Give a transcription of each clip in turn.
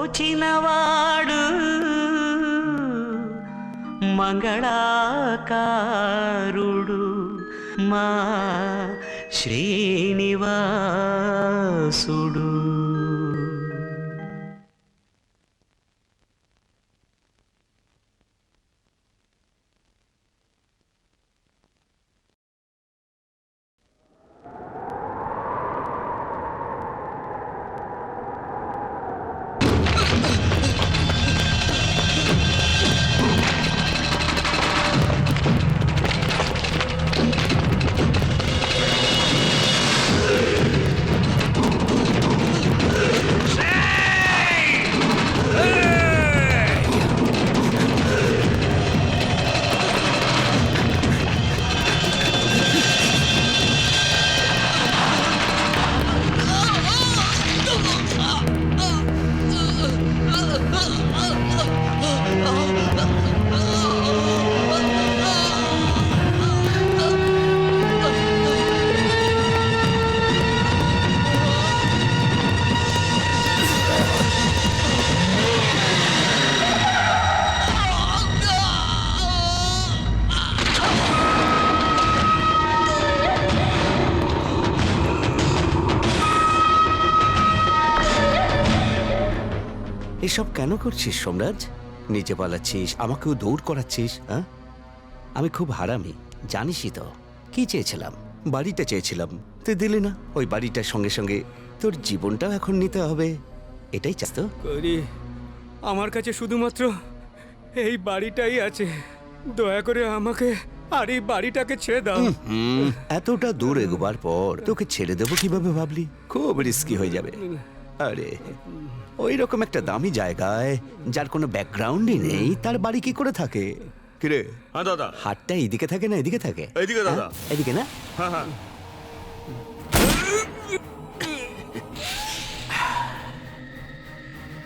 దోచినవాడు మంగళాకారుడు మా శ్రీనివాసుడు. এসব কেন করছিস সোমরাজ? নিচে পালাচ্ছিস, আমাকেও দৌড় করাচ্ছিস। হ্যাঁ, আমি খুব হারামি, জানিসই তো। কি চেয়েছিলাম? বাড়িটা চেয়েছিলাম, তুই দিলি না। ওই বাড়িটার সঙ্গে সঙ্গে তোর জীবনটাও এখন নিতে হবে, এটাই চাস তো? আমার কাছে শুধুমাত্র এই বাড়িটাই আছে। দয়া করে আমাকে আর এই বাড়িটাকে ছেড়ে দাও। এতটা দূর এগোবার পর তোকে ছেড়ে দেবো কিভাবে ভাবলি? খুব রিস্কি হয়ে যাবে। আরে ওই রকম একটা দামি জায়গায় যার কোনো ব্যাকগ্রাউন্ডই নেই, তার বাড়ি কি করে থাকে? কিরে? হ্যাঁ দাদা। হাতটা এদিকে থাকে না এদিকে থাকে? এইদিকে দাদা। এদিকে না? হ্যাঁ হ্যাঁ।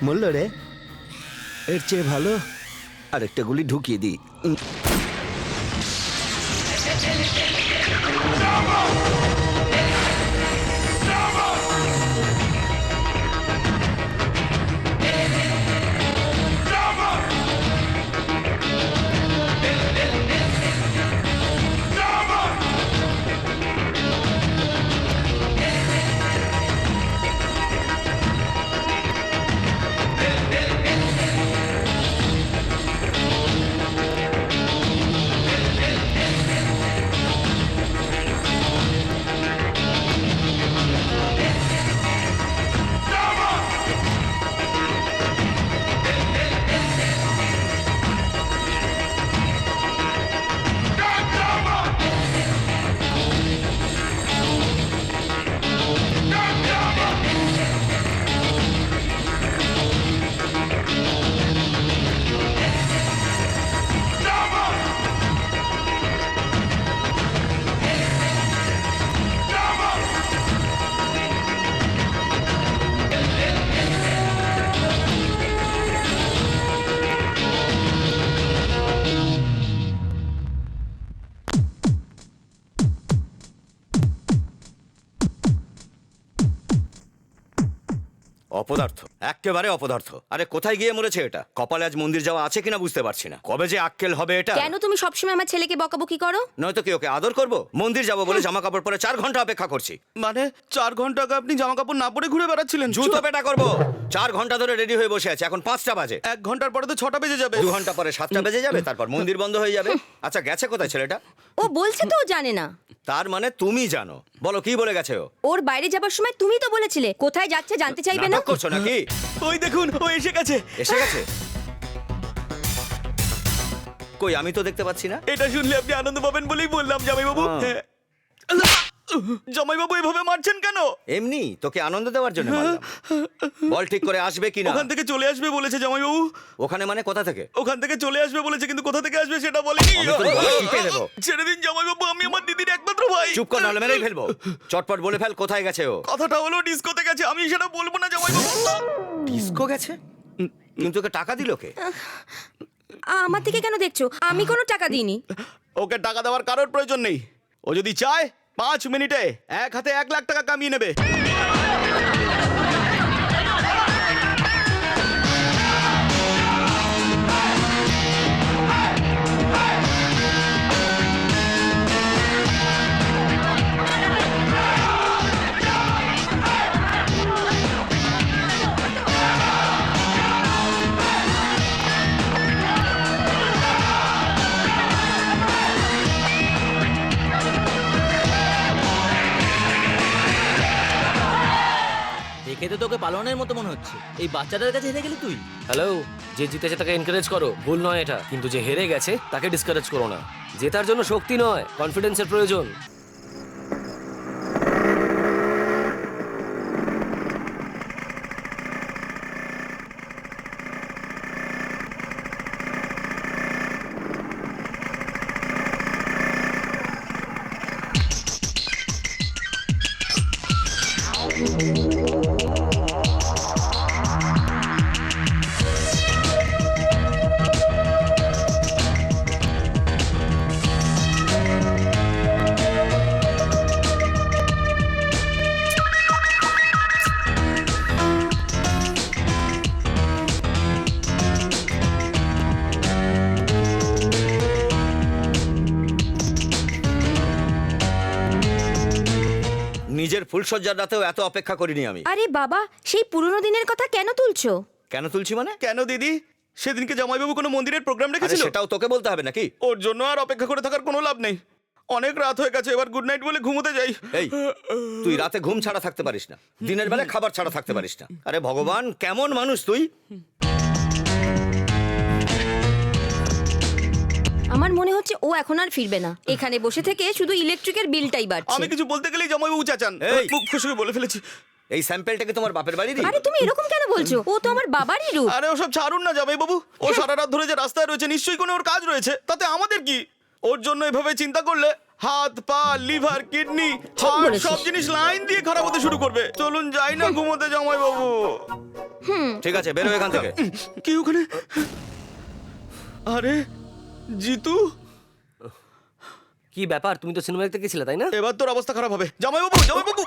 বলল রে, এর চেয়ে ভালো আরেকটা গুলি ঢুকিয়ে দিই। অপদার্থ, একেবারে অপদার্থ। আরে কোথায় গিয়ে মরেছে এটা? কপালে আজ মন্দির যাওয়া আছে কিনা বুঝতে পারছি না। কবে যে আক্কেল হবে এটা। কেন তুমি সবসময় আমার ছেলেকে বকাবকি করো? নয়তো কি ওকে আদর করব? মন্দির যাবো বলে জামা কাপড় পরে 4 ঘন্টা অপেক্ষা করছি। মানে 4 ঘন্টা আগে আপনি জামা কাপড় না পরে ঘুরে বেড়াচ্ছিলেন? জুতো পেটা করবো। 4 ঘন্টা ধরে রেডি হয়ে বসে আছে, এখন 5টা বাজে। 1 ঘন্টার পরে তো 6টা বেজে যাবে। 2 ঘন্টা পরে 7টা বেজে যাবে, তারপর মন্দির বন্ধ হয়ে যাবে। আচ্ছা, গেছে কোথায় ছেলেটা? ও বলছে তো ও জানে না। তার মানে তুমি জানো। বলো কি বলে গেছে ও? ওর বাইরে যাবার সময় তুমি তো বলেছিলে কোথায় যাচ্ছে জানতে চাইবে না। নাটক করছো নাকি? ওই দেখুন, ও এসে গেছে। এসে গেছে? কই, আমি তো দেখতে পাচ্ছি না। এটা শুনলে আপনি আনন্দ পাবেন বলেই বললাম জামাইবাবু। হ্যাঁ। জামাইবাবু এভাবে মারছেন কেন? এমনি তোকে আনন্দ দেওয়ার জন্য মারলাম। বল ঠিক করে আসবে কিনা? ওখান থেকে চলে আসবে বলেছে জামাইবাবু। ওখানে মানে কোথা থেকে? ওখান থেকে চলে আসবে বলেছে, কিন্তু কোথা থেকে আসবে সেটা বলেনি। আমি তোর গলা টিপে দেবো। ছেড়ে দিন জামাইবাবু, আমি আমার দিদির একমাত্র ভাই। চুপ কর, নাহলে মেরেই ফেলবো। চটপট বলে ফেল, কোথায় গেছে ও? কথাটা হলো ডিস্কোতে গেছে, আমি সেটা বলবো না জামাইবাবু। ডিস্কো গেছে? কিন্তু ওকে টাকা দিল কে? আমার থেকে কেন দেখছো? আমি কোনো টাকা দিইনি। ওকে টাকা দেওয়ার কারোর প্রয়োজন নেই। ও যদি চায় 5 মিনিটে এক হাতে 1 লাখ টাকা কামিয়ে নেবে। দেখে তো তোকে পালোয়ানের মতো মনে হচ্ছে। এই বাচ্চাটার কাছে হেরে গেলি তুই? হ্যালো, যে জিতেছে তাকে এনকারেজ করো, ভুল নয় এটা, কিন্তু যে হেরে গেছে তাকে ডিসকারেজ করো না। জেতার জন্য শক্তি নয়, কনফিডেন্সের প্রয়োজন। নিজের ফুলসজ্জার রাতেও এত অপেক্ষা করিনি আমি। আরে বাবা, সেই পুরনো দিনের কথা কেন তুলছো? কেন তুলছি মানে? কেন দিদি, সেদিনকে জামাইবাবু কোনো মন্দিরের প্রোগ্রাম আরে রেখেছিল? সেটাও তোকে বলতে হবে নাকি? ওর জন্য আর অপেক্ষা করে থাকার কোনো লাভ নেই। অনেক রাত হয়ে গেছে, এবার গুড নাইট বলে ঘুমোতে যাই। এই, তুই রাতে ঘুম ছাড়া থাকতে পারিস না, দিনের বেলা খাবার ছাড়া থাকতে পারিস না। আরে ভগবান, কেমন মানুষ তুই! আমার মনে হচ্ছে ও এখন আর ফিরবে না। এখানে বসে থেকে শুধু ইলেকট্রিকের বিলটাই বাড়ছে। আমি কিছু বলতে গেলেই জামাইবাবু চেঁচান। এই! মুখ ফুসকে বলে ফেলেছি। এই স্যাম্পেলটাকে তোমার বাপের বাড়ি আরে তুমি এরকম কেন বলছো? ও তো আমার বাবারই রূপ। আরে ওসব ছাড়ুন না জামাইবাবু। ও সারা রাত ধরে যে রাস্তায় রয়েছে, নিশ্চয়ই কোনো ওর কাজ রয়েছে। তাতে আমাদের কি? ওর জন্য এভাবে চিন্তা করলে হাত পা লিভার কিডনি হার্ট বলেছিস। সব জিনিস লাইন দিয়ে খারাপ হতে শুরু করবে। চলুন যাই না ঘুমোতে জামাইবাবু। ঠিক আছে, বেরো এখান থেকে। কি ওখানে? আরে জিতু, কি ব্যাপার, তুমি তো সিনেমা দেখতে গেছিলে তাই না? এবার তোর অবস্থা খারাপ হবে। জামাইবাবু, জামাইবাবু।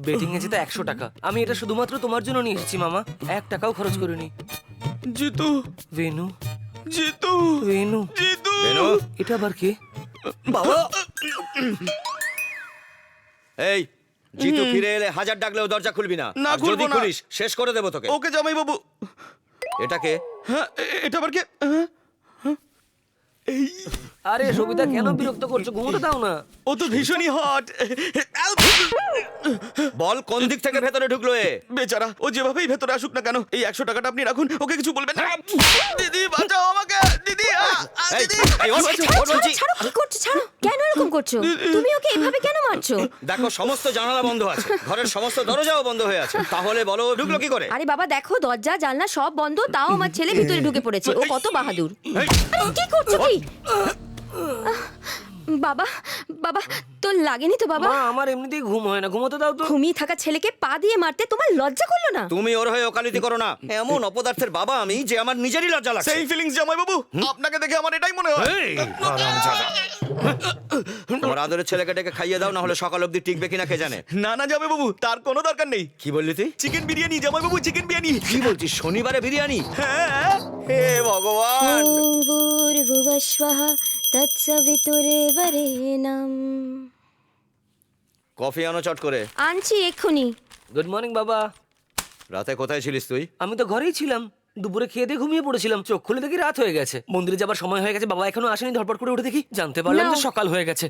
বেটিং এ যেটা 100 টাকা, আমি এটা শুধুমাত্র তোমার জন্য নিয়ে এসেছি মামা, 1 টাকাও খরচ করিনি। Jitu, venue, Jitu, venue, Jitu. বেরো। এটা আবার কে? বাবা! এই, জিতু ফিরে এলে হাজার ডাকলেও দরজা খুলবি না। না, আর খুলবো যদি না। খুলিস শেষ করে দেবো তোকে। ওকে জামাইবাবু। এটাকে হ্যাঁ, এটা আবার কে? আরে সবিতা, কেন বিরক্ত করছো? ঘুমোতে দাও না। ও তো ভীষণই হট। বল কোন দিক থেকে ভেতরে ঢুকলো এ? বেচারা, ও যেভাবেই ভেতরে আসুক না কেন, এই 100 টাকাটা আপনি রাখুন, ওকে কিছু বলবেন না। দিদি বাঁচাও আমাকে, দিদি। এই, দিদি এই, ওঠ, ওঠ বলছি। ছাড়ো, কি করছো? ছাড়ো, কেন এরকম করছো? তুমি ওকে এভাবে কেন মারছো? দেখো, সমস্ত জানালা বন্ধ আছে, ঘরের সমস্ত দরজাও বন্ধ হয়ে আছে, তাহলে বলো ও ঢুকলো কি করে? আরে বাবা দেখো, দরজা জানলা সব বন্ধ, তাও আমার ছেলে ভিতরে ঢুকে পড়েছে। ও কত বাহাদুর। এই, আরে কি করছো কি? বাবা, বাবা তোর লাগেনি তো বাবা? মা, আমার এমনিতেই ঘুম হয় না, ঘুমোতে দাও তো। ঘুমিয়ে থাকা ছেলেকে পা দিয়ে মারতে তোমার লজ্জা করলো না? তুমি ওর হয়ে ওকালতি করো না। এমন অপদার্থের বাবা আমি যে আমার নিজেরই লজ্জা লাগছে। সেই ফিলিংস জামাইবাবু, আপনাকে দেখে আমার এটাই মনে হয়। এই, হারামজাদা। তোমার আদরের ছেলেকে ডেকে খাইয়ে দাও, না হলে সকাল অবধি টিকবে কিনা কে জানে। না না জামাইবাবু, তার কোনো দরকার নেই। কি বললি তুই? চিকেন বিরিয়ানি জামাইবাবু, চিকেন বিরিয়ানি। কি বলছিস? শনিবারে বিরিয়ানি? হ্যাঁ। হে ভগবান! ওম ভূর্ভুবস্বঃ তৎসবিতুর্বরেণ্যম। কফি আনো চট করে। আনছি এক্ষুনি। গুড মর্নিং বাবা। রাতে কোথায় ছিলিস তুই? আমি তো ঘরেই ছিলাম, দুপুরে খেয়ে দিয়ে ঘুমিয়ে পড়েছিলাম, চোখ খুলে দেখি রাত হয়ে গেছে। মন্দিরে যাবার সময় হয়ে গেছে, বাবা এখনো আসেনি। ধরপড় করে উঠে দেখি, জানতে পারলাম যে নাও। সকাল হয়ে গেছে।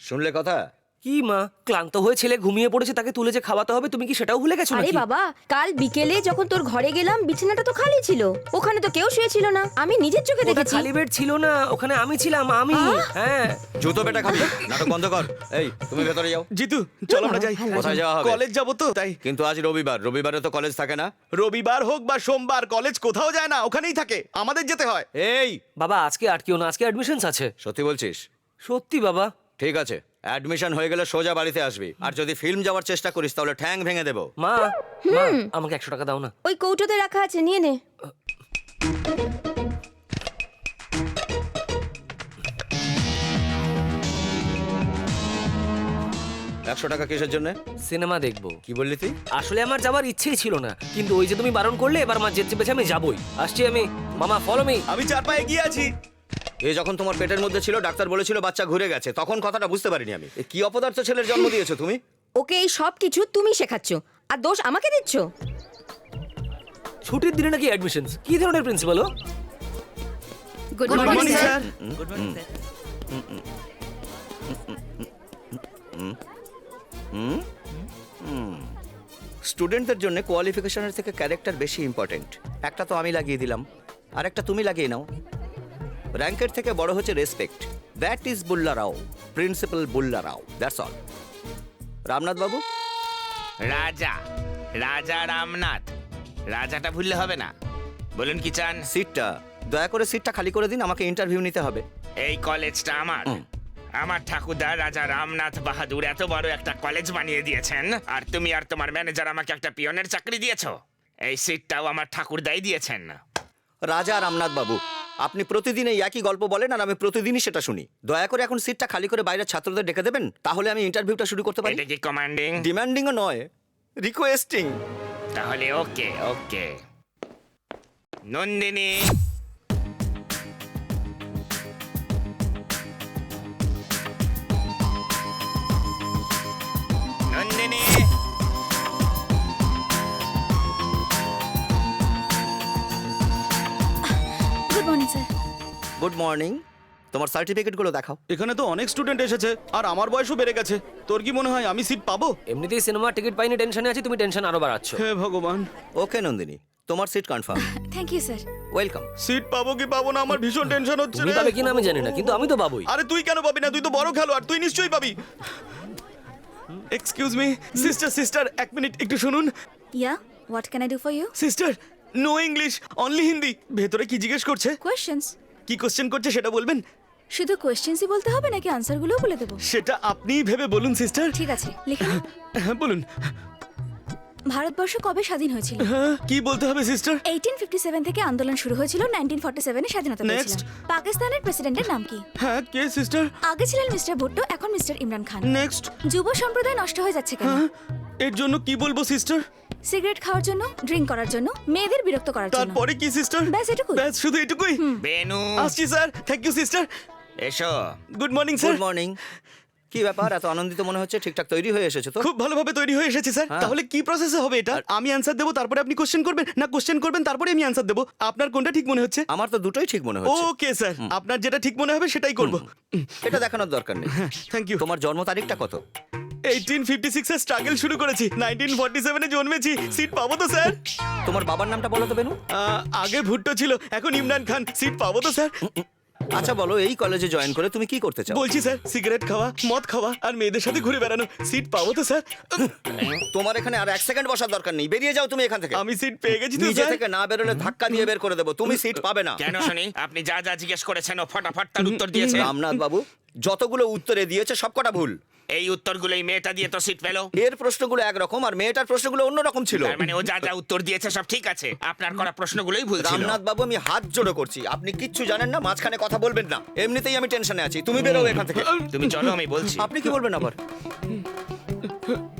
শুনলে কথা? কি মা, ক্লান্ত হয়ে ছেলে ঘুমিয়ে পড়েছে, তাকে তুলে যে খাওয়াতে হবে, তুমি কি সেটাও ভুলে গেছো আরে নাকি? বাবা, কাল বিকেলে যখন তোর ঘরে গেলাম, বিছানাটা তো খালি ছিল। ওখানে তো কেউ শুয়েছিল না, আমি নিজের চোখে ওটা দেখেছি। খালি বেড ছিল না, ওখানে আমি ছিলাম। আমি হ্যাঁ। জুতো পেটা খাবি? নাটক বন্ধ কর। এই, তুমি ভেতরে যাও। জিতু, চল আমরা যাই। কোথায় যাওয়া হবে? কলেজ যাবো তো তাই। কিন্তু আজ রবিবার, রবিবারে তো কলেজ থাকে না। রবিবার হোক বা সোমবার, কলেজ কোথাও যায় না, ওখানেই থাকে। আমাদের যেতে হয়। এই, বাবা আজকে আটকিও না, আজকে অ্যাডমিশনস আছে। সত্যি বলছিস? সত্যি বাবা। ঠিক আছে, অ্যাডমিশন হয়ে গেলে সোজা বাড়িতে আসবি। আর যদি ফিল্ম যাওয়ার চেষ্টা করিস তাহলে ঠ্যাং ভেঙে দেবো। মা, মা আমাকে 100 টাকা দাও না। ওই কৌটোতে রাখা আছে, নিয়ে নে। 100 টাকা কিসের জন্য? সিনেমা দেখবো। কি বললি তুই? আসলে আমার যাওয়ার ইচ্ছেই ছিল না, কিন্তু ওই যে তুমি বারণ করলে, এবার মা জেদ চেপেছে, আমি যাবই। আসছি আমি। মামা ফলো মি। আমি 4 পা এগিয়ে আছি। এ যখন তোমার পেটের মধ্যে ছিল, ডাক্তার বলেছিল বাচ্চা ঘুরে গেছে, তখন কথাটা বুঝতে পারিনি আমি। এ কি অপদার্থ ছেলের জন্ম দিয়েছো তুমি? ওকে এই সব কিছু তুমি শেখাচ্ছ, আর দোষ আমাকে দিচ্ছ। ছুটির দিনে নাকি অ্যাডমিশনস? কি ধরনের principal? Good morning sir. Good morning sir. স্টুডেন্টদের জন্য কোয়ালিফিকেশনের থেকে ক্যারেক্টার বেশি ইম্পর্টেন্ট। একটা তো আমি লাগিয়ে দিলাম, আর একটা তুমি লাগিয়ে নাও। র্যাঙ্কের থেকে বড় হচ্ছে respect. That is Bulla Rao, principal Bulla Rao, that's all. Ramnath বাবু, রাজা, রাজা রামনাথ, রাজাটা ভুললে হবে না। বলুন কি চান? সিটটা দয়া করে সিটটা খালি করে দিন, আমাকে ইন্টারভিউ নিতে হবে। এই কলেজটা আমার। আমার ঠাকুরদা রাজা রামনাথ বাহাদুর এত বড় একটা কলেজ বানিয়ে দিয়েছেন, আর তুমি আর তোমার ম্যানেজার আমাকে একটা পিয়নের চাকরি দিয়েছো। এই সিটটাও আমার ঠাকুরদাই দিয়েছেন। রাজা রামনাথ বাবু, আপনি প্রতিদিন এই একই গল্প বলেন আর আমি প্রতিদিনই সেটা শুনি। দয়া করে এখন সিটটা খালি করে বাইরের ছাত্রদের ডেকে দেবেন, তাহলে আমি ইন্টারভিউটা শুরু করতে পারি। এটা কি কমান্ডিং? ডিমান্ডিংও নয়, রিকোয়েস্টিং। তাহলে okay okay. Nandini, Nandini, good morning sir. Good morning. তোমার সার্টিফিকেটগুলো দেখাও। এখানে তো অনেক স্টুডেন্ট এসেছে আর আমার বয়সও বেড়ে গেছে। তোর কি মনে হয় আমি সিট পাবো? এমনিতেই সিনেমার টিকিট পাইনি, টেনশনে আছি, তুমি টেনশন আরো বাড়াচ্ছ। হে ভগবান, ওকে নন্দিনী, তোমার seat confirm. Thank you sir. Welcome. Seat পাবো কি পাবো না আমার ভীষণ টেনশন হচ্ছে তুমি রে। পাবে কিনা আমি জানি না, কিন্তু আমি তো পাবোই। আরে তুই কেন পাবি না? তুই তো বড় খেলোয়াড়, তুই নিশ্চয়ই পাবি। এক্সকিউজ মি সিস্টার, সিস্টার এক মিনিট একটু শুনুন। Yeah, what can I do for you? Sister, no English, only Hindi. ভেতরে কি জিজ্ঞেস করছে? কোয়েশ্চেন্স। কি কোশ্চেন করছে সেটা বলবেন? শুধু কোয়েশ্চেন্সই বলতে হবে নাকি আনসারগুলোও বলে দেবো? সেটা আপনিই ভেবে বলুন সিস্টার। ঠিক আছে, লিখে নিন। হ্যাঁ বলুন। ভারতবর্ষ কবে স্বাধীন হয়েছিল? হ্যাঁ, কি বলতে হবে সিস্টার? 1857 থেকে আন্দোলন শুরু হয়েছিল, 1947 এ স্বাধীনতা Next. পেয়েছিল। পাকিস্তানের প্রেসিডেন্টের নাম কি? হ্যাঁ কে সিস্টার? আগে ছিলেন মিস্টার ভুট্টো, এখন মিস্টার ইমরান খান। নেক্সট। যুব সম্প্রদায় নষ্ট হয়ে যাচ্ছে কেন? হ্যাঁ, এর জন্য কি বলবো সিস্টার? সিগারেট খাওয়ার জন্য, ড্রিঙ্ক করার জন্য, মেয়েদের বিরক্ত করার জন্য। তারপরে কি সিস্টার? ব্যাস এটুকুই। ব্যাস শুধু এটুকুই? বেনু, আসছি স্যার, থ্যাংক ইউ সিস্টার। এসো। Good morning sir. Good morning. কি ব্যাপার, এত আনন্দিত মনে হচ্ছে? ঠিকঠাক তৈরি হয়ে এসেছো তো? খুব ভালোভাবে তৈরি হয়ে এসেছি স্যার। হ্যাঁ। তাহলে কি প্রসেসে হবে এটা? আমি অ্যানসার দেবো তারপরে আপনি কোশ্চেন করবেন, না কোশ্চেন করবেন তারপরে আমি অ্যানসার দেবো? আপনার কোনটা ঠিক মনে হচ্ছে? আমার তো দুটোই ঠিক মনে হচ্ছে। ওকে স্যার, আপনার যেটা ঠিক মনে হবে সেটাই করব। এটা দেখানোর দরকার নেই। Thank you. তোমার জন্ম তারিখটা কত? 1856 এ স্ট্রাগল শুরু করেছি, 1947 এ জন্মেছি। সিট পাবো তো স্যার? তোমার বাবার নামটা বলো তো বেনু। আগে ভুট্টো ছিল, এখন ইমরান খান। সিট পাবো তো স্যার? আচ্ছা বলো, এই কলেজে জয়েন করে তুমি কি করতে চাও? বলছি স্যার, সিগারেট খাওয়া, মদ খাওয়া আর মেয়েদের সাথে ঘুরে বেড়ানো। সিট পাবো তো স্যার? তোমার এখানে আর এক সেকেন্ড বসার দরকার নেই, বেরিয়ে যাও তুমি এখান থেকে। আমি সিট পেয়ে গেছি তো নিজে স্যার। থেকে না বেরোলে ধাক্কা দিয়ে বের করে দেবো, তুমি সিট পাবে না। কেন শুনি? আপনি যা যা জিজ্ঞেস করেছেন ও ফটাফট তার উত্তর দিয়েছে। রামনাথ বাবু, যতগুলো উত্তরে দিয়েছে সবকটা ভুল। এই উত্তরগুলোই মেয়েটা দিয়ে তো সিট পেলো। এর প্রশ্নগুলো একরকম আর মেয়েটার প্রশ্নগুলো অন্যরকম ছিল। তার মানে ও যা যা উত্তর দিয়েছে সব ঠিক আছে, আপনার করা প্রশ্নগুলোই ভুল ছিল। রামনাথ বাবু, আমি হাত জোড়ো করছি, আপনি কিচ্ছু জানেন না, মাঝখানে কথা বলবেন না। এমনিতেই আমি টেনশনে আছি, তুমি বেরো এখান থেকে। তুমি চলো, আমি বলছি। আপনি কি বলবেন আবার?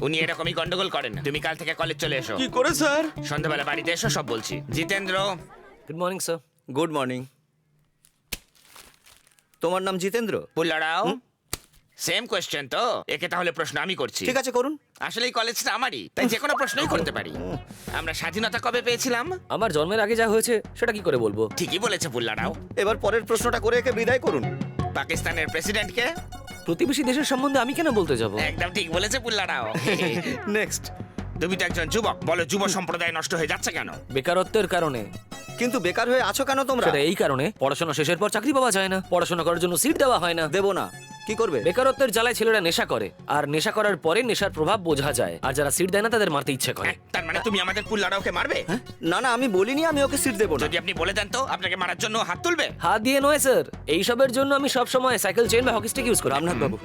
উনি এরকমই গন্ডগোল করেন। তুমি কাল থেকে কলেজ চলে এসো। কি করে স্যার? সন্ধ্যাবেলা বাড়িতে এসো, সব বলছি। Jitendra, good morning sir. Good morning. তোমার নাম জিতেন্দ্র? পুল্লারাও, সেম কোয়েশ্চেন তো? একে তাহলে প্রশ্ন আমি করছি। ঠিক আছে, করুন। আসলে এই কলেজটা আমারই, তাই যে কোনো প্রশ্নই করতে পারি। আমরা স্বাধীনতা কবে পেয়েছিলাম? আমার জন্মের আগে যা হয়েছে সেটা কি করে বলবো? ঠিকই বলেছে পুল্লারাও। এবার পরের প্রশ্নটা করে একে বিদায় করুন। পাকিস্তানের প্রেসিডেন্টকে? প্রতিবেশী দেশের সম্বন্ধে আমি কেন বলতে যাব? একদম ঠিক বলেছে পুল্লারাও। নেক্সট। তুমি তো একজন যুবক, বলো যুব সম্প্রদায় নষ্ট হয়ে যাচ্ছে কেন? বেকারত্বের কারণে। কিন্তু বেকার হয়ে আছো কেন তোমরা? সেটা এই কারণে, পড়াশোনা শেষের পর চাকরি পাওয়া যায় না, পড়াশোনা করার জন্য সিট দেওয়া হয় না। দেবো না, কি করবে? বেকারত্বের জ্বালায় ছেলেরা নেশা করে, আর নেশা করার পরে নেশার প্রভাব বোঝা যায়, আর যারা সিট দেয় না তাদের মারতে ইচ্ছে করে। তার মানে তুমি আমাদের পুল্লারাওকে মারবে? না না, আমি বলিনি আমি ওকে সিট দেবো না। যদি আপনি বলে দেন তো আপনাকে মারার জন্য হাত তুলবে? হাত দিয়ে নয় স্যার, এইসবের জন্য আমি সব সময় সাইকেল চেইন বা হকি স্টিক ইউজ করি। রামনাথ বাবু,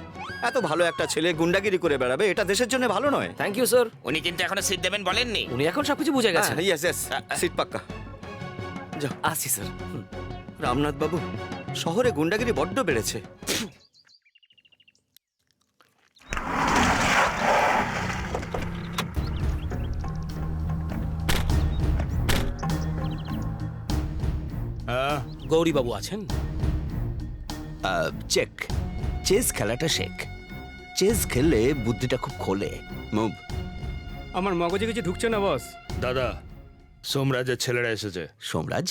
এত ভালো একটা ছেলে গুন্ডাগিরি করে বেড়াবে, এটা দেশের জন্য ভালো নয়। Thank you sir. উনি কিন্তু এখনো সিট দেবেন বলেননি। উনি এখন সবকিছু বুঝে গেছেন। ইয়েস ইয়েস, সিট পাক্কা। যাও। আসি স্যার। রামনাথ বাবু, শহরে গুন্ডাগিরি বড্ড বেড়েছে। গৌরী বাবু আছেন? চেক, চেস খেলাটা শেখ। চেস খেললে বুদ্ধিটা খুব খোলে। মুভ। আমার মগজে কিছু ঢুকছে না বস। দাদা, সোমরাজের ছেলেরা এসেছে। সোমরাজ?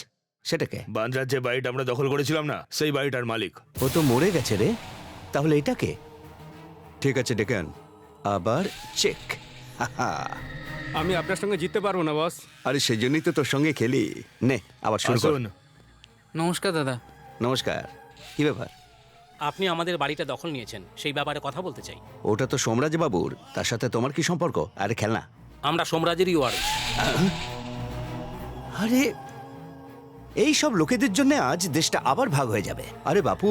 সেটাকে? বান্দ্রার যে বাড়িটা আমরা দখল করেছিলাম না, সেই বাড়িটার মালিক। ও তো মরে গেছে রে। তাহলে এটাকে? ঠিক আছে, ডেকে আন। আবার চেক। আমি আপনার সঙ্গে জিততে পারবো না বস। আরে সেজন্যই তো তোর সঙ্গে খেলি। নে আবার শুরু কর। নমস্কার দাদা। নমস্কার। কি ব্যাপার? আপনি আমাদের বাড়িটা দখল নিয়েছেন, সেই ব্যাপারে কথা বলতে চাই। ওটা তো সোমরাজ বাবুর, তার সাথে তোমার কি সম্পর্ক? আরে খেলনা। আমরা সোমরাজেরই ওয়ারিশ। আরে এই সব লোকেদের জন্য আজ দেশটা আবার ভাগ হয়ে যাবে। আরে বাপু,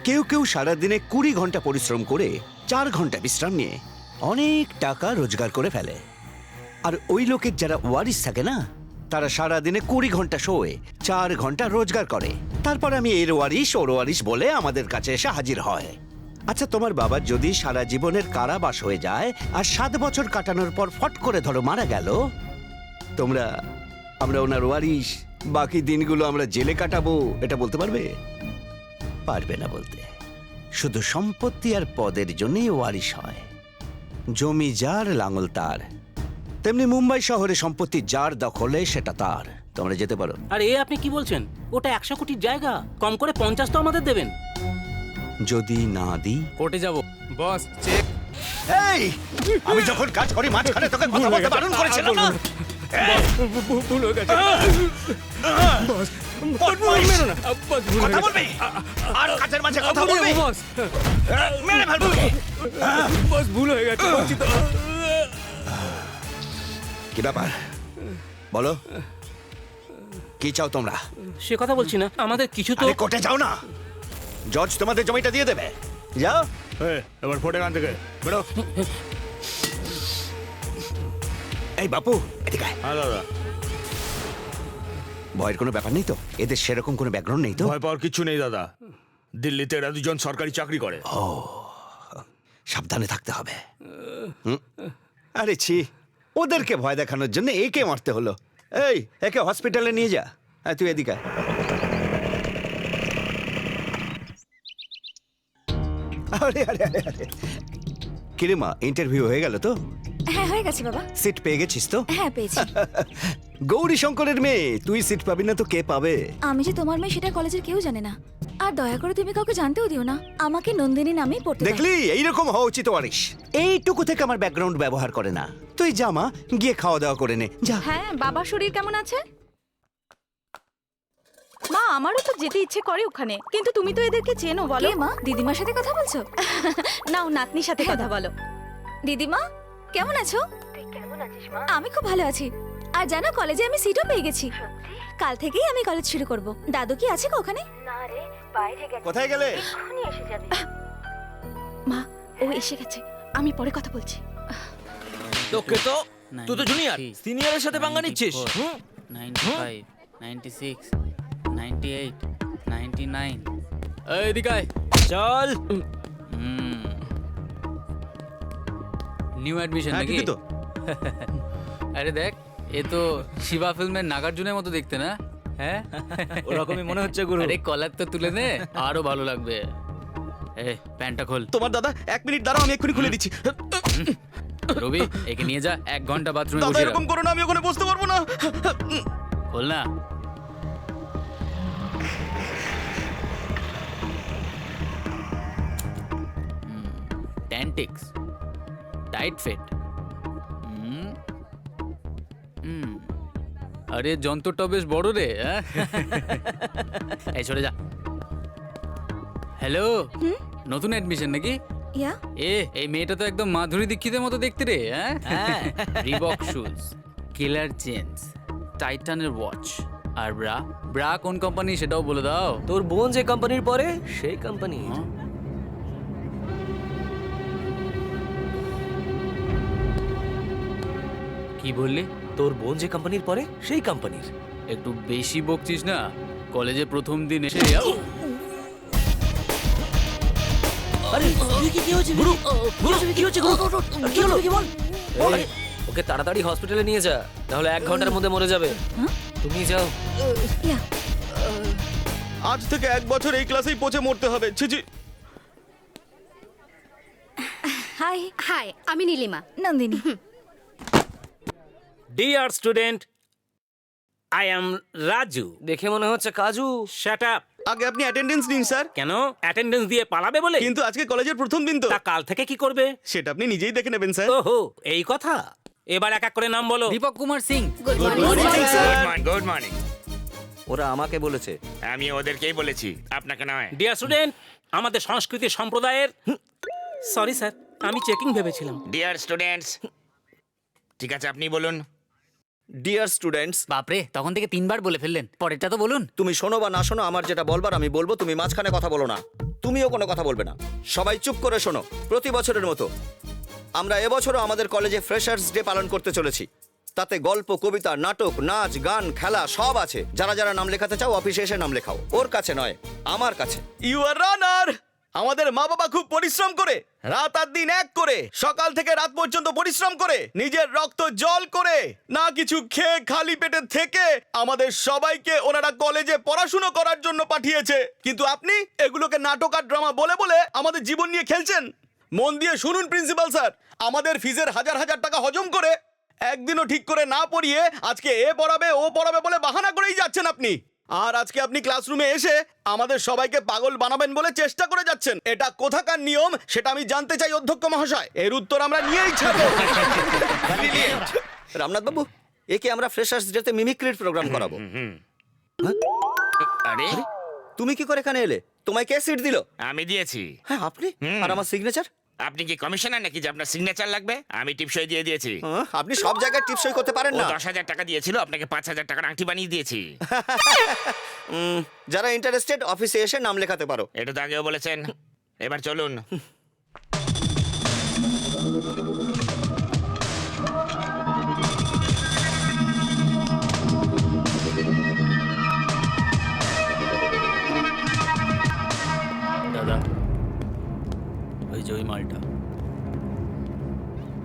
কেউ কেউ সারাদিনে 20 ঘন্টা পরিশ্রম করে 4 ঘন্টা বিশ্রাম নিয়ে অনেক টাকা রোজগার করে ফেলে। আর ওই লোকের যারা ওয়ারিশ থাকে না, তারা সারাদিনে 20 ঘন্টা শোয়ে 4 ঘন্টা রোজগার করে। তারপর আমি এর ওয়ারিশ ওর ওয়ারিশ বলে আমাদের কাছে এসে হাজির হয়। আচ্ছা, তোমার বাবার যদি সারা জীবনের কারাবাস হয়ে যায় আর 7 বছর কাটানোর পর ফট করে ধরো মারা গেল, আমরা ওনার ওয়ারিশ, বাকি দিনগুলো আমরা জেলে কাটাবো, এটা বলতে পারবে? পারবে না বলতে। শুধু সম্পত্তি আর পদের জন্যই ওয়ারিশ হয়। জমি যার, লাঙল তার। তেমনি মুম্বাই শহরে সম্পত্তি যার দখলে সেটা তার। তোমরা যেতে পারো। আর এ আপনি কি বলছেন? ওটা 100 কোটির জায়গা, কম করে 50 তো আমাদের দেবেন। যদি না দিই? কোর্টে যাব। বস চেক। এই, আমি যখন কাজ করি মাঝখানে তোকে কথা বলতে বারণ করেছিলাম না? ভুল হয়ে গেছে বস। মেরো না বস, ভুল হয়ে কথা গেছে। বলবি আর কাজের মাঝে কথা বলবি? বস মেরে ফেলবো। বস, ভুল হয়ে গেছে বলছি তো। কি ব্যাপার বলো, কি চাও তোমরা? সে কথা বলছি না, আমাদের কিছু তো। আরে কোর্টে যাও না, জজ তোমাদের জমিটা দিয়ে দেবে। যাও। এবার ফোটে গান থেকে বেরো। এই বাপু, এদিকে আয়। হ্যাঁ দাদা। ভয়ের কোনো ব্যাপার নেই তো? এদের সেরকম কোনো ব্যাকগ্রাউন্ড নেই তো? ভয় পাওয়ার কিছু নেই দাদা, দিল্লিতে এরা দুজন সরকারি চাকরি করে। সাবধানে থাকতে হবে। আরে ছি, ওদেরকে ভয় দেখানোর জন্য একে মারতে হলো। এই, একে হসপিটালে নিয়ে যা। হ্যাঁ, তুই এদিকে আয়। আরে আরে আরে আরে, কিরে মা, ইন্টারভিউ হয়ে গেল তো? হ্যাঁ, হয়ে গেছে বাবা। সিট পেয়ে গেছিস তো? হ্যাঁ, পেয়েছি। গৌরী শঙ্করের মেয়ে, তুই সিট পাবি না তো কে পাবে? আমি যে তোমার মেয়ে সেটা কলেজের কেউ জানে না। আর দয়া করে তুমি কাউকে জানতেও দিও না। আমাকে নন্দিনী নামেই পড়তে দাও। দেখলি, এইরকম হওয়া উচিত ওয়ারিশ। এইটুকু থেকে আমার ব্যাকগ্রাউন্ড ব্যবহার করে না। তুই যা মা, গিয়ে খাওয়া দাওয়া করে নে, যা। হ্যাঁ, বাবার শরীর কেমন আছে? মা, আমারও তো যেতে ইচ্ছে করে ওখানে, কিন্তু তুমি তো এদেরকে চেনো, বলো। কে মা, দিদিমার সাথে কথা বলছো? নাও, নাতনির সাথে কথা বলো। দিদিমা, কেমন আছো? তুই কেমন আছিস মা? আমি খুব ভালো আছি। আর জানো, কলেজে আমি সিটও পেয়ে গেছি। কাল থেকেই আমি কলেজ শুরু করব। দাদু কি আছে ওখানে? না রে, বাইরে গেছে। কোথায় গেলে? এক্ষুনি এসে যাবে। মা, ও এসে গেছে, আমি পরে কথা বলছি। তোকে তো, তুই তো জুনিয়র, সিনিয়রের সাথে পাঙ্গা নিচ্ছিস। 95, 96, 98, 99। এদিকে আয়। চল। নিউ অ্যাডমিশন নাকি? তো আরে দেখ, এ তো শিবা ফিল্মের নাগার্জুনের মতো দেখতে না? হ্যাঁ, ওরকমই মনে হচ্ছে গুরু। আরে কলার তো তুলে নে, আরো ভালো লাগবে। এ, প্যান্টটা খোল। তোমার দাদা 1 মিনিট দাঁড়াও, আমি এক্ষুনি খুলে দিচ্ছি। রবি, একে নিয়ে যা, 1 ঘন্টা বাথরুমে দাদা বসে রাখ। এরকম করো না, আমি ওখানে বসতে পারবো না। খোল না। ট্যান্টিক্স, টাইট ফিট। আরে যন্ত্রটা বেশ বড় রে। হ্যাঁ, এই সরে যা। হ্যালো, নতুন অ্যাডমিশন নাকি? ইয়া, এই মেয়েটা তো একদম মাধুরী দীক্ষিতের মতো দেখতে রে। হ্যাঁ, রিবক শুজ, কিলার চেন্স, টাইটানের ওয়াচ। আর ব্রা কোন কোম্পানি সেটাও বলে দাও। তোর বোন যে কোম্পানির পরে সেই কোম্পানি। কি বললি? তোর বোন যে কোম্পানির পরে সেই কোম্পানির। একটু বেশি বকছিস না। কলেজে প্রথম দিন এসে আরে কি হচ্ছে গুরু? গুরু কি হচ্ছে গুরু? কি হলো? কি বল? ওকে তাড়াতাড়ি হসপিটালে নিয়ে যা, নাহলে 1 ঘন্টার মধ্যে মরে যাবে। তুমি যাও। ইয়া। আজ থেকে 1 বছর এই ক্লাসেই পচে মরতে হবে। ছিছি। হাই। হাই, আমি Nilima. Nandini. Dear student, I am Raju. দেখে মনে হচ্ছে কাজু। Shut up. আগে আপনি অ্যাটেন্ডেন্স নিন স্যার। কেন? অ্যাটেন্ডেন্স দিয়ে পালাবে বলে? কিন্তু আজকে কলেজের প্রথম দিন তো। তা কাল থেকে কি করবে? সেটা আপনি নিজেই দেখে নেবেন স্যার। ওহো, এই কথা। এবার এক এক করে নাম বলো। দীপক কুমার সিং। Good morning. ওরা আমাকে বলেছে। আমি ওদেরকেই বলেছি, আপনাকে নয়। ডিয়ার স্টুডেন্ট, আমাদের সংস্কৃতি সম্প্রদায়ের সরি স্যার, আমি চেকিং ভেবেছিলাম। ডিয়ার স্টুডেন্টস, ঠিক আছে আপনি বলুন। ডিয়ার স্টুডেন্টস, বাপরে, তখন থেকে 3বার বলে ফেললেন, পরেরটা তো বলুন। তুমি শোনো বা না শোনো, আমার যেটা বলবার আমি বলবো, তুমি মাঝখানে কথা বলো না। তুমিও কোনো কথা বলবে না। সবাই চুপ করে শোনো। প্রতি বছরের মতো আমরা এবছরও আমাদের কলেজে ফ্রেশার্স ডে পালন করতে চলেছি। তাতে গল্প, কবিতা, নাটক, নাচ, গান, খেলা সব আছে। যারা যারা নাম লেখাতে চাও অফিসে এসে নাম লেখাও। ওর কাছে নয়, আমার কাছে। ইউ আর রানার। আমাদের মা বাবা খুব পরিশ্রম করে, রাত আর দিন এক করে, সকাল থেকে রাত পর্যন্ত পরিশ্রম করে, নিজের রক্ত জল করে, না কিছু খেয়ে খালি পেটে থেকে আমাদের সবাইকে ওনারা কলেজে পড়াশুনো করার জন্য পাঠিয়েছে। কিন্তু আপনি এগুলোকে নাটক আর ড্রামা বলে বলে আমাদের জীবন নিয়ে খেলছেন। মন দিয়ে শুনুন প্রিন্সিপাল স্যার, আমাদের ফিজের হাজার হাজার টাকা হজম করে একদিনও ঠিক করে না পড়িয়ে আজকে এ পড়াবে ও পড়াবে বলে বাহানা করেই যাচ্ছেন আপনি। আর আজকে আপনি ক্লাসরুমে এসে আমাদের সবাইকে পাগল বানাবেন বলে চেষ্টা করে যাচ্ছেন। এটা কোথাকার নিয়ম সেটা আমি জানতে চাই অধ্যক্ষ মহাশয়। এর উত্তর আমরা নিয়েই ছাড়বো। রামনাথ বাবু, একে আমরা ফ্রেশার্স ডেতে মিমিক্রির প্রোগ্রাম করাবো। আরে তুমি কি করে এখানে এলে? তোমায় কে সিট দিল? আমি দিয়েছি। হ্যাঁ, আপনি? আর আমার সিগনেচার? আপনি কি কমিশনার নাকি যে আপনার সিগনেচার লাগবে? আমি টিপসই দিয়ে দিয়েছি। আপনি সব জায়গায় টিপসই করতে পারেন ও না। 10,000 টাকা দিয়েছিল, আপনাকে 5,000 টাকার আংটি বানিয়ে দিয়েছি। যারা ইন্টারেস্টেড অফিসে এসে নাম লেখাতে পারো। এটা তো আগেও বলেছেন। এবার চলুন। দাদা, ওই যে ওই মালটা।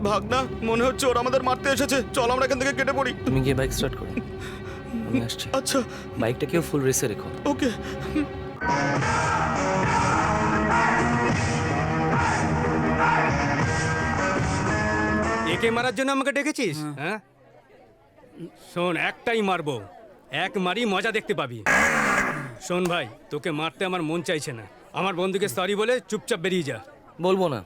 ভাগনা, মনে হচ্ছে ওরা আমাদের মারতে এসেছে। চল আমরা এখান থেকে কেটে পড়ি। তুমি গিয়ে বাইক স্টার্ট করো, আমি আসছি। আচ্ছা, বাইকটাকেও ফুল রেসে রেখো। ওকে। একে মারার জন্য আমাকে ডেকেছিস? হ্যাঁ, শোন, একটাই মারবো, এক মারি মজা দেখতে পাবি। শোন ভাই, তোকে মারতে আমার মন চাইছে না। আমার বন্ধুকে সরি বলে চুপচাপ বেরিয়ে যা। বলবো না।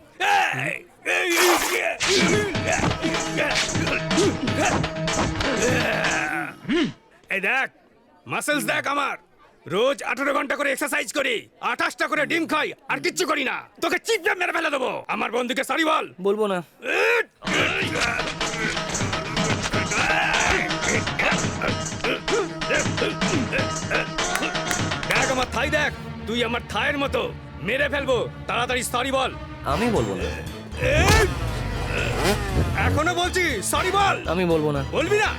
এই দেখ, মাসেলস দেখ আমার। রোজ 18 ঘন্টা করে এক্সারসাইজ করি, 28টা করে ডিম খাই, আর কিচ্ছু করি না। তোকে চিপে মেরে ফেলে দেবো। আমার বন্ধুকে সরি বল। বলবো না। দেখ আমার থাই, দেখ তুই আমার থায়ের মতো, মেরে ফেলবো। তাড়াতাড়ি সরি বল। আমি বলবো না। এখনো বলছি সরি বল। আমি বলবো না। বলবি না?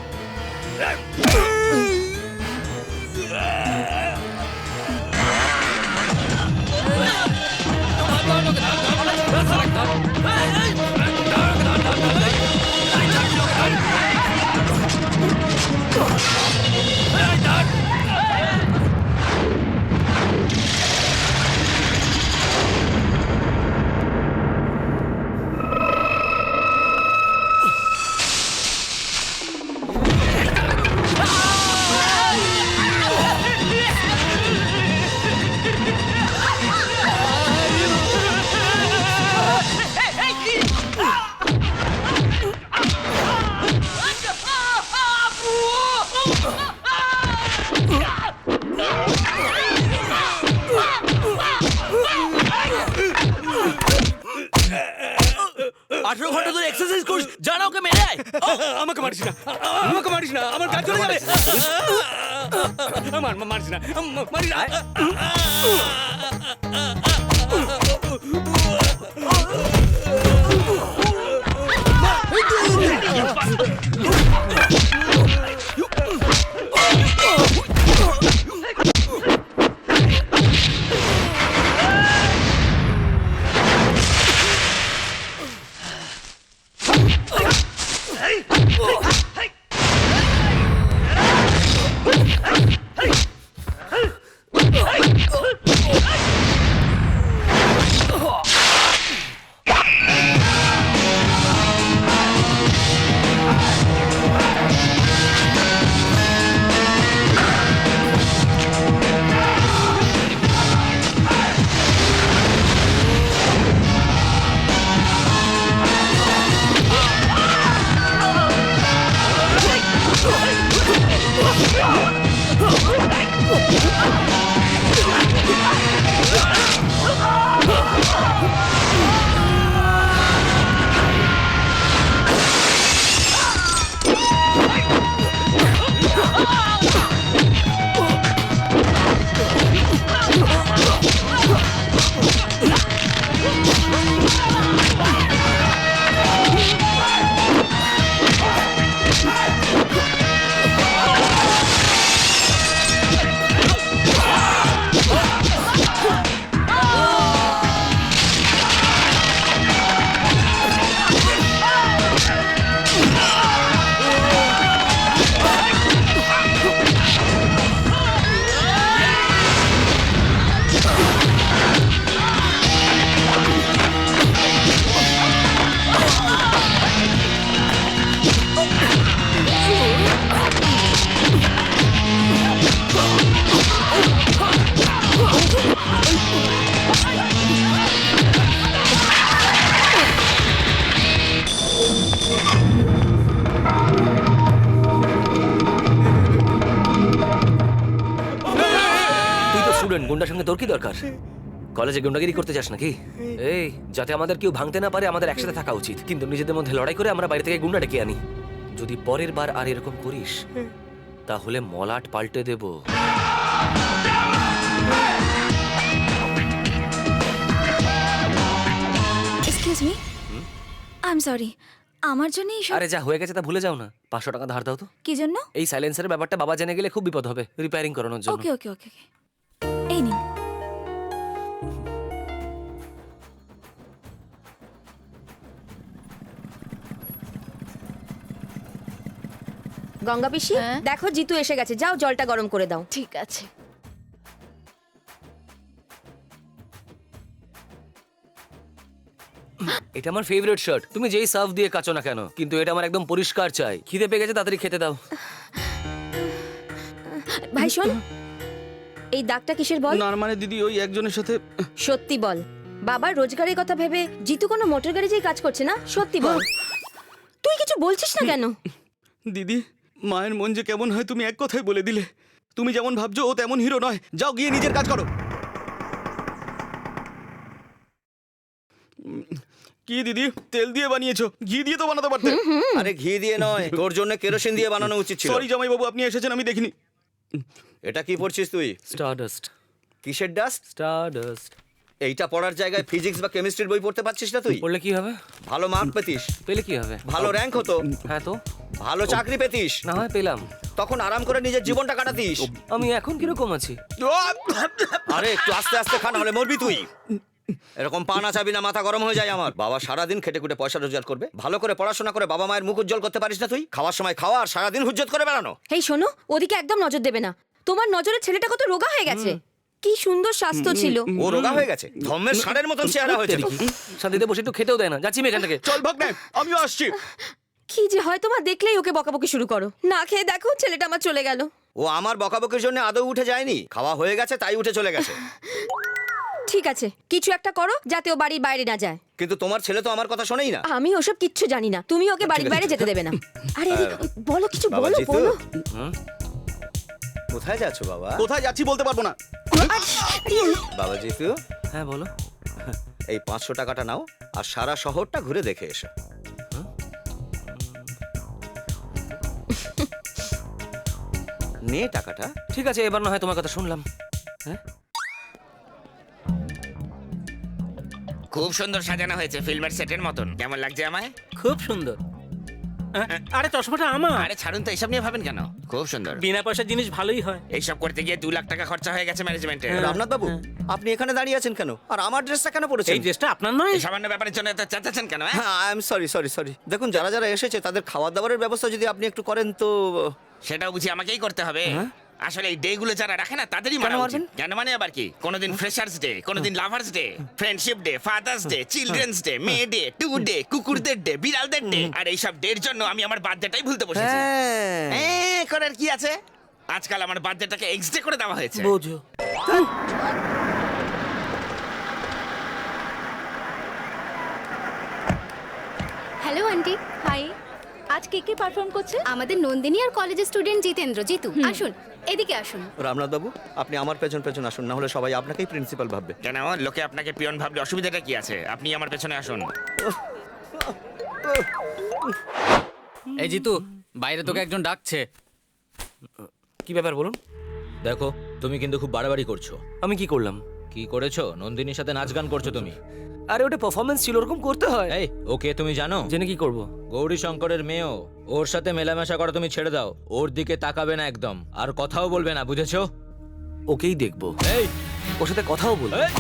এক্সারসাইজ করিস, জানা ওকে মেরে আয়। আমাকে মারিস না, আমাকে মারিস না, আমার কাজ চলে যাবে। মারিস না, মারিস না। সঙ্গে তোর কি দরকার? কলেজে গুন্ডাগিরি করতে যাস নাকি? এই, যাতে আমাদের কেউ ভাঙতে না পারে আমাদের একসাথে থাকা উচিত, কিন্তু নিজেদের মধ্যে লড়াই করে আমরা বাইরে থেকে গুন্ডা ডেকে আনি। যদি পরের বার আর এরকম করিস তাহলে মলাট পাল্টে দেব। Excuse me, I am sorry, আমার জন্য এইসব আরে যা হয়ে গেছে তা ভুলে যাও না। 500 টাকা ধার দাও তো। কি জন্য? এই সাইলেন্সারের ব্যাপারটা বাবা জেনে গেলে খুব বিপদ হবে, রিপেয়ারিং করানোর জন্য। ওকে ওকে ওকে ওকে, এই নিন। গঙ্গা পিসি, দেখো জিতু এসে গেছে, যাও জলটা গরম করে দাও। ঠিক আছে। এটা আমার ফেভারিট শার্ট, তুমি যেই সার্ভ দিয়ে কাচো না কেন, কিন্তু এটা আমার একদম পরিষ্কার চাই। খিদে পেয়ে গেছে, তাড়াতাড়ি খেতে দাও। ভাই শোন, এই দাগটা কিসের বল? না মানে দিদি, ওই একজনের সাথে সত্যি বল, বাবার রোজগারের কথা ভেবে জিতু কোনো মোটর গ্যারেজেই কাজ করছে না? সত্যি বল, তুই কিছু বলছিস না কেন? দিদি, মায়ের মন যে কেমন হয় তুমি এক কথায় বলে দিলে। তুমি যেমন ভাবছো ও তেমন হিরো নয়। যাও গিয়ে নিজের কাজ করো। কি দিদি, তেল দিয়ে বানিয়েছো, ঘি দিয়ে তো বানাতে পারতে। আরে ঘি দিয়ে নয়, তোর জন্য কেরোসিন দিয়ে বানানো উচিত ছিল। সরি জামাই বাবু, আপনি এসেছেন আমি দেখিনি। এটা কি পড়ছিস তুই? স্টারডাস্ট। কিসের ডাস্ট? স্টারডাস্ট। এইটা পড়ার জায়গায় ফিজিক্স বা কেমিস্ট্রির বই পড়তে পারছিস না তুই? পড়লে কি হবে? ভালো মার্ক পেতিস, পেলে কি হবে? ভালো র্যাঙ্ক হতো, হ্যাঁ তো ভালো চাকরি পেতিস, না হয় পেলাম, তখন আরাম করে নিজের জীবনটা কাটাতিস। আমি এখন কিরকম আছি? আরে একটু আস্তে আস্তে খা, নাহলে মরবি তুই। এরকম পা নাচাবি না, মাথা গরম হয়ে যায় আমার। বাবা সারাদিন খেটে খুটে পয়সা রোজগার করবে, ভালো করে পড়াশোনা করে বাবা মায়ের মুখ উজ্জ্বল করতে পারিস না তুই? খাওয়ার সময় খাওয়া আর সারাদিন হুজ্জত করে বেড়ানো। এই শোনো, ওদিকে একদম নজর দেবে না। তোমার নজরে ছেলেটা কত রোগা হয়ে গেছে। কি সুন্দর স্বাস্থ্য ছিল। ও রোগা হয়ে গেছে, ধম্মের ষাঁড়ের মতন চেহারা হয়েছে। শান্তিতে বসে একটু খেতেও দেয় না, যাচ্ছি আমি এখান থেকে। চল ভাগ না, আমিও আসছি। কি যে হয় তোমার, দেখলেই ওকে বকাবকি শুরু করো। না খেয়ে দেখো, ছেলেটা আমার চলে গেল। ও আমার বকাবকির জন্য আদৌ উঠে যায়নি, খাওয়া হয়ে গেছে তাই উঠে চলে গেছে। ঠিক আছে, কিছু একটা করো যাতে ও বাড়ির বাইরে না যায়। কিন্তু তোমার ছেলে তো আমার কথা শোনেই না। আমি ওসব কিচ্ছু জানি না, তুমি ওকে বাড়ির বাইরে যেতে দেবে না। আরে এদিকে, বলো কিছু, বাবা বলো জিতু, বলো। কোথায় যাচ্ছ বাবা? কোথায় যাচ্ছি বলতে পারবো না। বাবা জিতু, হ্যাঁ বলো। এই 500 টাকাটা নাও আর সারা শহরটা ঘুরে দেখে এসো। নে টাকাটা। ঠিক আছে, এবার না হয় তোমার কথা শুনলাম। হ্যাঁ, খুব সুন্দর সাজানো হয়েছে, ফিল্মের সেটের মতন। কেমন লাগছে আমায়? খুব সুন্দর। আরে চশমাটা আমার। আরে ছাড়ুন তো, এসব নিয়ে ভাবেন কেন? খুব সুন্দর। বিনা পয়সার জিনিস ভালোই হয়। এইসব করতে গিয়ে 2 লাখ টাকা খরচা হয়ে গেছে ম্যানেজমেন্টে। রামনাথ বাবু, আপনি এখানে দাঁড়িয়ে আছেন কেন? আর আমার ড্রেসটা কেন পরেছেন? এই ড্রেসটা আপনার নয়? এই সামান্য ব্যাপারের জন্য এত চেঁচাচ্ছেন কেন? হ্যাঁ, I am sorry sorry sorry. দেখুন, যারা যারা এসেছে তাদের খাবার দাবারের ব্যবস্থা যদি আপনি একটু করেন তো। সেটাও বুঝি আমাকেই করতে হবে? আসলে এই ডে গুলো যারা রাখে না তাদেরই মারা উচিত। কেন মানে আবার কি? কোনোদিন ফ্রেশার্স ডে, কোনোদিন lovers day, friendship day, father's day, children's day, May day, today, কুকুরদের ডে, বিড়ালদের ডে। আর এইসব ডের জন্য আমি আমার বার্থডেটাই ভুলতে বসেছি। করার কি আছে? আজকাল আমার বার্থডেটাকে এক্স ডে করে দেওয়া হয়েছে। বোঝো। Hello aunty. হাই। আজ কে কে পারফর্ম করছে? আমাদের নন্দিনী আর কলেজের স্টুডেন্ট জিতেন্দ্র। জিতু আসুন, এদিকে আসুন। রামনাথ বাবু, আপনি আমার পেছন পেছন আসুন, না হলে সবাই আপনাকেই প্রিন্সিপাল ভাববে। কেন? লোকে আপনাকে পিয়ন ভাবলে অসুবিধাটা কি আছে? আপনি আমার পেছনে আসুন। এই জিতু, বাইরে তোকে একজন ডাকছে। কি ব্যাপার বলুন? দেখো, তুমি কিন্তু খুব বাড়াবাড়ি করছো। আমি কি করলাম? কি করেছো? নন্দিনীর সাথে নাচ গান করছো তুমি। আরে ওটা পারফরম্যান্স ছিল, ওরকম করতে হয়। এই, ওকে তুমি জানো? জেনে কি করব? গৌরী শঙ্করের মেয়েও। ওর সাথে মেলামেশা করা তুমি ছেড়ে দাও। ওর দিকে তাকাবে না একদম, আর কথাও বলবে না, বুঝেছো? ওকেই দেখবো, এই, ওর সাথে কথাও বলবো, এই,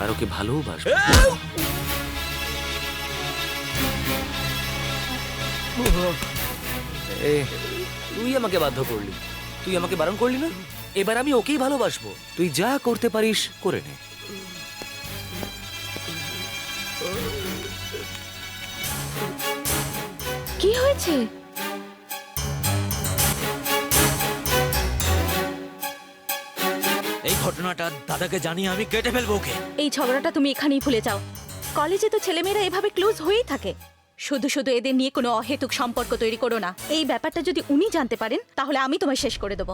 আর ওকে ভালোবাসবো। তুই আমাকে বাধ্য করলি, তুই আমাকে বারণ করলি না? এবার আমি ওকেই ভালোবাসবো। তুই যা করতে পারিস করে নে। কি হয়েছে? এই ঘটনাটা দাদাকে জানিয়ে আমি কেটে ফেলবো ওকে। এই ঝগড়াটা তুমি এখানেই ভুলে যাও। কলেজে তো ছেলেমেয়েরা এভাবে ক্লোজ হয়েই থাকে। শুধু শুধু এদের নিয়ে কোনো অহেতুক সম্পর্ক তৈরি করো না। এই ব্যাপারটা যদি উনি জানতে পারেন তাহলে আমি তোমায় শেষ করে দেবো।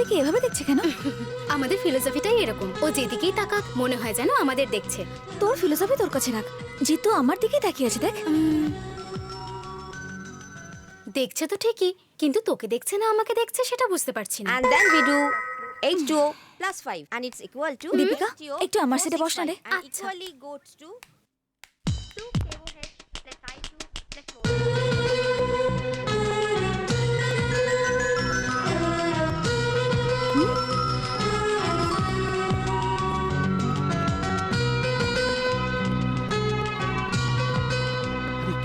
দিকে এভাবে দেখছে কেন? আমাদের ফিলোসফিটাই এরকম, ও যেদিকেই তাকাক মনে হয় যেন আমাদের দেখছে। তোর ফিলোসফি তোর কাছে রাখ, জিতু আমার দিকেই তাকিয়ে আছে, দেখ। দেখছে তো ঠিকই, কিন্তু তোকে দেখছে না আমাকে দেখছে সেটা বুঝতে পারছি না। And then we do H2O plus 5 and it's equal to Deepika, H2O একটু আমার সাথে বস না রে। 465 and আচ্ছা। equally goes to 2 KOH plus I2 plus 4.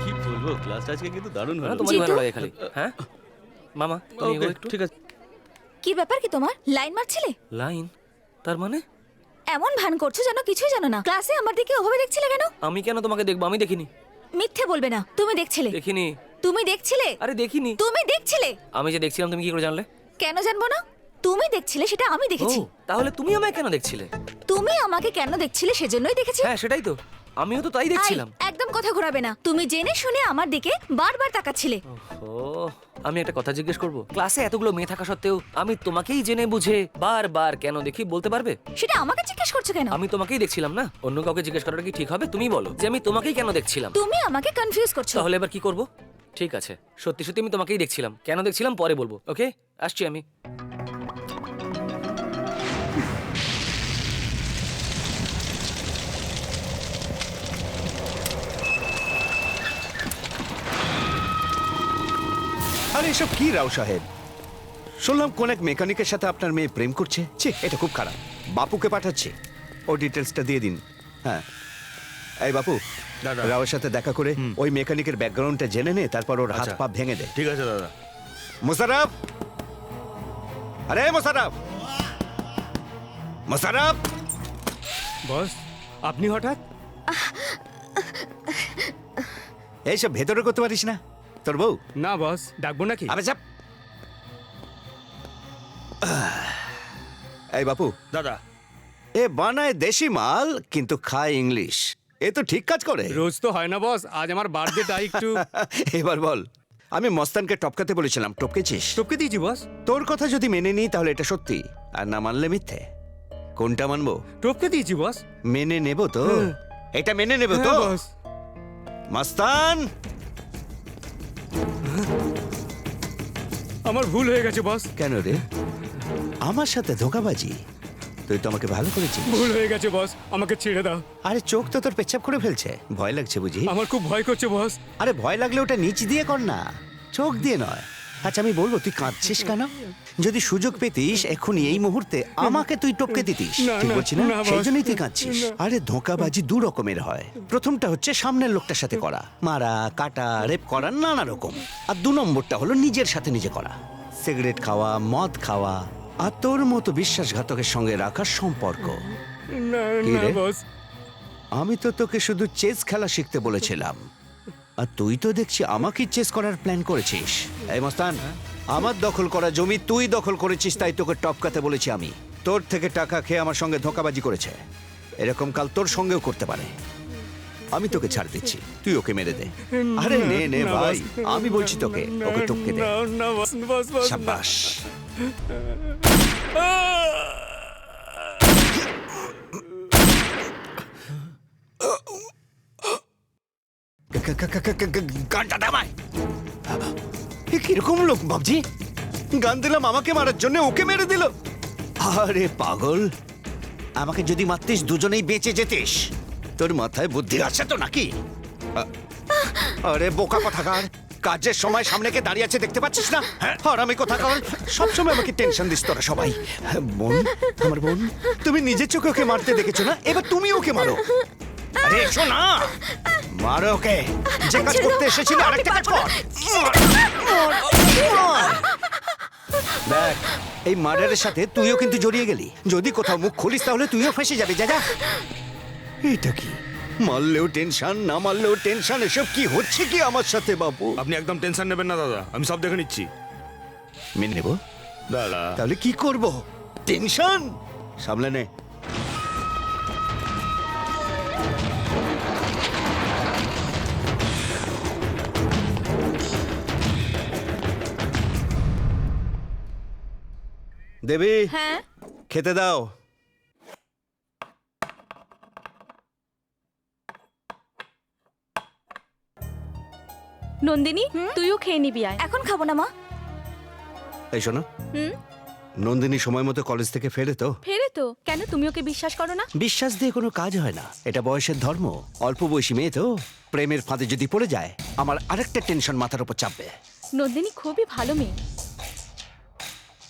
কি বলবো, ক্লাসটা আজকে কিন্তু দারুণ না, হলো। তোমারই ভালো জিতু? লাগে খালি। হ্যাঁ মামা, তুমি এগো একটু। ঠিক আছে। কি ব্যাপার কি তোমার? লাইন মারছিলে? লাইন? তার মানে এমন ভান করছো যেন কিছুই জানো না। ক্লাসে আমার দিকে ওভাবে দেখছিলে কেন? আমি কেন তোমাকে দেখবো? আমি দেখিনি। মিথ্যে বলবে না, তুমি দেখছিলে। দেখিনি। তুমি দেখছিলে? আরে দেখিনি। তুমি দেখছিলে? আমি যে দেখছিলাম তুমি কি করে জানলে? কেন জানবো না? তুমি দেখছিলে সেটা আমি দেখেছি। ও, তাহলে তুমি আমায় কেন দেখছিলে? তুমি আমাকে কেন দেখছিলে সেজন্যই দেখেছি। হ্যাঁ সেটাই তো, আমিও তো তাই দেখছিলাম। আই, একদম কথা ঘোরাবে না। তুমি জেনে শুনে আমার দিকে বারবার তাকাচ্ছিলে। ও, আমি একটা কথা জিজ্ঞেস করব? ক্লাসে এতগুলো মেয়ে থাকা সত্ত্বেও আমি তোমাকেই জেনে বুঝে বারবার কেন দেখি, বলতে পারবে? সেটা আমাকে জিজ্ঞেস করছো কেন? আমি তোমাকেই দেখছিলাম না, অন্য কাউকে জিজ্ঞেস করাটা কি ঠিক হবে? তুমি বলো যে আমি তোমাকেই কেন দেখছিলাম। তুমি আমাকে কনফিউজ করছো। তাহলে এবার কি করব? ঠিক আছে, সত্যি সত্যি আমি তোমাকেই দেখছিলাম। কেন দেখছিলাম পরে বলবো, ওকে? আসছি আমি। আরে এসব কি রাও সাহেব? শুনলাম কোন এক মেকানিকের সাথে আপনার মেয়ে প্রেম করছে। ছি, এটা খুব খারাপ। বাপুকে পাঠাচ্ছি, ও ডিটেলসটা দিয়ে দিন। হ্যাঁ, এই বাপু, রাওয়ের সাথে দেখা করে ওই মেকানিকের ব্যাকগ্রাউন্ডটা জেনে নে, তারপর ওর হাত পা ভেঙে দে। ঠিক আছে দাদা। মুশারফ, আরে মুশারফ, মুশারফ। বস, আপনি হঠাৎ? এইসব ভেতরে করতে পারিস না তোর বউ? না বস, ডাকবো নাকি? আবে চাপ। এই বাপু, দাদা, এ বানায় দেশি মাল কিন্তু খায় ইংলিশ। এ তো ঠিক কাজ করে। রোজ তো হয় না বস, আজ আমার বার্থডেটা একটু। এবার বল, আমি মস্তানকে টপকাতে বলেছিলাম, টপকেছিস? টপকে দিয়েছি বস। তোর কথা যদি মেনে নিই তাহলে এটা সত্যি, আর না মানলে মিথ্যে। কোনটা মানবো? টপকে দিয়েছি বস। মেনে নেব তো? এটা মেনে নেব তো? হ্যাঁ, বস। মস্তান, আমার ভুল হয়ে গেছে বস। কেন রে? আমার সাথে ধোঁকাবাজি? তুই তো আমাকে ভালো করেছিস। ভুল হয়ে গেছে বস, আমাকে ছেড়ে দাও। আরে চোখ তো তোর পেচ্ছাপ করে ফেলছে, ভয় লাগছে বুঝি? আমার খুব ভয় করছে বস। আরে ভয় লাগলে ওটা নিচ দিয়ে কর না, চোখ দিয়ে নয়। আচ্ছা আমি বলবো, তুই কাঁদছিস কেন? যদি সুযোগ পেতিস এক্ষুনি এই মুহূর্তে আমাকে তুই টপকে দিতিস। না, ঠিক না, বলছি না? না, বস। সেই জন্যই তুই কাঁদছিস। না। আরে ধোঁকাবাজি দু রকমের হয়। প্রথমটা হচ্ছে সামনের লোকটার সাথে করা, মারা কাটা রেপ করা নানা রকম। আর দু নম্বরটা হলো নিজের সাথে নিজে করা, সিগারেট খাওয়া, মদ খাওয়া, আর তোর মতো বিশ্বাসঘাতকের সঙ্গে রাখার সম্পর্ক। না কি না রে? বস। আমি তো তোকে শুধু চেস খেলা শিখতে বলেছিলাম, আর তুই তো দেখছি আমাকে চেস করার প্ল্যান করেছিস। এই মস্তান, আমার দখল করা জমি তুই দখল করেছিস, তাই তোকে টপকাতে বলেছি আমি। তোর থেকে টাকা খেয়ে আমার সঙ্গে ধোঁকাবাজি করেছে, এরকম কাল তোর সঙ্গেও করতে পারে। আমি তোকে ছাড় দিচ্ছি, তুই ওকে মেরে দে। আরে নে নে না, ভাই, বস। আমি বলছি তোকে, ওকে টপকে দে। না, না, বস, বস, বস, না। শাবাশ। গানটা দামায়। এ কিরকম লোক বাবজি? গান দিলাম আমাকে মারার জন্য, ওকে মেরে দিল। আরে পাগল, আমাকে যদি মারতিস দুজনেই বেঁচে যেতিস। তোর মাথায় বুদ্ধি আছে তো নাকি? আরে বোকা কথাকার, কাজের সময় সামনে কে দাঁড়িয়ে আছে দেখতে পাচ্ছিস না? আর আমি কোথাকার, সবসময় আমাকে টেনশন দিস তোরা সবাই। বোন, আমার বোন, তুমি নিজের চোখে ওকে মারতে দেখেছো না? এবার তুমি ওকে মারো। আরে এসো না, মারো ওকে। যে কাজ করতে এসেছিল আরেকটা কাজ কর। দেখ, এই মার্ডারের সাথে তুইও কিন্তু জড়িয়ে গেলি। যদি কোথাও মুখ খুলিস তাহলে তুইও ফেঁসে যাবি। যা যা। এটা কি? মারলেও টেনশন, না মারলেও টেনশন। এসব কি হচ্ছে কি আমার সাথে বাবু? আপনি একদম টেনশন নেবেন না দাদা, আমি সব দেখে নিচ্ছি। মেনে নেব দাদা, তাহলে কি করব? টেনশন সামলে নে। দেবী হ্যাঁ খেতে দাও। নন্দিনী তুইও খেয়ে নিবি আয়। এখন খাবো না মা। এই শোনো, হুম নন্দিনী সময় মতো কলেজ থেকে ফেরে তো? ফেরে তো। কেন, তুমি ওকে বিশ্বাস করো না? বিশ্বাস দিয়ে কোনো কাজ হয় না, এটা বয়সের ধর্ম। অল্প বয়সী মেয়ে তো, প্রেমের ফাঁদে যদি পড়ে যায় আমার আরেকটা টেনশন মাথার উপর চাপবে। নন্দিনী খুবই ভালো মেয়ে।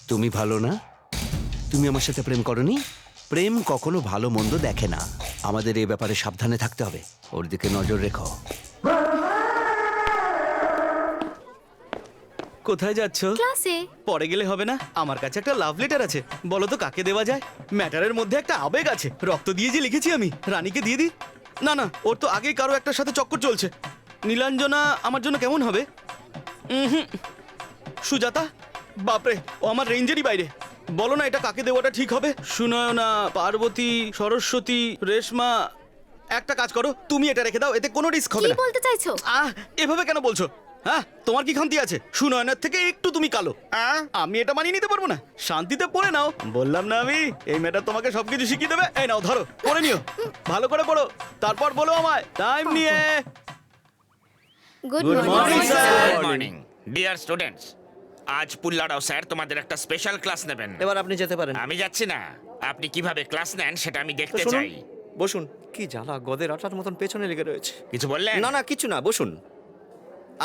তুমি ভালো না? তুমি আমার সাথে প্রেম করনি? প্রেম কখনো ভালো মন্দ দেখে না। আমাদের এই ব্যাপারে সাবধানে থাকতে হবে, ওর দিকে নজর রেখো। কোথায় যাচ্ছ? ক্লাসে। পরে গেলে হবে না? আমার কাছে একটা লাভ লেটার আছে, বলো তো কাকে দেওয়া যায়? ম্যাটারের মধ্যে একটা আবেগ আছে, রক্ত দিয়ে যে লিখেছি আমি। রানীকে দিয়ে দিই? না না, ওর তো আগেই কারো একটার সাথে চক্কর চলছে। নীলাঞ্জনা আমার জন্য কেমন হবে? হুম। সুজাতা? বাপরে, ও আমার রেঞ্জেরই বাইরে। বলো না এটা কাকে দেওয়াটা ঠিক হবে? সুনয়না, পার্বতী, সরস্বতী, রেশমা। একটা কাজ করো, তুমি এটা রেখে দাও, এতে কোনো রিস্ক হবে কি না। বলতে চাইছো? এভাবে কেন বলছো? হ্যাঁ, তোমার কি খামতি আছে? সুনয়নার থেকে একটু তুমি কালো। আমি এটা মানিয়ে নিতে পারবো না। শান্তিতে পড়ে নাও, বললাম না আমি। এই মেয়েটা তোমাকে সবকিছু শিখিয়ে দেবে। এই নাও ধরো, পড়ে নিও, ভালো করে পড়ো, তারপর বলো আমায় টাইম নিয়ে। Good morning, morning sir. Good morning dear students. আজ পুল্লারাও স্যার তোমাদের একটা স্পেশাল ক্লাস নেবেন। এবার আপনি যেতে পারেন। আমি যাচ্ছি না, আপনি কিভাবে ক্লাস নেন সেটা আমি তো দেখতে শুনুন, চাই। বসুন। কি জ্বালা, গদের আটার মতন পেছনে লেগে রয়েছে। কিছু বললেন? না না, কিছু না, বসুন।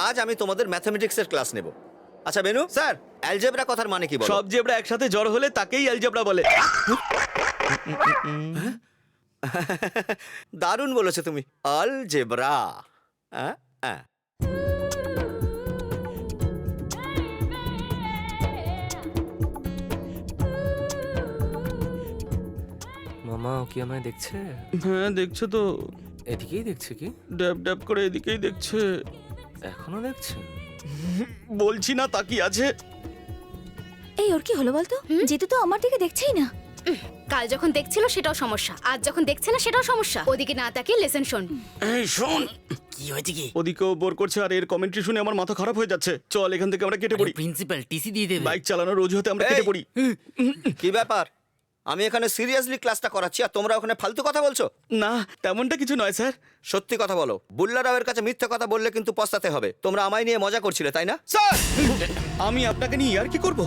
আজ আমি তোমাদের ম্যাথমেটিক্সের ক্লাস নেব। আচ্ছা বেনু স্যার, অ্যালজেব্রা কথার মানে কি বলো? সব জেব্রা একসাথে জড়ো হলে তাকেই অ্যালজেব্রা বলে। দারুণ বলেছো তুমি, আলজেব্রা। হ্যাঁ হ্যাঁ। মামা ও কি আমায় দেখছে? হ্যাঁ দেখছো তো, এদিকেই দেখছে কি? ড্যাব ড্যাব করে এদিকেই দেখছে। এখনো দেখছে? বলছি না তাকিয়ে আছে। এই ওর কি হলো বলতো? জিতু তো আমার দিকে দেখছেই না। কাল যখন দেখছিল সেটাও সমস্যা, আজ যখন দেখছে না সেটাও সমস্যা। ওদিকে না তাকিয়ে লেসন শোন। এই শোন, কি হয়েছে কি? ওদিকেও বোর করছে আর এর কমেন্ট্রি শুনে আমার মাথা খারাপ হয়ে যাচ্ছে। চল এখান থেকে আমরা কেটে পড়ি। প্রিন্সিপাল টিসি দিয়ে দেবে। বাইক চালানোর রোজ হতে আমরা কেটে পড়ি। কি ব্যাপার? আমি এখানে সিরিয়াসলি ক্লাসটা করাচ্ছি আর তোমরা ওখানে ফালতু কথা বলছো। না তেমনটা কিছু নয় স্যার। সত্যি কথা বলো, বুল্লা রাওয়ের কাছে মিথ্যে কথা বললে কিন্তু পস্তাতে হবে। তোমরা আমায় নিয়ে মজা করছিলে তাই না? স্যার, আমি আপনাকে নিয়ে ইয়ার্কি করব?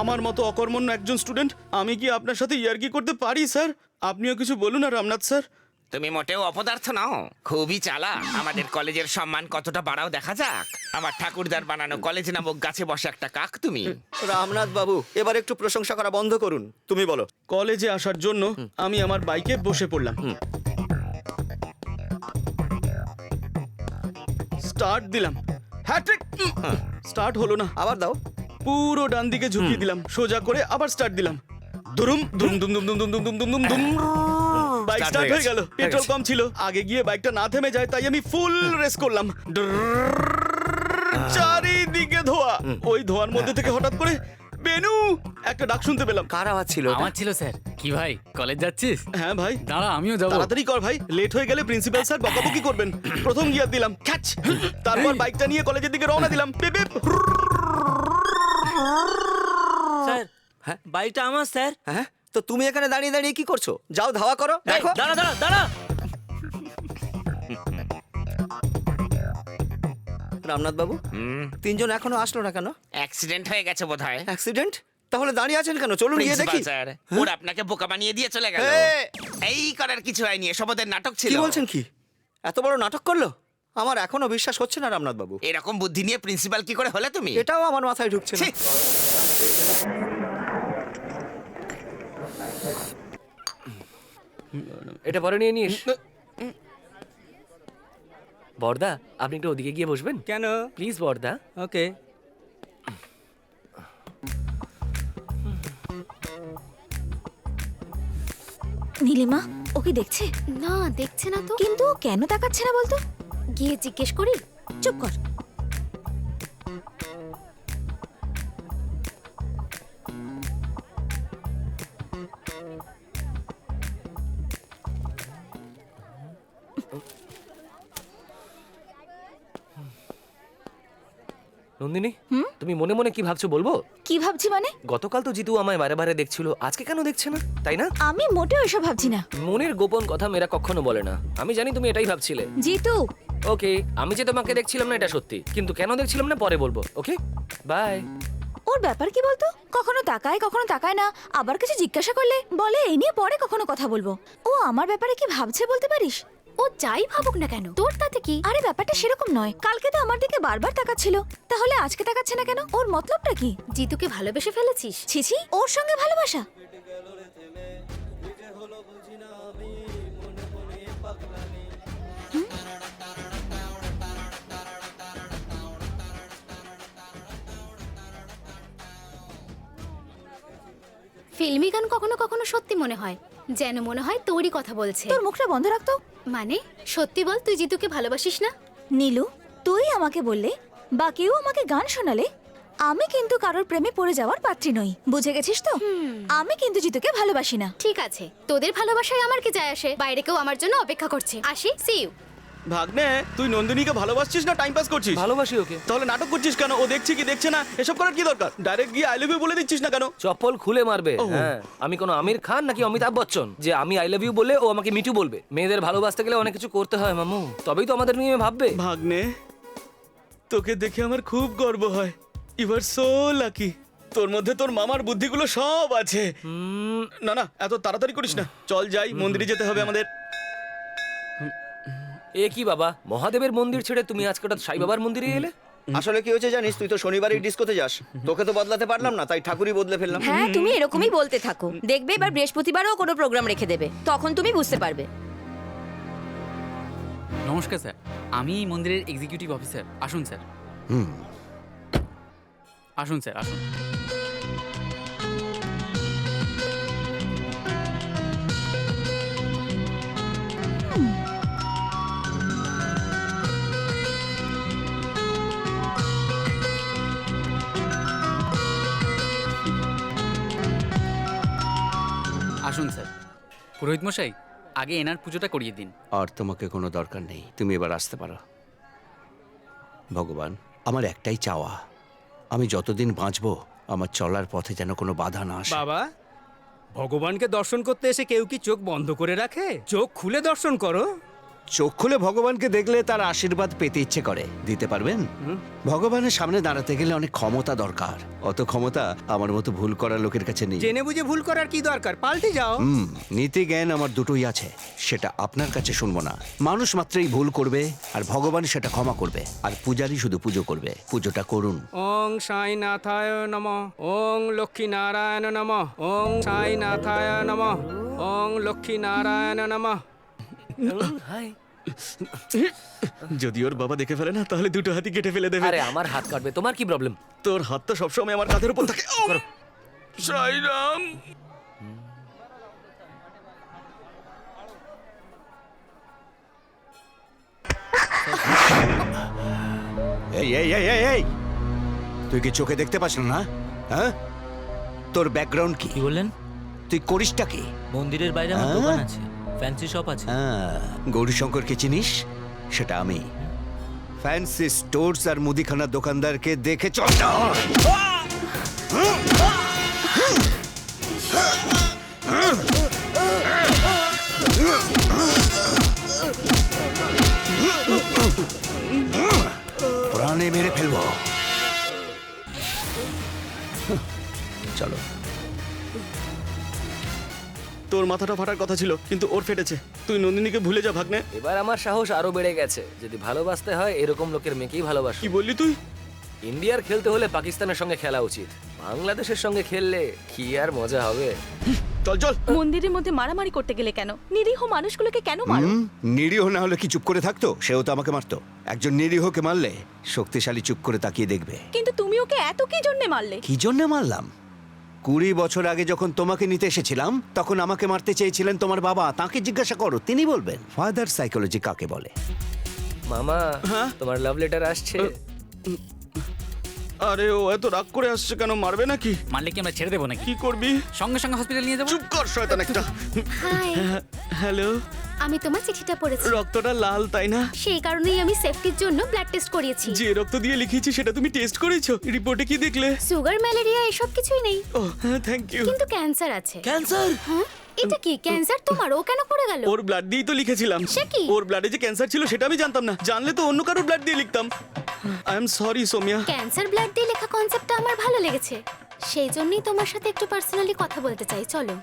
আমার মতো অকর্মণ্য একজন স্টুডেন্ট আমি কি আপনার সাথে ইয়ার্কি করতে পারি স্যার? আপনিও কিছু বলুন না রামনাথ স্যার। তুমি মোটেও অপদার্থ নাও, খুবই চালাক। আমাদের কলেজের সম্মান কতটা বাড়াও দেখা যাক। আমার ঠাকুরদার বানানো কলেজ নামক গাছে বসে একটা কাক তুমি। রামনাথ বাবু, এবার একটু প্রশংসা করা বন্ধ করুন। তুমি বলো। কলেজে আসার জন্য আমি আমার বাইকে বসে পড়লাম। স্টার্ট দিলাম, হ্যাট্রিক। স্টার্ট হলো না, আবার দাও। পুরো ডান দিকে ঝুঁকিয়ে দিলাম, সোজা করে আবার স্টার্ট দিলাম। দুরুম দুম দুম দুম দুম দুম দুম দুম দুম দুম দুম। বাইক স্টার্ট হয়ে গেল। পেট্রোল কম ছিল, আগে গিয়ে বাইকটা না থেমে যায় তাই আমি ফুল রেস করলাম। চারিদিকে ধোয়া। ওই ধোয়ার মধ্যে থেকে হঠাৎ করে বেনু একটা ডাক শুনতে পেলাম। কার আওয়াজ ছিল? আমার ছিল স্যার। কি ভাই কলেজ যাচ্ছিস? হ্যাঁ ভাই। দাঁড়া আমিও যাবো। তাড়াতাড়ি কর ভাই, লেট হয়ে গেলে প্রিন্সিপাল স্যার বকাবকি করবেন। প্রথম গিয়ার দিলাম, ক্যাচ। তারপর বাইকটা নিয়ে কলেজের দিকে রওনা দিলাম। পিপ পিপ। স্যার, হ্যাঁ? বাইকটা আমার স্যার। হ্যাঁ, তো তুমি এখানে দাঁড়িয়ে দাঁড়িয়ে কি করছো? যাও ধাওয়া করো, দেখো। দাঁড়া দাঁড়া দাঁড়া। রামনাথ বাবু, তিনজন এখনো আসলো না কেন? অ্যাক্সিডেন্ট হয়ে গেছে বোধহয়। অ্যাক্সিডেন্ট? তাহলে দাঁড়িয়ে আছেন কেন? চলুন গিয়ে প্রিন্সিপাল দেখি। স্যার, ওরা আপনাকে বোকা বানিয়ে দিয়ে চলে গেল। এই করার কিছু হয়নি, এসব ওদের নাটক ছিল। কি বলছেন? কি এত বড় নাটক করলো? আমার এখনো বিশ্বাস হচ্ছে না রামনাথ বাবু। এরকম বুদ্ধি নিয়ে প্রিন্সিপাল কি করে হলে তুমি? এটাও আমার মাথায় ঢুকছে না। ছি! এটা পরে নিয়ে নিস। বর্দা, আপনি একটু ওদিকে গিয়ে বসবেন কেন? প্লিজ বর্দা। ওকে। নীলিমা ও কি দেখছে? না, দেখছে না তো। কিন্তু ও কেন তাকাচ্ছে না বলতো? গিয়ে জিজ্ঞেস করি। চুপ কর। নন্দিনী তুমি মনে মনে কি ভাবছো বলবো? কি ভাবছি মানে? গতকাল তো জিতু আমায় বারে বারে দেখছিল, আজকে কেন দেখছে না, তাই না? আমি মোটেও এসব ভাবছি না। মনের গোপন কথা মেয়েরা কখনো বলে না। আমি জানি তুমি এটাই ভাবছিলে। জিতু, ওকে, আমি যে তোমাকে দেখছিলাম না এটা সত্যি, কিন্তু কেন দেখছিলাম না পরে বলবো। ওকে, বাই। ওর ব্যাপার কি বলতো? কখনো তাকায় না, আবার কিছু জিজ্ঞাসা করলে বলে এই নিয়ে পরে কখনো কথা বলবো। ও আমার ব্যাপারে কি ভাবছে বলতে পারিস? ও যাই ভাবুক না কেন, তোর তাতে কি? আরে ব্যাপারটা সেরকম নয়। কালকে তো আমার দিকে বারবার তাকাচ্ছিল, তাহলে আজকে তাকাচ্ছে না কেন? ওর মতলবটা কি? জিতুকে ভালোবেসে ফেলেছিস? ছিছি, ওর সঙ্গে ভালোবাসা? ফিল্মি গান কখনো কখনো সত্যি মনে হয়, যেন মনে হয় তোরই কথা বলছে। তোর মুখটা বন্ধ রাখতো। মানে সত্যি বল, তুই জিতুকে ভালোবাসিস না? নীলু, তুই আমাকে বললে বা কেউ আমাকে গান শোনালে আমি কিন্তু কারোর প্রেমে পড়ে যাওয়ার পাত্রী নই, বুঝে গেছিস তো? আমি কিন্তু জিতুকে ভালোবাসি না। ঠিক আছে, তোদের ভালোবাসায় আমার কি যায় আসে? বাইরে কেউ আমার জন্য অপেক্ষা করছে। আসি, সি ইউ। ভাগ্নে, তুই নন্দিনীকে ভালোবাসছিস না টাইম পাস করছিস? ভালোবাসি ওকে। তাহলে নাটক করছিস কেন? ও দেখছে কি দেখছে না এসব করার কি দরকার? ডাইরেক্ট গিয়ে আই লাভ ইউ বলে দিচ্ছিস না কেন? চপ্পল খুলে মারবে। হ্যাঁ, আমি কোনো আমির খান নাকি অমিতাভ বচ্চন যে আমি আই লাভ ইউ বলে ও আমাকে মিটু বলবে? মেয়েদের ভালোবাসতে গেলে অনেক কিছু করতে হয় মামু, তবেই তো আমাদের নিয়ে ভাববে। ভাগ্নে, তোকে দেখে আমার খুব গর্ব হয়। You are so lucky. তোর মধ্যে তোর মামার বুদ্ধিগুলো সব আছে। না না, এত তাড়াতাড়ি করিস না, চল যাই, মন্দিরে যেতে হবে আমাদের। এ কি বাবা, মহাদেবের মন্দির ছেড়ে তুমি আজকে হঠাৎ সাই বাবার মন্দিরে এলে? আসলে কি হয়েছে জানিস, তুই তো শনিবারই ডিস্কোতে যাস, তোকে তো বদলাতে পারলাম না, তাই ঠাকুরই বদলে ফেললাম। হ্যাঁ, তুমি এরকমই বলতে থাকো, দেখবে এবার বৃহস্পতিবারও কোনো প্রোগ্রাম রেখে দেবে, তখন তুমি বুঝতে পারবে। নমস্কার স্যার, আমি এই মন্দিরের এক্সিকিউটিভ অফিসার। আসুন স্যার। আসুন স্যার, আসুন। আসুন স্যার। পুরোহিত মশাই, আগে এনার পুজোটা করিয়ে দিন। আর তোমাকে কোনো দরকার নেই, তুমি এবার আসতে পারো। ভগবান, আমার একটাই চাওয়া, আমি যতদিন বাঁচবো আমার চলার পথে যেন কোনো বাধা না আসে। বাবা, ভগবানকে দর্শন করতে এসে কেউ কি চোখ বন্ধ করে রাখে? চোখ খুলে দর্শন করো। চোখ খুলে ভগবানকে দেখলে তার আশীর্বাদ পেতে ইচ্ছে করে, দিতে পারবেন? ভগবানের সামনে দাঁড়াতে গেলে অনেক ক্ষমতা দরকার, অত ক্ষমতা আমার মতো ভুল করার লোকের কাছে নেই। জেনে বুঝে ভুল করার কি দরকার? পাল্টে যাও। নীতি জ্ঞান আমার দুটোই আছে, সেটা আপনার কাছে শুনবো না। মানুষ মাত্রই ভুল করবে আর ভগবান সেটা ক্ষমা করবে, আর পূজারী শুধু পুজো করবে। পুজোটা করুন। ওং সাই নাথায় নমঃ, ওং লক্ষ্মী নারায়ণ নমঃ, ওং সাই নাথায় নমঃ, ওং লক্ষ্মী নারায়ণ নমঃ। হাই। যদি ওর বাবা দেখে ফেলে না, তাহলে দুটো হাতি কেটে ফেলে দেবে। আরে আমার হাত কাটবে, তোমার কি প্রবলেম? তোর হাত তো সবসময় আমার কাঁধের উপর থাকে। সাই রাম। এই এই এই এই এই, তুই কি চোখে দেখতে পাস না? হ্যাঁ, তোর ব্যাকগ্রাউন্ড কি? কি বললেন? তুই করিসটা কি? মন্দিরের বাইরে আমার দোকান আছে, ফ্যান্সি শপ আছে। গৌরীশঙ্করকে চিনিস? সেটা আমি। ফ্যান্সি স্টোরস আর মুদিখানার দোকানদারকে দেখে চল না। প্রাণে মেরে ফেলবো। চলো। তোর মাথাটা ফাটার কথা ছিল, কিন্তু ওর ফেটেছে। তুই নন্দিনীকে ভুলে যা ভাগ্নে। এবার আমার সাহস আরো বেড়ে গেছে। যদি ভালোবাসতে হয় এরকম লোকের মেয়েকেই ভালোবাসো। কি বললি তুই? ইন্ডিয়ার খেলতে হলে পাকিস্তানের সঙ্গে খেলা উচিত, বাংলাদেশের সঙ্গে খেললে কি আর মজা হবে। চল চল। মন্দিরের মধ্যে মারামারি করতে গেলে কেন? নিরীহ মানুষগুলোকে কেন মারো? নিরীহ না হলে কি চুপ করে থাকতো? সেও তো আমাকে মারতো। একজন নিরীহকে মারলে শক্তিশালী চুপ করে তাকিয়ে দেখবে। কিন্তু তুমি ওকে এত কি জন্য মারলে? কি জন্য মারলাম? 20 বছর আগে যখন তোমাকে নিতে এসেছিলাম, তখন আমাকে মারতে চেয়েছিলেন তোমার বাবা। তাকে জিজ্ঞাসা করো, তিনি বলবেন। ফাদার সাইকোলজি কাকে বলে? মামা, তোমার লাভ লেটার আসছে। আরে ও এত রাগ করে আসছে কেন? মারবে নাকি? মারলে কি আমরা ছেড়ে দেবো নাকি? কি করবি? সঙ্গে সঙ্গে হসপিটাল নিয়ে যাবো। চুপ কর শয়তান একটা। হাই, হ্যালো, আমি তোমার চিঠিটা পড়েছি। রক্তটা লাল তাই না? সেই কারণেই আমি সেফটির জন্য ব্লাড টেস্ট করিয়েছি। যে রক্ত দিয়ে লিখিয়েছি সেটা তুমি টেস্ট করেছো? রিপোর্টে কি দেখলে? সুগার, ম্যালেরিয়া এসব কিছুই নেই, ও হ্যাঁ, থ্যাংক ইউ। কিন্তু ক্যান্সার আছে। ক্যান্সার? হ্যাঁ, এটা কি ক্যান্সার তোমার? ও কেন পড়ে গেল? ওর ব্লাড দিয়েই তো লিখেছিলাম। সে কি? ওর ব্লাডে যে ক্যান্সার ছিল সেটা আমি জানতাম না। জানলে তো অন্য কারোর ব্লাড দিয়ে লিখতাম। I am sorry Somiya. Cancer blood দিয়ে লেখা কনসেপ্টটা আমার ভালো লেগেছে, সেই জন্যই তোমার সাথে একটু পার্সোনালি কথা বলতে চাই। চলো।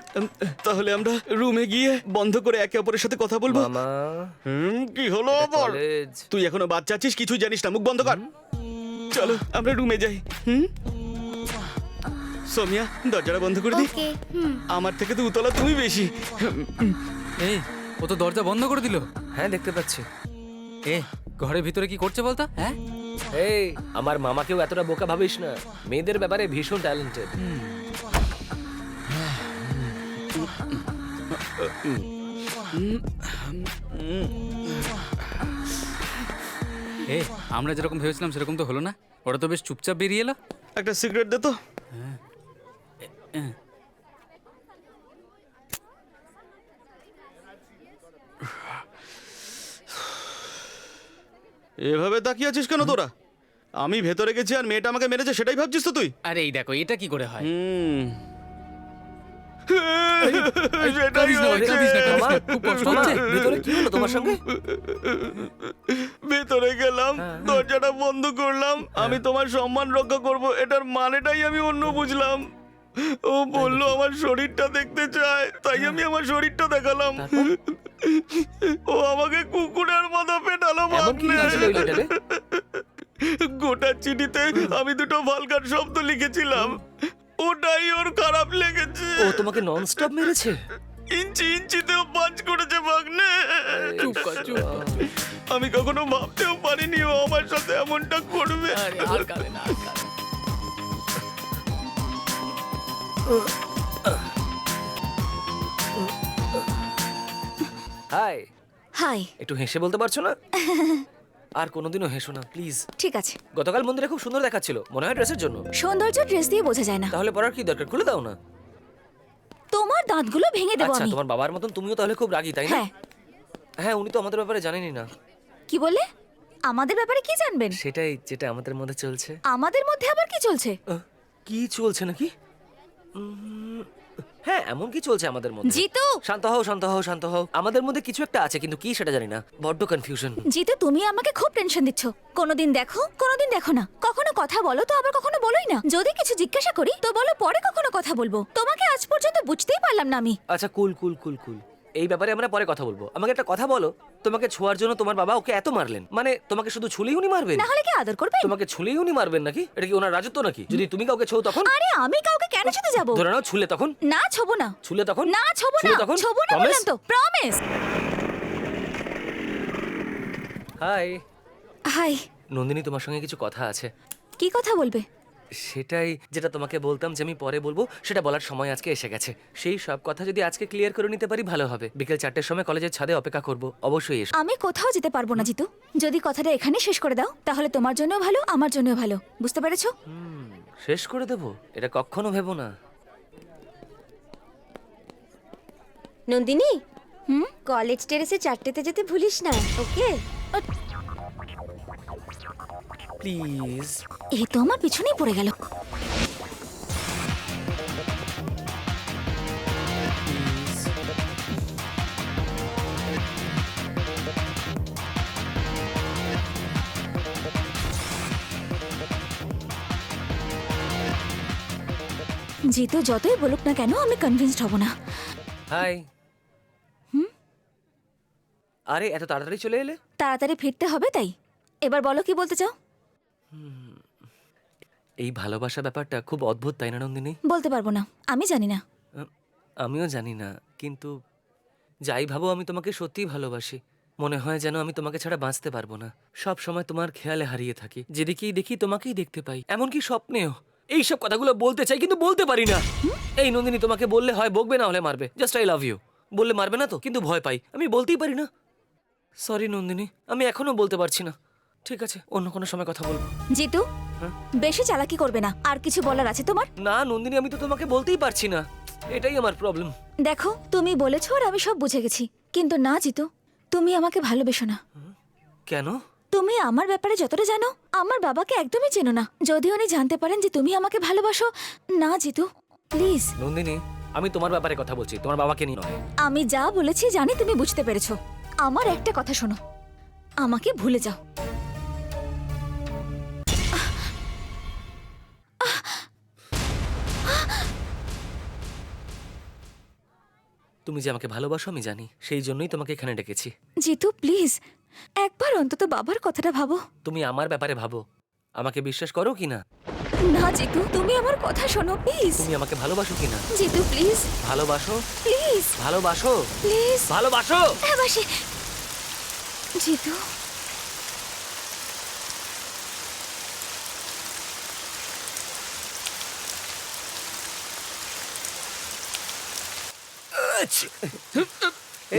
তাহলে আমরা রুমে গিয়ে বন্ধ করে একে অপরের সাথে কথা বলবো। মামা, কি হলো আবার? কলেজ। তুই এখনো বাচ্চা আছিস, কিছুই জানিস না, মুখ বন্ধ কর। চলো আমরা রুমে যাই। সোমিয়া, দরজাটা বন্ধ করে দি। ওকে। আমার থেকে তো উতলা তুমি বেশি। এই, ও তো দরজা বন্ধ করে দিল। হ্যাঁ, দেখতে পাচ্ছি। এ, ঘরের ভিতরে কি করছে বলতো? হ্যাঁ, এই, আমার মামাকেও এতটা বোকা ভাবিস না, মেয়েদের ব্যাপারে ভীষণ ট্যালেন্টেড। এ, আমরা যেরকম ভেবেছিলাম সেরকম তো হলো না। ওরা তো বেশ চুপচাপ বেরিয়ে এলো। একটা সিগারেট দে তো। এভাবে তাকিয়ে আছিস কেন তোরা? আমি ভেতরে গেছি আর মেয়েটা আমাকে মেরেছে, সেটাই ভাবছিস তো তুই? আরে এই দেখো, এটা কি করে হয়? সেটাই কাঁদিস না, হয়েছে। কাঁদিস না, কাঁদিস না। খুব কষ্ট হচ্ছে। ভিতরে কি হলো তোমার সঙ্গে? ভেতরে গেলাম, দরজাটা বন্ধ করলাম। আমি তোমার সম্মান রক্ষা করব, এটার মানেটাই আমি অন্য বুঝলাম। ও বললো আমার শরীরটা দেখতে চায়, তাই আমি আমার শরীরটা দেখালাম। ও আমাকে কুকুরের মতো পেটালো। এমন কি লিখেছিল ওই লেটারে? গোটা চিঠিতে আমি দুটো ভালগার শব্দ লিখেছিলাম, ওটাই ওর খারাপ লেগেছে। ও তোমাকে ননস্টপ মেরেছে? ইঞ্চি ইঞ্চিতেও পাঁচ করেছে ভাগ্নে। চুপ কর, চুপ কর। আমি কখনো ভাবতেও পারিনি ও আমার সাথে এমনটা করবে। আরে আর কাঁদে না, আর কাঁদে না। হাই। হাই। একটু হেসে বলতে পারছো না? আর কোনোদিনও হেসো না প্লিজ। ঠিক আছে। গতকাল মন্দিরে খুব সুন্দর দেখাচ্ছিল, মনে হয় ড্রেসের জন্য। সৌন্দর্য ড্রেস দিয়ে বোঝা যায় না। তাহলে পরার কি দরকার? খুলে দাও না। তোমার দাঁতগুলো ভেঙে দেবো আচ্ছা, আমি। তোমার বাবার মতন তুমিও তাহলে খুব রাগী, তাই না? হ্যাঁ। হ্যাঁ, উনি তো আমাদের ব্যাপারে জানেনই না। কি বলে? আমাদের ব্যাপারে কি জানবেন? সেটাই, যেটা আমাদের মধ্যে চলছে। আমাদের মধ্যে আবার কি চলছে? কি চলছে নাকি? হ্যাঁ, এমন কি চলছে আমাদের মধ্যে? জিতু! শান্ত হও, শান্ত হও, শান্ত হও। আমাদের মধ্যে কিছু একটা আছে, কিন্তু কি সেটা জানি না। বড্ড কনফিউশন। জিতু, তুমি আমাকে খুব টেনশন দিচ্ছ। কোনোদিন দেখো, কোনোদিন দেখো না। কখনো কথা বলো তো আবার কখনো বলোই না। যদি কিছু জিজ্ঞাসা করি তো বলো পরে কখনো কথা বলবো। তোমাকে আজ পর্যন্ত বুঝতেই পারলাম না আমি। আচ্ছা, কুল কুল কুল কুল। এই ব্যাপারে আমরা পরে কথা বলবো। আমাকে একটা কথা বলো, তোমাকে ছোঁয়ার জন্য তোমার বাবা ওকে এত মারলেন, মানে তোমাকে শুধু ছুলেই উনি মারবেন? না হলে কি আদর করবেন? তোমাকে ছুলেই উনি মারবেন নাকি? এটা কি ওনার রাজত্ব নাকি? যদি তুমি কাউকে ছো তখন? আরে আমি কাউকে কেন ছুতে যাব? ধরে নাও ছুলে তখন? না ছবো না। ছুলে তখন? না ছবো না। ছুলে তখন? ছবো না বললাম তো। প্রমিস। হাই। হাই। নন্দিনী, তোমার সঙ্গে কিছু কথা আছে। কি কথা বলবে? সেটাই, যেটা তোমাকে বলতাম যে আমি পরে বলবো, সেটা বলার সময় আজকে এসে গেছে। সেই সব কথা যদি আজকে ক্লিয়ার করে নিতে পারি ভালো হবে। বিকেল 4টের সময় কলেজের ছাদে অপেক্ষা করব, অবশ্যই এসো। আমি কোথাও যেতে পারবো না জিতু। যদি কথাটা এখানে শেষ করে দাও তাহলে তোমার জন্যও ভালো, আমার জন্যও ভালো। বুঝতে পেরেছো? শেষ করে দেবো? এটা কখনো ভেবো না। নন্দিনী, কলেজ টেরেসে 4টেতে যেতে ভুলিস না, ওকে? প্লিজ। এই তো আমার পিছনেই পড়ে গেল। জিতু যতই বলুক না কেন আমি কনভিন্সড হব না। হাই। আরে এত তাড়াতাড়ি চলে এলে? তাড়াতাড়ি ফিরতে হবে তাই। এবার বলো কি বলতে চাও? এই ভালোবাসা ব্যাপারটা খুব অদ্ভুত, তাই না নন্দিনী? বলতে পারবো না, আমি জানি না। আমিও জানি না, কিন্তু যাই ভাবো আমি তোমাকে সত্যিই ভালোবাসি। মনে হয় যেন আমি তোমাকে ছাড়া বাঁচতে পারবো না। সব সময় তোমার খেয়ালে হারিয়ে থাকি, যেদিকেই দেখি তোমাকেই দেখতে পাই, এমনকি স্বপ্নেও। এইসব কথাগুলো বলতে চাই কিন্তু বলতে পারি না। এই নন্দিনী, তোমাকে বললে হয় বকবে না হলে মারবে। জাস্ট আই লাভ ইউ বললে মারবে না তো, কিন্তু ভয় পাই, আমি বলতেই পারি না। সরি নন্দিনী, আমি এখনো বলতে পারছি না। ঠিক আছে, অন্য কোনো সময় কথা বলবো। জিতু, বেশি চালাকি করবে না। আর কিছু বলার আছে তোমার? না নন্দিনী, আমি তো তোমাকে বলতেই পারছি না, এটাই আমার প্রবলেম। দেখো, তুমি বলেছো আর আমি সব বুঝে গেছি, কিন্তু না জিতু, তুমি আমাকে ভালোবেসো না। কেন? তুমি আমার ব্যাপারে যতটা জানো, আমার বাবাকে একদমই চেনো না। যদি উনি জানতে পারেন যে তুমি আমাকে ভালোবাসো, না জিতু, প্লিজ। নন্দিনী, আমি তোমার ব্যাপারে কথা বলছি, তোমার বাবাকে নিয়ে নয়। আমি যা বলেছি জানি তুমি বুঝতে পেরেছো। আমার একটা কথা শোনো, আমাকে ভুলে যাও। তুমি যে আমাকে ভালোবাসো আমি জানি, সেই জন্যই তোমাকে এখানে ডেকেছি। জিতু প্লিজ, একবার অন্তত বাবার কথাটা ভাবো। তুমি আমার ব্যাপারে ভাবো, আমাকে বিশ্বাস করো কি না? না জিতু, তুমি আমার কথা শোনো প্লিজ। তুমি আমাকে ভালোবাসো কি না? জিতু প্লিজ। ভালোবাসো? প্লিজ ভালোবাসো? প্লিজ। ভালোবাসো? হ্যাঁ বাসি। জিতু,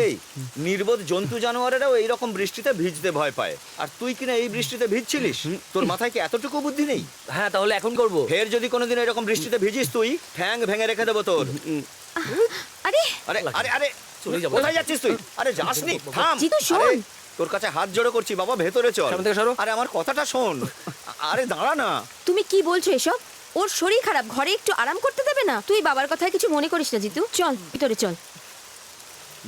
এই নির্বোধ জন্তু জানোয়ারেরাও এইরকম বৃষ্টিতে ভিজতে ভয় পায়, আর তুই কিনা এই বৃষ্টিতে ভিজছিলিস? তোর মাথায় কি এতটুকু বুদ্ধি নেই? হ্যাঁ, তাহলে এখন করব। ফের যদি কোনোদিন এরকম বৃষ্টিতে ভিজিস তুই, ঠ্যাং ভেঙে রেখে দেবো তোর। আরে আরে আরে আরে চলে যাবো। কোথায় যাচ্ছিস তুই? আরে যাসনি, থাম। জিতু, শোন। আরে, তোর কাছে হাত জোড়ো করছি বাবা, ভেতরে চল। সামনে থেকে সরো। আরে আমার কথাটা শোন। আরে দাঁড়া না। তুমি কি বলছো এসব? ওর শরীর খারাপ, ঘরে একটু আরাম করতে দেবে না? তুই বাবার কথায় কিছু মনে করিস না জিতু, চল ভিতরে চল।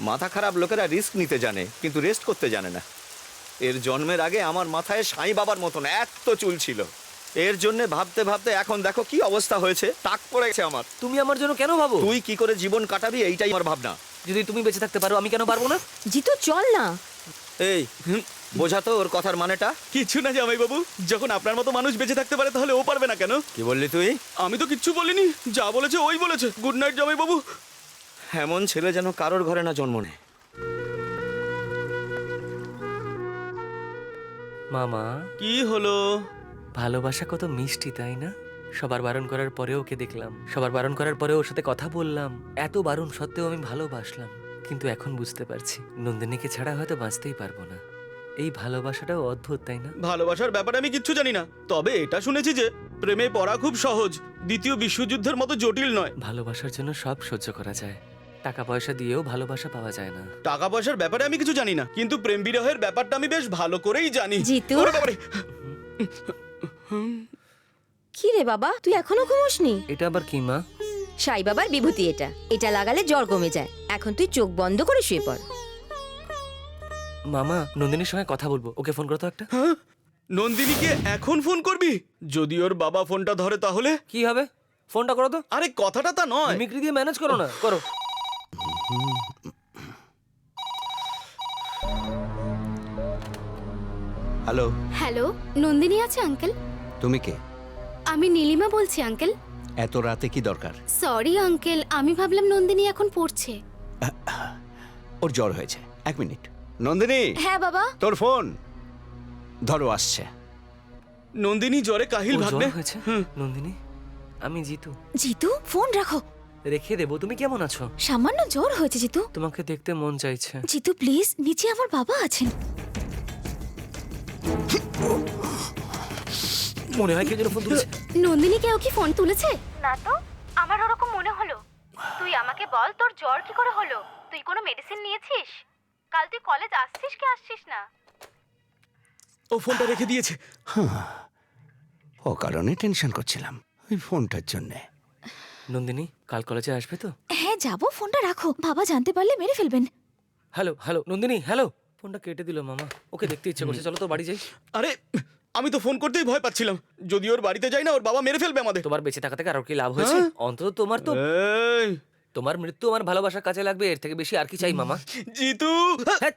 মাথা খারাপ লোকেরা রিস্ক নিতে জানে, কিন্তু রেস্ট করতে জানে না। এর জন্মের আগে আমার মাথায় সাই বাবার মতন এত চুল ছিল। এর জন্য ভাবতে ভাবতে এখন দেখো কি অবস্থা হয়েছে, টাক পড়ে গেছে আমার। তুমি আমার জন্য কেন ভাবো? তুই কি করে জীবন কাটাবি এইটাই আমার ভাবনা। যদি তুমি বেঁচে থাকতে পারো, আমি কেন পারবো না? জিতু চল না। এই বোঝা তো ওর কথার মানেটা। কিছু না জামাই বাবু, যখন আপনার মতো মানুষ বেঁচে থাকতে পারে তাহলে ও পারবে না কেন? কি বললি তুই? আমি তো কিচ্ছু বলিনি, যা বলেছে ওই বলেছে। গুড নাইট জামাই বাবু। এমন ছেলে যেন কারোর ঘরে না জন্ম নেয়। মামা, কি হলো? ভালোবাসা কত মিষ্টি, তাই না? সবার বারণ করার পরেও ওকে দেখলাম, সবার বারণ করার পরেও ওর সাথে কথা বললাম, এত বারণ সত্ত্বেও আমি ভালোবাসলাম। কিন্তু এখন বুঝতে পারছি নন্দিনীকে ছাড়া হয়তো বাঁচতেই পারবো না। এই ভালোবাসাটাও অদ্ভুত, তাই না? ভালোবাসার ব্যাপারে আমি কিচ্ছু জানি না, তবে এটা শুনেছি যে প্রেমে পড়া খুব সহজ, দ্বিতীয় বিশ্বযুদ্ধের মতো জটিল নয়। ভালোবাসার জন্য সব সহ্য করা যায়, টাকা পয়সা দিয়েও ভালোবাসা পাওয়া যায় না। টাকা পয়সার ব্যাপারে আমি কিছু জানি না, কিন্তু প্রেম বিরহের ব্যাপারটা আমি বেশ ভালো করেই জানি। জিতু। ওরে বাবারে! কি রে বাবা, তুই এখনো ঘুমোসনি? এটা আবার কি মা? সাই বাবার বিভূতি এটা, এটা লাগালে জ্বর কমে যায়। এখন তুই চোখ বন্ধ করে শুয়ে পড়। মামা, নন্দিনীর সঙ্গে কথা বলবো, ওকে ফোন করো তো একটা। হ্যাঁ? নন্দিনীকে এখন ফোন করবি? যদি ওর বাবা ফোনটা ধরে তাহলে কি হবে? ফোনটা করো তো। আরে কথাটা তা নয়, মিমিক্রি দিয়ে ম্যানেজ করো না, করো। হ্যালো, হ্যালো, নন্দিনী আছে আঙ্কেল? তুমি কে? আমি নীলিমা বলছি আঙ্কেল। এত রাতে কি দরকার? সরি আঙ্কেল, আমি ভাবলাম নন্দিনী এখন পড়ছে। ওর জ্বর হয়েছে। এক মিনিট। নন্দিনী, হ্যাঁ বাবা। তোর ফোন ধরো, আসছে। নন্দিনী জ্বরে কাহিল ওর জ্বর ভাগ্নে। হয়েছে? নন্দিনী, আমি জিতু। জিতু ফোন রাখো। রেখে দেবো। তুমি কেমন আছো? সামান্য জ্বর হয়েছে জিতু। তোমাকে দেখতে মন চাইছে। জিতু প্লিজ, নিচে আমার বাবা আছেন। মনে হয় কেউ যেন ফোন তুলেছে। নন্দিনী কেউ কি ফোন তুলেছে? না তো, আমার ওরকম মনে হলো। তুই আমাকে বল, তোর জ্বর কি করে হলো? তুই কোনো মেডিসিন নিয়েছিস? কাল তুই কলেজ আসছিস কি আসছিস না? ও ফোনটা রেখে দিয়েছে। ও কারণে টেনশন করছিলাম, ওই ফোনটার জন্যে। নন্দিনী, কাল কলেজে আসবে তো? হ্যাঁ যাবো, ফোনটা রাখো, বাবা জানতে পারলে মেরে ফেলবেন। Hello hello Nandini, hello. ফোনটা কেটে দিল মামা, ওকে দেখতে ইচ্ছে করছে, চলো তো বাড়ি যাই। আরে আমি তো ফোন করতেই ভয় পাচ্ছিলাম, যদি ওর বাড়িতে যাই না ওর বাবা মেরে ফেলবে আমাদের। তোমার বেঁচে থাকা থেকে আর কি লাভ হয়েছে? অন্তত তোমার তো এই, তোমার মৃত্যু আমার ভালোবাসার কাজে লাগবে, এর থেকে বেশি আর কি চাই মামা? জিতু! হ্যাঁ।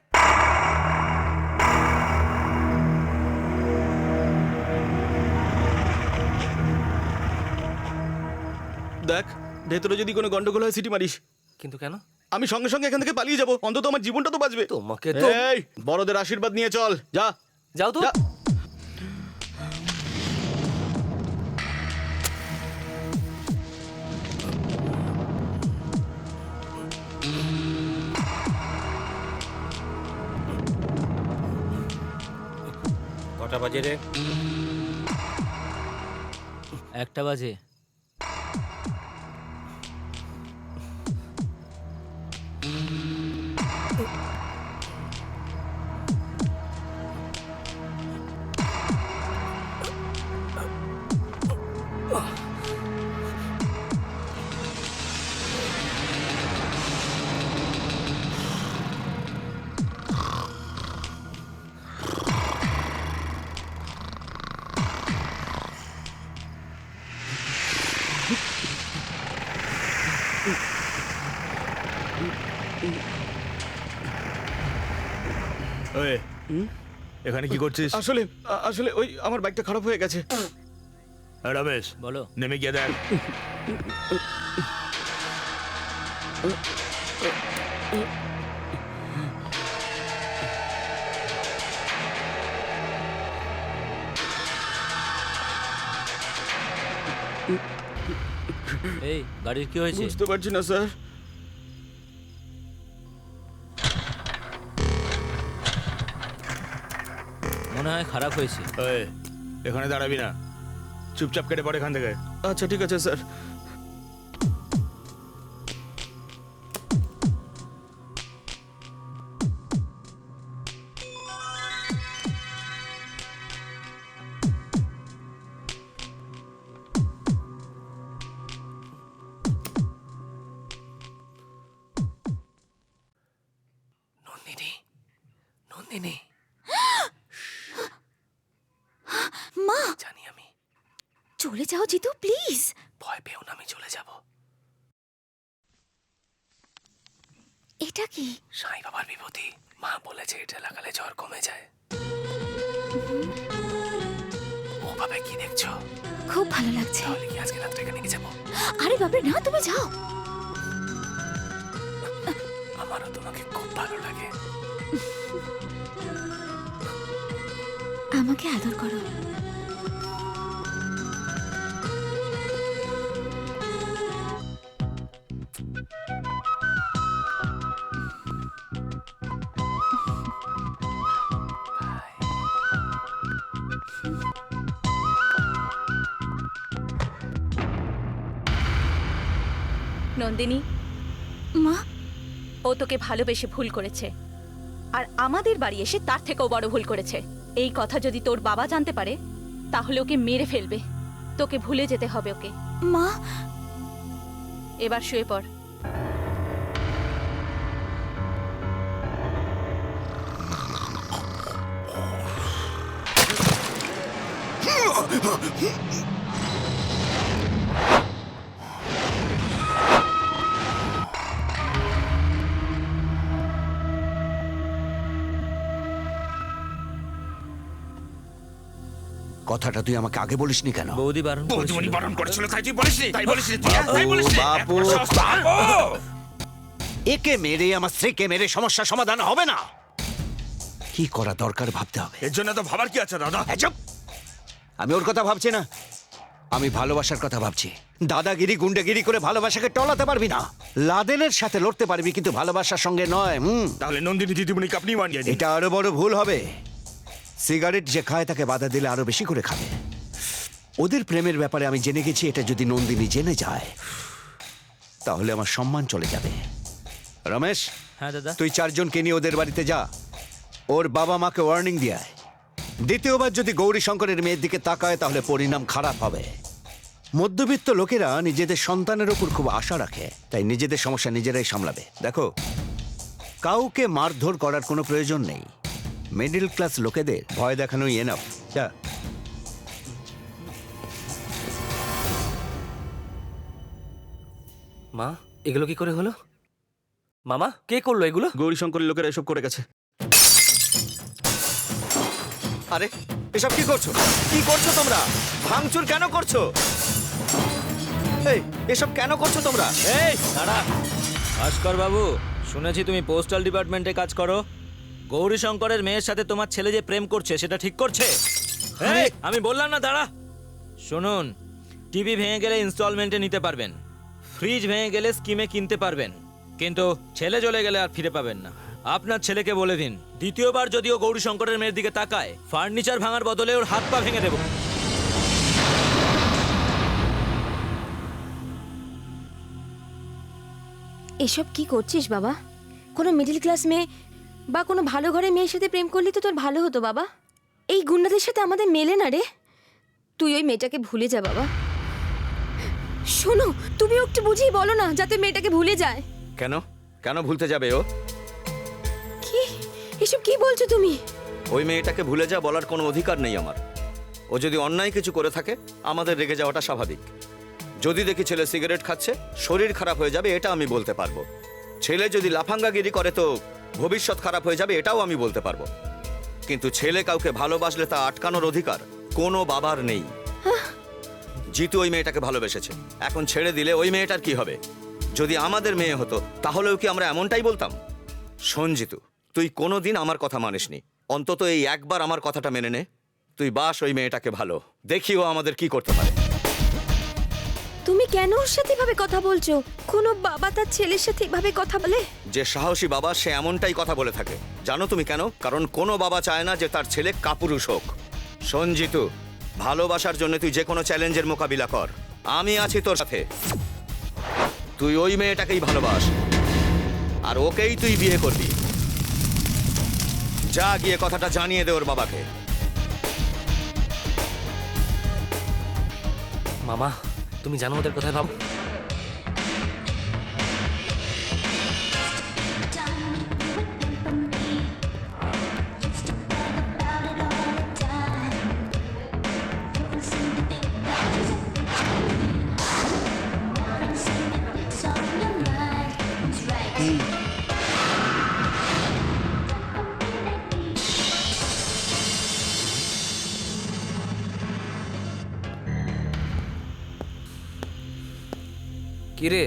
দেখ, ভেতরে যদি কোনো গন্ডগোল হয় সিটি মারিস। কিন্তু কেন? আমি সঙ্গে সঙ্গে এখান থেকে পালিয়ে যাব, অন্তত আমার জীবনটা তো বাঁচবে। তোমাকে তো এই বড়দের আশীর্বাদ নিয়ে চল, যা। যাও তো। যা। কটা বাজে রে? 1টা বাজে। ওই, এখানে কি করছিস? আসলে আসলে ওই আমার বাইকটা খারাপ হয়ে গেছে। রমেশ, বলো। নেমে গিয়ে দেখ। এই গাড়ির কি হয়েছে? বুঝতে পারছি না স্যার। মনে হয় খারাপ হয়েছে। ওই, এখানে দাঁড়াবি না, চুপচাপ কেটে পড়ে এখান থেকে। আচ্ছা ঠিক আছে স্যার। নন্দিনী, নন্দিনী, মা, জানি আমি। চলে যাও জিতু প্লিজ। ভয় পেও না, আমি চলে যাব। এটা কি? সাই বাবার বিভূতি। মা বলেছে এটা লাগালে জ্বর কমে যায়। ওভাবে কি দেখছো? খুব ভালো লাগছে। তাহলে কি আজকে রাত্রে এখানে যাবো? আরে বাপরে না, তুমি যাও। আমারও তোমাকে খুব ভালো লাগে। আমাকে আদর করো। নন্দিনী, মা, ও তোকে ভালোবেসে ভুল করেছে, আর আমাদের বাড়ি এসে তার থেকেও বড় ভুল করেছে। এই কথা যদি তোর বাবা জানতে পারে তাহলে ওকে মেরে ফেলবে। তোকে ভুলে যেতে হবে ওকে। মা, এবার শুয়ে পড়। কথাটা তুই আমাকে আগে বলিসনি কেন? বৌদি বারণ করেছিল। বৌদিমণি বারণ করেছিল তাই তুই বলিসনি? তাই বলিসনি তুই? তাই বলিসনি? বাপু, এত বড় সাহস তোর? একে মেরে আমার স্ত্রীকে মেরে সমস্যা সমাধান হবে না। কি করা দরকার ভাবতে হবে। এর জন্য তো ভাবার কি আছে দাদা? চুপ! আমি ওর কথা ভাবছি না, আমি ভালোবাসার কথা ভাবছি। দাদাগিরি গুন্ডাগিরি করে ভালোবাসাকে টলাতে পারবি না। লাদেনের সাথে লড়তে পারবি কিন্তু ভালোবাসার সঙ্গে নয়। তাহলে নন্দিনী দিদিমণিকে আপনি মানিয়ে দিন। এটা আরো বড় ভুল হবে। সিগারেট যে খায় তাকে বাধা দিলে আরো বেশি করে খাবে। ওদের প্রেমের ব্যাপারে আমি জেনে গেছি, এটা যদি নন্দিনী জেনে যায় তাহলে আমার সম্মান চলে যাবে। রমেশ, হ্যাঁ দাদা। তুই 4 জনকে নিয়ে ওদের বাড়িতে যা, ওর বাবা মাকে ওয়ার্নিং দিয়ে আয়। দ্বিতীয়বার যদি গৌরী শঙ্করের মেয়ের দিকে তাকায় তাহলে পরিণাম খারাপ হবে। মধ্যবিত্ত লোকেরা নিজেদের সন্তানের ওপর খুব আশা রাখে, তাই নিজেদের সমস্যা নিজেরাই সামলাবে। দেখো, কাউকে মারধর করার কোনো প্রয়োজন নেই। মিডল ক্লাস লোকেদের ভয় দেখানোই এনাফ। যা। মা, এগুলো কি করে হলো? মামা, কে করলো এগুলো? গৌরী শঙ্করের লোকেরা এসব করে গেছে। আরে এসব কি করছো? কি করছো তোমরা? ভাঙচুর কেন করছো? এই এসব কেন করছো তোমরা? এই দাঁড়া। ভাস্কর বাবু, শুনেছি তুমি পোস্টাল ডিপার্টমেন্টে কাজ করো। গৌরী শঙ্করের মেয়ের সাথে তোমার ছেলে যে প্রেম করছে সেটা ঠিক করছে? এই, আমি বললাম না দাঁড়া। শুনুন, টিভি ভেঙে গেলে ইনস্টলমেন্টে নিতে পারবেন, ফ্রিজ ভেঙে গেলে স্কিমে কিনতে পারবেন, কিন্তু ছেলে চলে গেলে আর ফিরে পাবেন না। আপনার ছেলেকে বলে দিন, দ্বিতীয়বার যদিও গৌরী শঙ্করের মেয়ের দিকে তাকায়, ফার্নিচার ভাঙার বদলে ওর হাত পা ভেঙে দেব। এসব কি করছিস বাবা? কোনো মিডল ক্লাস মেয়ে বা কোনো ভালো ঘরের মেয়ের সাথে প্রেম করলে তো তোর ভালো হতো বাবা। এই গুন্ডাদের সাথে আমাদের মেলে না রে। তুই ওই মেয়েটাকে ভুলে যা বাবা। শোনো, তুমি একটু বুঝিয়ে বলো না যাতে মেয়েটাকে ভুলে যায়। কেন কেন ভুলতে যাবে ও? কি এসব কি বলছো তুমি? ওই মেয়েটাকে ভুলে যা বলার কোনো অধিকার নেই আমার। ও যদি অন্যায় কিছু করে থাকে আমাদের রেগে যাওয়াটা স্বাভাবিক। যদি দেখি ছেলে সিগারেট খাচ্ছে, শরীর খারাপ হয়ে যাবে, এটা আমি বলতে পারবো। ছেলে যদি লাফাঙ্গাগিরি করে তো ভবিষ্যৎ খারাপ হয়ে যাবে, এটাও আমি বলতে পারবো। কিন্তু ছেলে কাউকে ভালোবাসলে তা আটকানোর অধিকার কোনো বাবার নেই। জিতু ওই মেয়েটাকে ভালোবেসেছে, এখন ছেড়ে দিলে ওই মেয়েটার কি হবে? যদি আমাদের মেয়ে হতো তাহলেও কি আমরা এমনটাই বলতাম? শোন জিতু, তুই কোনোদিন আমার কথা মানিসনি, অন্তত এই একবার আমার কথাটা মেনে নে। তুই বাস ওই মেয়েটাকে ভালো, দেখি ও আমাদের কি করতে পারে। তুমি কেন ওর সাথে এভাবে কথা বলছো? কোনো বাবা তার ছেলের সাথে এভাবে কথা বলে? যে সাহসী বাবা সে এমনটাই কথা বলে থাকে। জানো তুমি কেন? কারণ কোনো বাবা চায় না যে তার ছেলে কাপুরুষ হোক। শোন জিতু, ভালোবাসার জন্য তুই যে কোনো চ্যালেঞ্জের মোকাবিলা কর, আমি আছি তোর সাথে। তুই ওই মেয়েটাকেই ভালোবাস আর ওকেই তুই বিয়ে করবি। যা গিয়ে কথাটা জানিয়ে দে ওর বাবাকে। মামা, তুমি জানো ওদের কোথায় ভাব? কিরে,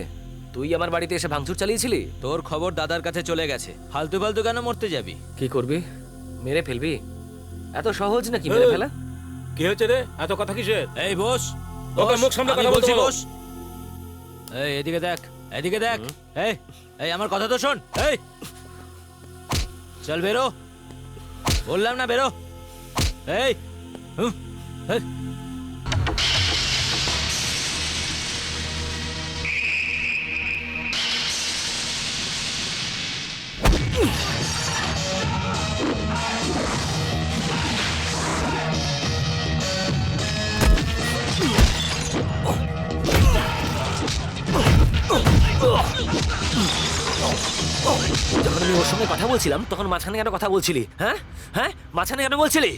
তুই আমার বাড়িতে এসে ভাঙচুর চালিয়েছিলি? তোর খবর দাদার কাছে চলে গেছে, ফালতু ফালতু কেন মরতে যাবি? কি করবি? মেরে ফেলবি? এত সহজ নাকি মেরে ফেলা? কি হয়েছে রে, এত কথা কিসের? এই বস, ওকে মুখ সামনে কথা বলতে বলো। বস। এই এদিকে দেখ, এদিকে দেখ। এই এই আমার কথা তো শোন। এই চল বেরো, বললাম না বেরো। এই এই যখন আমি ওর সঙ্গে কথা বলছিলাম তখন মাঝখানে কেন কথা বলছিলি? হ্যাঁ হ্যাঁ, মাঝখানে কেন বলছিলি?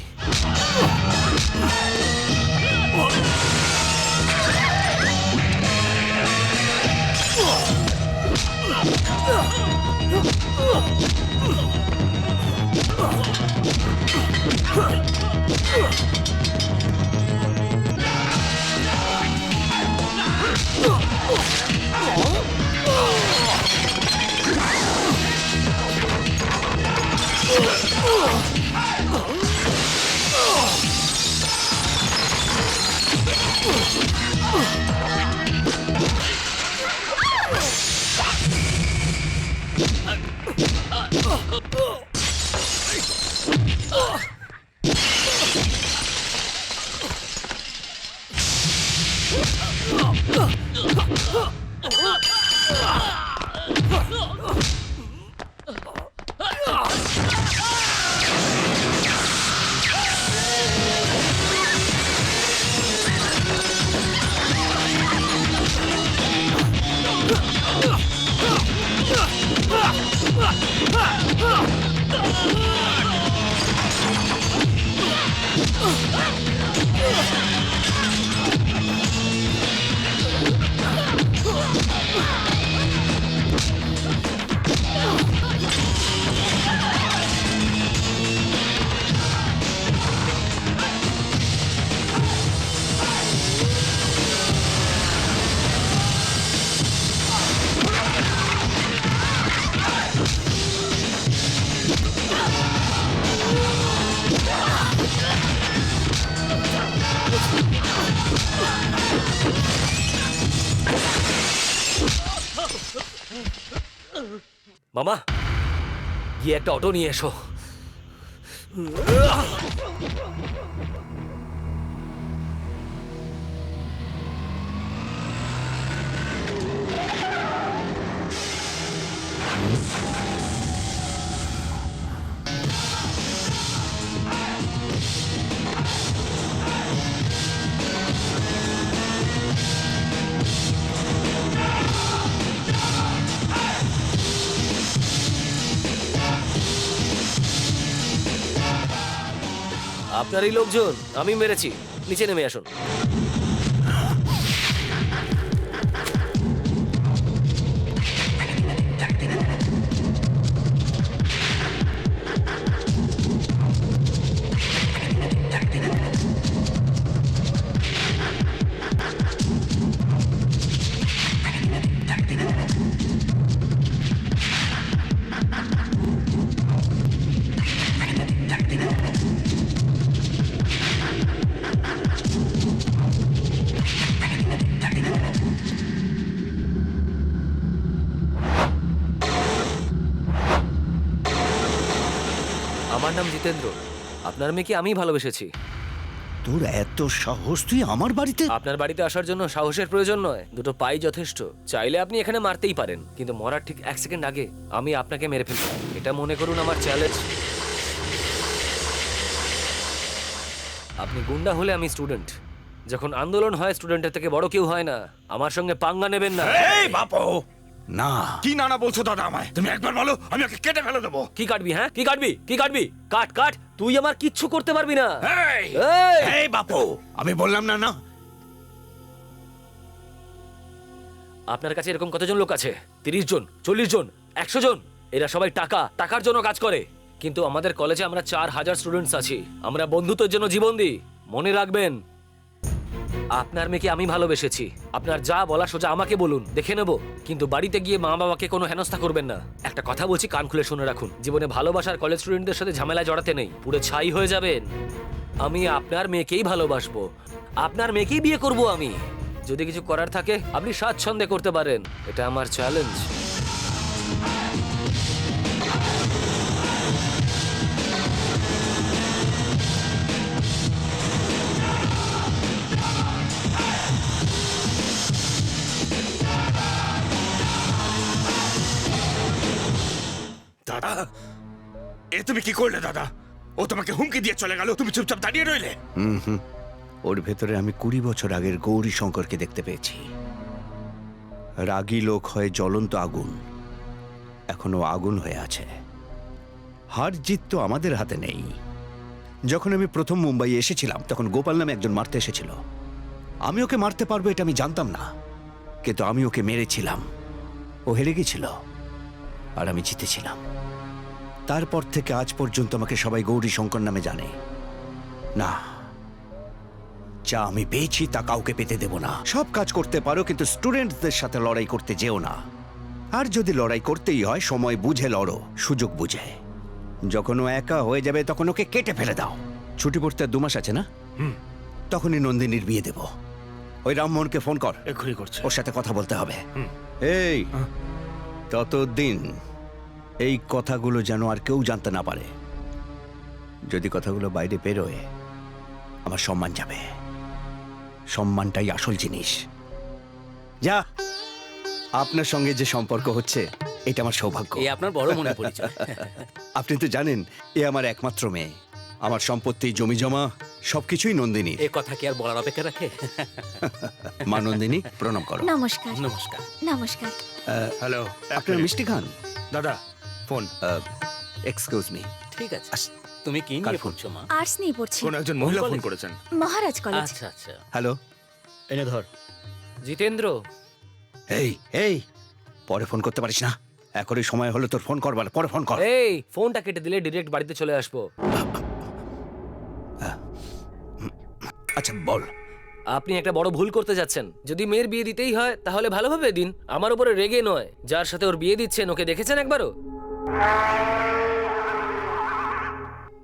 মামা, গিয়ে একটা অটো নিয়ে এসো। আপনারই লোকজন, আমি মেরেছি। নিচে নেমে আসুন। আমার নাম জিতেন্দ্র। আপনার মেয়েকে আমি ভালোবেসেছি। তোর এত সাহস, তুই আমার বাড়িতে? আপনার বাড়িতে আসার জন্য সাহসের প্রয়োজন নয়, দুটো পাই যথেষ্ট। চাইলে আপনি এখানে মারতেই পারেন, কিন্তু মরার ঠিক 1 সেকেন্ড আগে আমি আপনাকে মেরে ফেলব। এটা মনে করুন আমার চ্যালেঞ্জ। আপনি গুন্ডা হলে আমি স্টুডেন্ট। যখন আন্দোলন হয় স্টুডেন্টের থেকে বড় কেউ হয় না। আমার সঙ্গে পাঙ্গা নেবেন না। এই বাপু, না। কি না বলছো দাদা আমায়? তুমি একবার বলো, আমি ওকে কেটে ফেলে দেবো। কি কাটবি? হ্যাঁ, কি কাটবি? কি কাটবি? কাট কাট, তুই আমার কিচ্ছু করতে পারবি না। এই এই! এই বাপু, আমি বললাম না। না, আপনার কাছে এরকম কতজন লোক আছে? 30 জন, 40 জন, 100 জন? এরা সবাই টাকার জন্য কাজ করে। কিন্তু আমাদের কলেজে আমরা 4000 স্টুডেন্টস আছি। আমরা বন্ধুত্বের জন্য জীবন দিই। মনে রাখবেন, আপনার মেয়েকে আমি ভালোবেসেছি। আপনার যা বলা সোজা আমাকে বলুন, দেখে নেব। কিন্তু বাড়িতে গিয়ে মা বাবাকে কোনো হেনস্থা করবেন না। একটা কথা বলছি, কান খুলে শুনে রাখুন। জীবনে ভালোবাসার কলেজ স্টুডেন্টদের সাথে ঝামেলায় জড়াতে নেই, পুরো ছাই হয়ে যাবেন। আমি আপনার মেয়েকেই ভালোবাসবো, আপনার মেয়েকেই বিয়ে করব আমি। যদি কিছু করার থাকে আপনি স্বাচ্ছন্দ্যে করতে পারেন, এটা আমার চ্যালেঞ্জ। দাদা, এ তুমি কি করলে দাদা? ও তোমাকে হুমকি দিয়ে চলে গেল, তুমি চুপচাপ দাঁড়িয়ে রইলে। ওর ভেতরে আমি 20 বছর আগের গৌরী শঙ্করকে দেখতে পেয়েছি। রাগী লোক হয় জ্বলন্ত আগুন, এখনো আগুন হয়ে আছে। হার জিত তো আমাদের হাতে নেই। যখন আমি প্রথম মুম্বাই এসেছিলাম তখন গোপাল নামে একজন মারতে এসেছিল। আমি ওকে মারতে পারবো এটা আমি জানতাম না, কিন্তু আমি ওকে মেরেছিলাম। ও হেরে গেছিল আর আমি জিতেছিলাম। তারপর থেকে আজ পর্যন্ত আমাকে সবাই গৌরী শঙ্কর নামে জানে। না, যা আমি পেয়েছি তা কাউকে পেতে দেব না। সব কাজ করতে পারো, কিন্তু স্টুডেন্টদের সাথে লড়াই করতে যেও না। আর যদি লড়াই করতেই হয় সময় বুঝে লড়ো, সুযোগ বুঝে। যখন ও একা হয়ে যাবে তখন ওকে কেটে ফেলে দাও। ছুটি পড়তে আর 2 মাস আছে না? তখনই নন্দিনীর বিয়ে দেব। ওই রামমোহনকে ফোন কর, এখনই করছে। ওর সাথে কথা বলতে হবে। এই ততদিন এই কথাগুলো যেন আর কেউ জানতে না পারে। যদি কথাগুলো বাইরে বেরোয় আমার সম্মান যাবে। সম্মানটাই আসল জিনিস। যা, আপনার সঙ্গে যে সম্পর্ক হচ্ছে এটা আমার সৌভাগ্য। এই আপনার বড় মনে পরিচয়। আপনি তো জানেন এ আমার একমাত্র মেয়ে। আমার সম্পত্তি, জমি জমা সবকিছুই নন্দিনী। এ কথা কি আর বলার অপেক্ষা রাখে? মা নন্দিনী, প্রণাম করো। নমস্কার। নমস্কার। নমস্কার। হ্যালো, আপনার মিষ্টি খান। দাদা ফোন। Excuse me. ঠিক আছে, তুমি কি নিয়ে পড়ছো মা? আর্টস নিয়ে পড়ছি। কোন একজন মহিলা ফোন করেছেন। মহারাজ কলেজ। আচ্ছা আচ্ছা। হ্যালো, এনে ধর। জিতেন্দ্র, এই এই পরে ফোন করতে পারিস না। এখনই সময় হলো তোর ফোন করবার, পরে ফোন কর। এই ফোনটা কেটে দিলে ডিরেক্ট বাড়িতে চলে আসবো। আচ্ছা বল। আপনি একটা বড় ভুল করতে যাচ্ছেন। যদি মেয়ের বিয়ে দিতেই হয় তাহলে ভালোভাবে দিন, আমার উপরে রেগে নয়। যার সাথে ওর বিয়ে দিচ্ছেন ওকে দেখেছেন একবারও?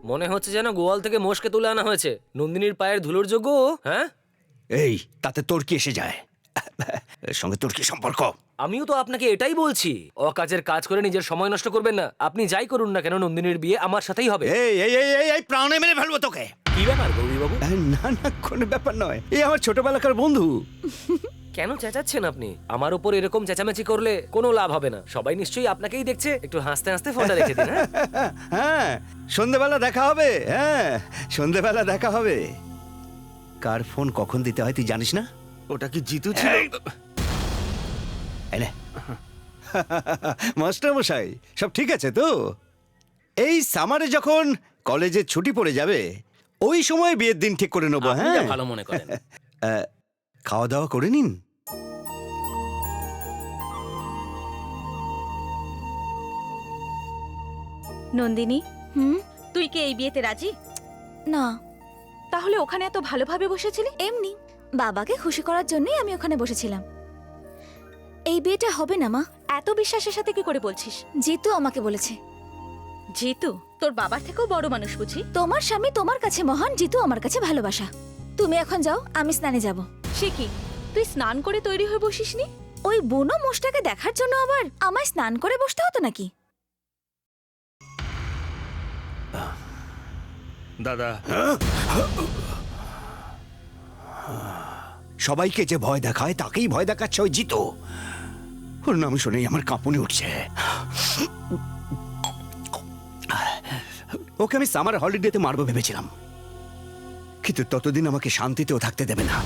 মনে হচ্ছে যেন গোয়াল থেকে মোষকে তুলে আনা হয়েছে। নন্দিনীর পায়ের ধুলোর যোগ্য। হ্যাঁ, এই তাতে তোর কি এসে যায়? এর সঙ্গে তোর কি সম্পর্ক? আমিও তো আপনাকে এটাই বলছি। অকাজের কাজ করে নিজের সময় নষ্ট করবেন না। আপনি যাই করুন না কেন, নন্দিনীর বিয়ে আমার সাথেই হবে। এই এই এই এই এই প্রাণে মেরে ফেলবো তোকে। কি ব্যাপার গৌরীবাবু? না না, কোনো ব্যাপার নয়। এই আমার ছোটবেলাকার বন্ধু। কেন চেঁচাচ্ছেন আপনি? আমার উপর এরকম চেঁচামেচি করলে কোনো লাভ হবে না। সবাই নিশ্চয়ই আপনাকেই দেখছে। একটু হাসতে হাসতে ফোনটা রেখে দিন। হ্যাঁ? হ্যাঁ, সন্ধেবেলা দেখা হবে। হ্যাঁ, সন্ধেবেলা দেখা হবে। কার ফোন কখন দিতে হয় তুই জানিস না? ওটা কি জিতু ছিল? এই নে। মাস্টার মশাই, সব ঠিক আছে তো? এই সামারে যখন কলেজে ছুটি পড়ে যাবে ওই সময় বিয়ের দিন ঠিক করে নেবো। আপনি হ্যাঁ, যা ভালো মনে করেন। খাওয়া দাওয়া করে নিন। নন্দিনী, হুম? তুই কি এই বিয়েতে রাজি? না, তাহলে ওখানে এত ভালোভাবে বসেছিলি? এমনি বাবাকে খুশি করার জন্যই আমি ওখানে বসেছিলাম। এই বিয়েটা হবে না মা। এত বিশ্বাসের সাথে কি করে বলছিস? জিতু আমাকে বলেছে। জিতু তোর বাবার থেকেও বড় মানুষ বুঝি। তোমার স্বামী তোমার কাছে মহান, জিতু আমার কাছে ভালোবাসা। তুমি এখন যাও, আমি স্নানে যাব। সে কি, তুই স্নান করে তৈরি হয়ে বসিসনি? ওই বুনো মোষটাকে দেখার জন্য আবার আমায় স্নান করে বসতে হতো নাকি? দাদা, সবাইকে যে ভয় দেখায় তাকেই ভয় দেখাচ্ছে ওই জিতু। ওর নাম শুনেই আমার কাঁপুনি উঠছে। ওকে আমি সামার হলিডেতে মারবো ভেবেছিলাম, কিন্তু ততদিন আমাকে শান্তিতেও থাকতে দেবে না।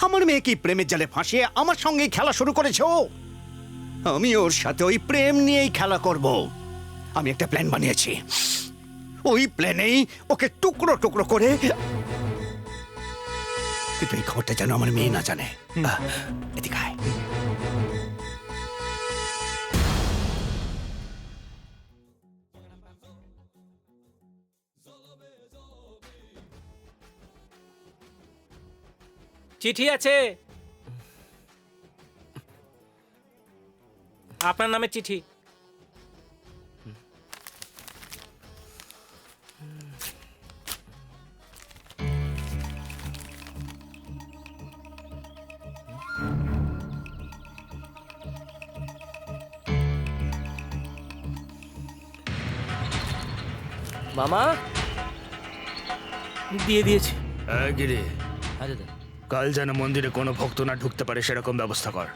আমার মেয়েকে প্রেমের জালে ফাঁসিয়ে আমার সঙ্গে খেলা শুরু করেছে ও। আমি ওর সাথে ওই প্রেম নিয়েই খেলা করব। আমি একটা প্ল্যান বানিয়েছি, ওই প্ল্যানেই ওকে টুকরো টুকরো করে, কিন্তু এই খবরটা যেন আমার মেয়ে না জানে। এদিকে আয়। চিঠি আছে, আপনার নামে চিঠি। মামা দিয়ে দিয়েছি। গিরি, কাল যেন মন্দিরে কোনো ভক্ত না ঢুকতে পারে সেরকম ব্যবস্থা কর।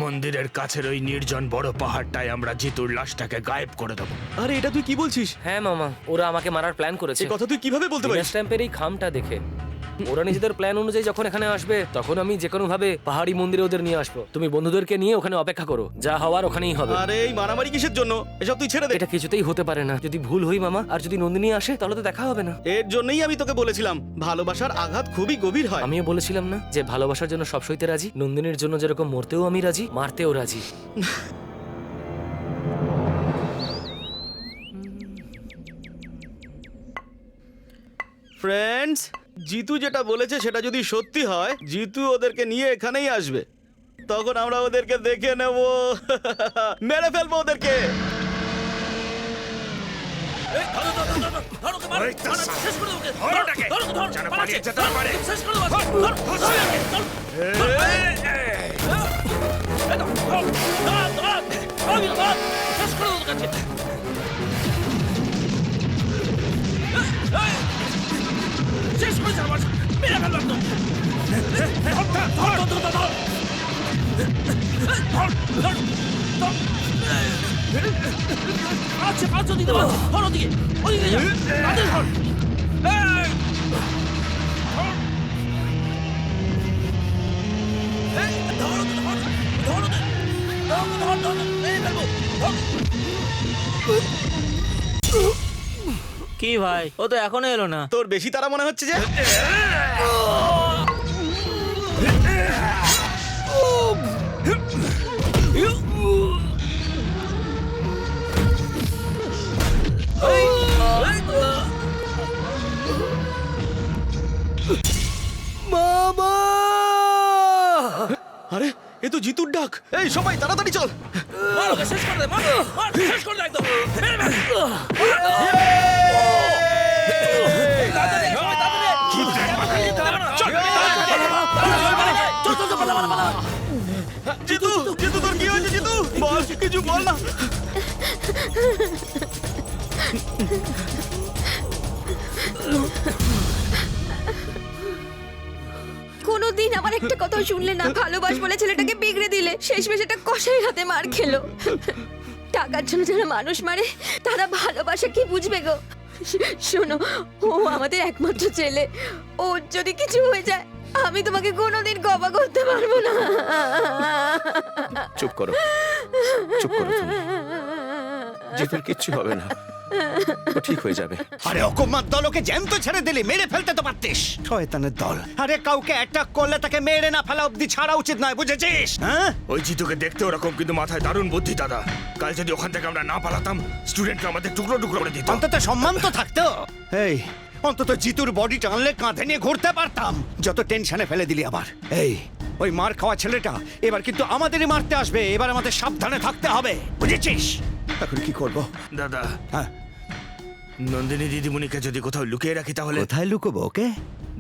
মন্দিরের কাছের ওই নির্জন বড় পাহাড়টায় আমরা জিতুর লাশটাকে গায়েব করে দেবো। আরে এটা তুই কি বলছিস? হ্যাঁ মামা, ওরা আমাকে মারার প্ল্যান করেছে। এই কথা তুই কিভাবে বলতে পারিস? স্ট্যাম্পের এই খামটা দেখে ওরা নিজেদের প্ল্যান অনুযায়ী যখন এখানে আসবে তখন আমি যে কোনো ভাবে পাহাড়ি মন্দিরে ওদের নিয়ে আসবো। তুমি বন্ধুদেরকে নিয়ে ওখানে অপেক্ষা করো, যা হওয়ার ওখানেই হবে। আরে এই মারামারি কিসের জন্য? এসব তুই ছেড়ে দে। এটা কিছুতেই হতে পারে না। যদি ভুল হই মামা, আর যদি নন্দিনী আসে তাহলে তো দেখা হবে না। এর জন্যই আমি তোকে বলেছিলাম ভালোবাসার আঘাত খুবই গভীর হয়। আমিও বলেছিলাম না যে ভালোবাসার জন্য সব সইতে রাজি। নন্দিনীর জন্য যেরকম মরতেও আমি রাজি, মারতেও রাজি। ফ্রেন্ডস, জিতু যেটা বলেছে সেটা যদি সত্যি হয়, জিতু ওদেরকে নিয়ে এখানেই আসবে। তখন আমরা ওদেরকে দেখে নেব, মেরে ফেলবো ওদেরকে। কি ভাই, ও তো এখনো এলো না। তোর বেশি তারা মনে হচ্ছে যে। মামা! আরে এ তো জিতুর ডাক। এই সবাই তাড়াতাড়ি চল। শেষ করে দে, শেষ করে দে একদম। জিতু, জিতু তোর কি হয়েছে? জিতু বল, কিছু বল না। কোনোদিন আমার একটা কথা শুনলে না, ভালোবাস বলে ছেলেটাকে বিগড়ে দিলে, শেষমেশ এটা কষাই হাতে মার খেলো। টাকার জন্য যারা মানুষ মারে তারা ভালোবাসা কি বুঝবে গো? শোনো, ও আমাদের একমাত্র ছেলে, ওর যদি কিছু হয়ে যায় আমি তোমাকে কোনোদিন ক্ষমা করতে পারবো না। চুপ করো, চুপ করো তুমি। জিতুর কিচ্ছু হবে না, ও ঠিক হয়ে যাবে। আরে অকম্মার দল, ওকে জ্যান্ত ছেড়ে দিলি, মেরে ফেলতে তো পারতিস। শয়তানের দল, আরে কাউকে অ্যাটাক করলে তাকে মেরে না ফেলা অবধি ছাড়া উচিত নয়, বুঝেছিস? হ্যাঁ, ওই জিতুকে দেখতে ওরকম, কিন্তু মাথায় দারুণ বুদ্ধি দাদা। কাল যদি ওখান থেকে আমরা না পালাতাম, স্টুডেন্টকে আমাদের টুকরো টুকরো করে দিত। অন্তত সম্মান তো থাকতো। এই অন্তত জিতুর বডি টানলে কাঁধে নিয়ে ঘুরতে পারতাম। যত টেনশনে ফেলে দিলি আবার। এই ওই মার খাওয়া ছেলেটা এবার কিন্তু আমাদেরই মারতে আসবে, এবার আমাদের সাবধানে থাকতে হবে, বুঝেছিস? এখন কি করব দাদা? হ্যাঁ, নন্দিনী দিদিমণিকে যদি কোথাও লুকিয়ে রাখি তাহলে? কোথায় লুকোবো ওকে?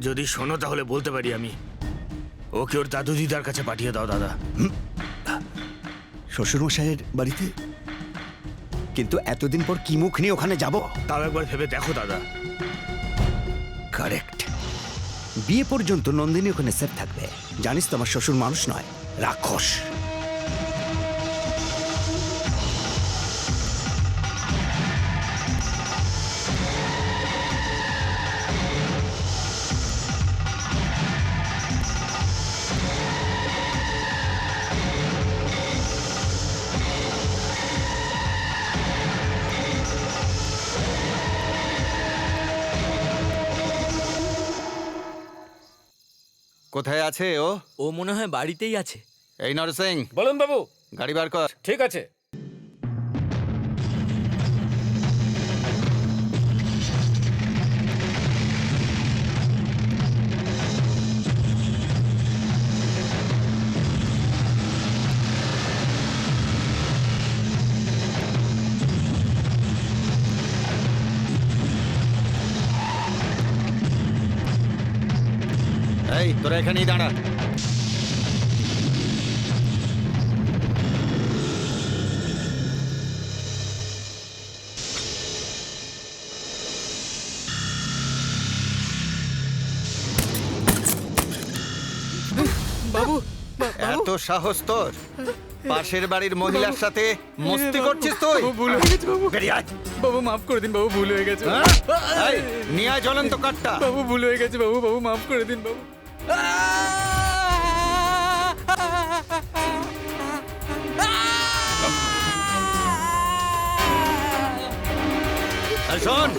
যদি শোনো তাহলে বলতে পারি আমি। ওকে ওর দাদু দিদার কাছে পাঠিয়ে দাও দাদা। শ্বশুরমশাইয়ের বাড়িতে? কিন্তু এতদিন পর কি মুখ নিয়ে ওখানে যাব? তাও একবার ভেবে দেখো দাদা। কারেক্ট। বিয়ে পর্যন্ত নন্দিনী ওখানে সেফ থাকবে। জানিস তো আমার শ্বশুর মানুষ নয়, রাক্ষস। কোথায় আছে ও? ও মনে হয় বাড়িতেই আছে। এই নরসিং, বলুন বাবু। গাড়ি বার কর। ঠিক আছে। এই তোরা এখানেই দাঁড়া। বাবু, এত সাহস তোর? পাশের বাড়ির মহিলার সাথে মস্তি করছিস তুই? ভুল হয়ে গেছে বাবু। বেরিয়ে আয়। বাবু মাফ করে দিন বাবু, ভুল হয়ে গেছে। এই, নিয়ে আয় জ্বলন্ত কাঠটা। বাবু ভুল হয়ে গেছে বাবু, বাবু মাফ করে দিন বাবু। আর শোন,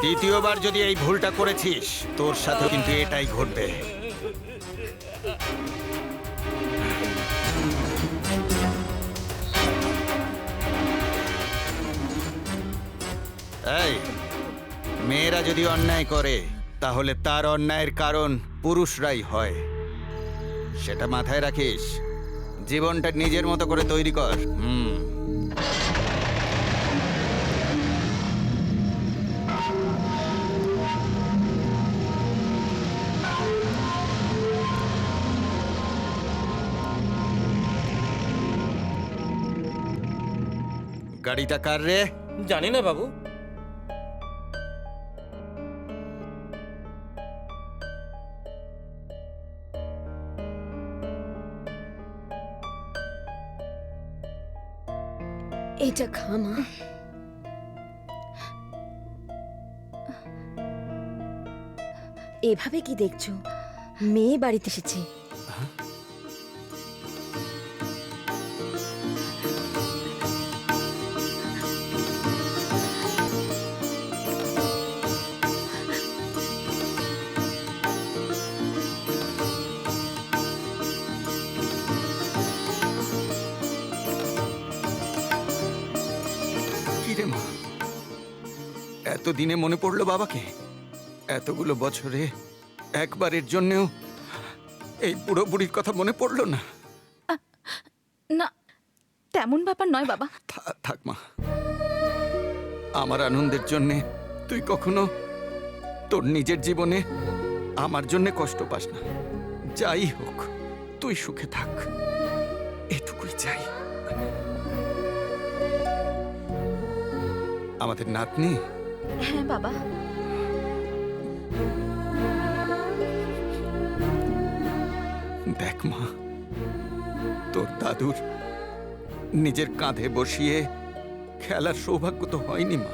দ্বিতীয়বার যদি এই ভুলটা করেছিস তোর সাথে কিন্তু এটাই ঘটবে। এই, মেয়েরা যদি অন্যায় করে তাহলে তার অন্যায়ের কারণ পুরুষরাই হয়, সেটা মাথায় রাখিস। জীবনটা নিজের মতো করে তৈরি কর। গাড়িটা কার রে? জানি না বাবু। এটা খামা। এভাবে কি দেখছো? মেয়ে বাড়িতে এসেছে। কিরে মা, এতদিনে মনে পড়লো বাবাকে? এতগুলো বছরে একবারের জন্যেও এই বুড়ো বুড়ির কথা মনে পড়লো না? না, তেমন ব্যাপার নয় বাবা। থাক মা, আমার আনন্দের জন্যে তুই কখনো তোর নিজের জীবনে আমার জন্যে কষ্ট পাস না। যাই হোক, তুই সুখে থাক, এটুকুই চাই। আমাদের নাতনি। হ্যাঁ বাবা। দেখ মা, তোর দাদুর নিজের কাঁধে বসিয়ে খেলার সৌভাগ্য তো হয়নি মা।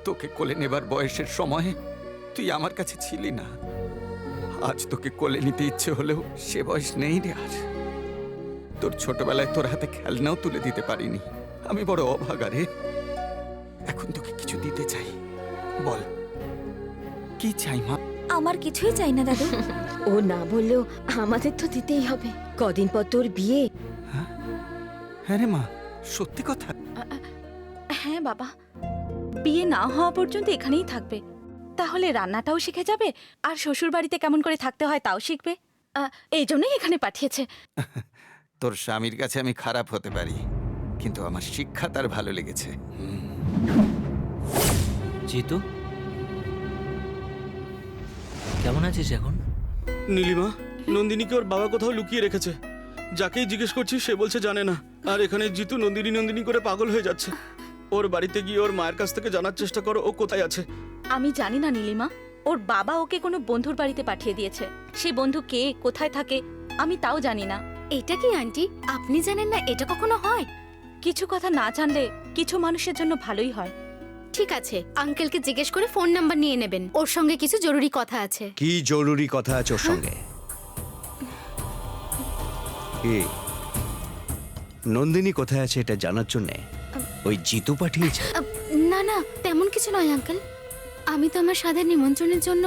তোকে কোলে নেবার বয়সের সময় তুই আমার কাছে ছিলি না। আজ তোকে কোলে নিতে ইচ্ছে হলেও সে বয়স নেই রে আর। তোর ছোটবেলায় তোর হাতে খেলনাও তুলে দিতে পারিনি। আমি বড় অভাগা রে। এখন তোকে কিছু দিতে চাই, বল কি চাই মা? আমার কিছুই চাই না দাদু। ও না বললেও আমাদের তো দিতেই হবে। কদিন পর তোর বিয়ে। হ্যাঁ রে মা, সত্যি কথা। হ্যাঁ বাবা, বিয়ে না হওয়া পর্যন্ত এখানেই থাকবে। তাহলে রান্নাটাও শিখে যাবে আর শ্বশুর বাড়িতে কেমন করে থাকতে হয় তাও শিখবে। এই জন্যই এখানে পাঠিয়েছে। তোর স্বামীর কাছে আমি খারাপ হতে পারি, কিন্তু আমার শিক্ষা তার ভালো লেগেছে। জিতু, কেমন আছিস এখন? নীলিমা, নন্দিনীকে ওর বাবা কোথাও লুকিয়ে রেখেছে। যাকেই জিজ্ঞেস করছি সে বলছে জানে না। আর এখানে জিতু নন্দিনী নন্দিনী করে পাগল হয়ে যাচ্ছে। ওর বাড়িতে গিয়ে ওর মায়ের কাছ থেকে জানার চেষ্টা করো ও কোথায় আছে। আমি জানি না নীলিমা, ওর বাবা ওকে কোনো বন্ধুর বাড়িতে পাঠিয়ে দিয়েছে। সেই বন্ধু কে, কোথায় থাকে আমি তাও জানি না। এটা কি আন্টি, আপনি জানেন না? এটা কখনো হয়? কিছু কথা না জানলে কিছু মানুষের জন্য ভালোই হয়। ঠিক আছে, আঙ্কেলকে জিজ্ঞেস করে ফোন নাম্বার নিয়ে নেবেন। ওর সঙ্গে কিছু জরুরি কথা আছে। কি জরুরি কথা আছে ওর সঙ্গে? কি নন্দিনী কোথায় আছে এটা জানার জন্যে ওই জিতু পাঠিয়েছে? না না, তেমন কিছু নয় আঙ্কেল। আমি তো আমার সাধের নিমন্ত্রণের জন্য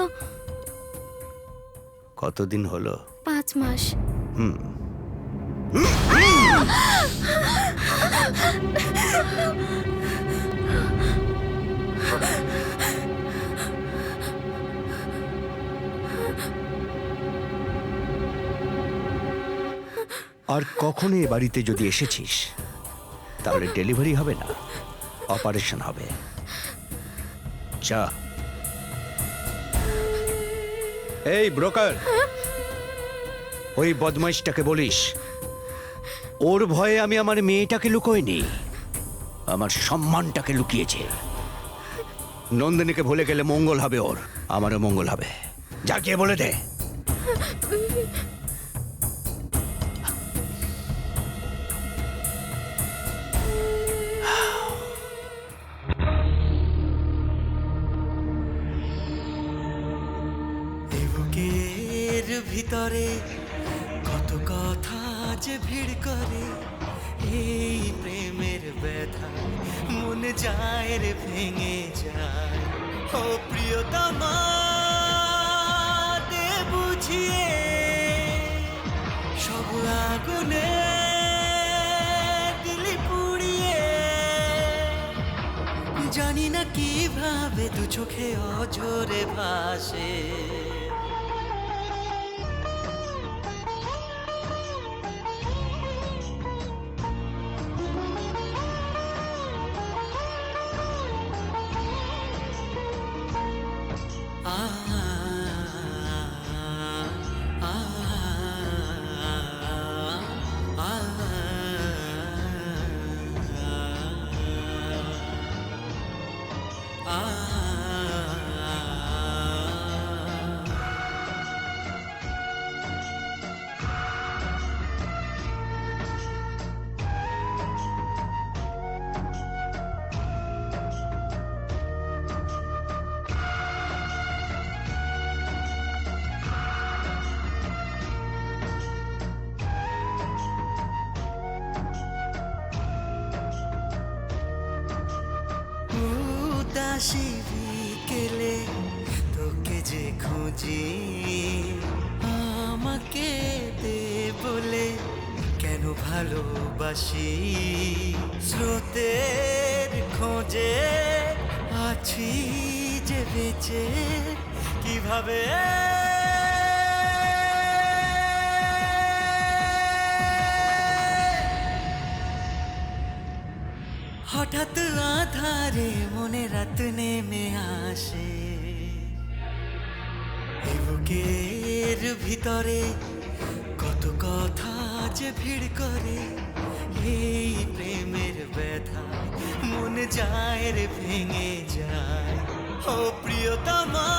কতদিন হলো? 5 মাস। হুম। আর কখনো এ বাড়িতে যদি এসেছিস তাহলে ডেলিভারি হবে না, অপারেশন হবে। যা। এই ব্রোকার, ওই বদমাইশটাকে বলিস ওর ভয়ে আমি আমার মেয়েটাকে লুকোইনি, আমার সম্মানটাকে লুকিয়েছে। নন্দিনীকে ভুলে গেলে মঙ্গল হবে ওর, আমারও মঙ্গল হবে। যা গিয়ে বলে দে। বুকের ভিতরে কত কথা যে ভিড় করে, এই প্রেমের ব্যথা মন যায় রে ভেঙে যায়। ও প্রিয়তমা দে বুঝিয়ে সব আগুনে দিলি পুড়িয়ে, জানি না কিভাবে দু চোখে অঝরে ভাসে। উদাসী বিকেলে তোকে যে খুঁজি, আমাকে দে বলে কেন ভালোবাসি। স্রোতের খোঁজে আছি যে বেঁচে, কিভাবে হঠাৎ আধারে মনে রাত নেমে আসে। বুকের ভিতরে কত কথা যে ভিড় করে, এই প্রেমের ব্যথা মন যায় রে ভেঙে যায়। ও প্রিয়তমা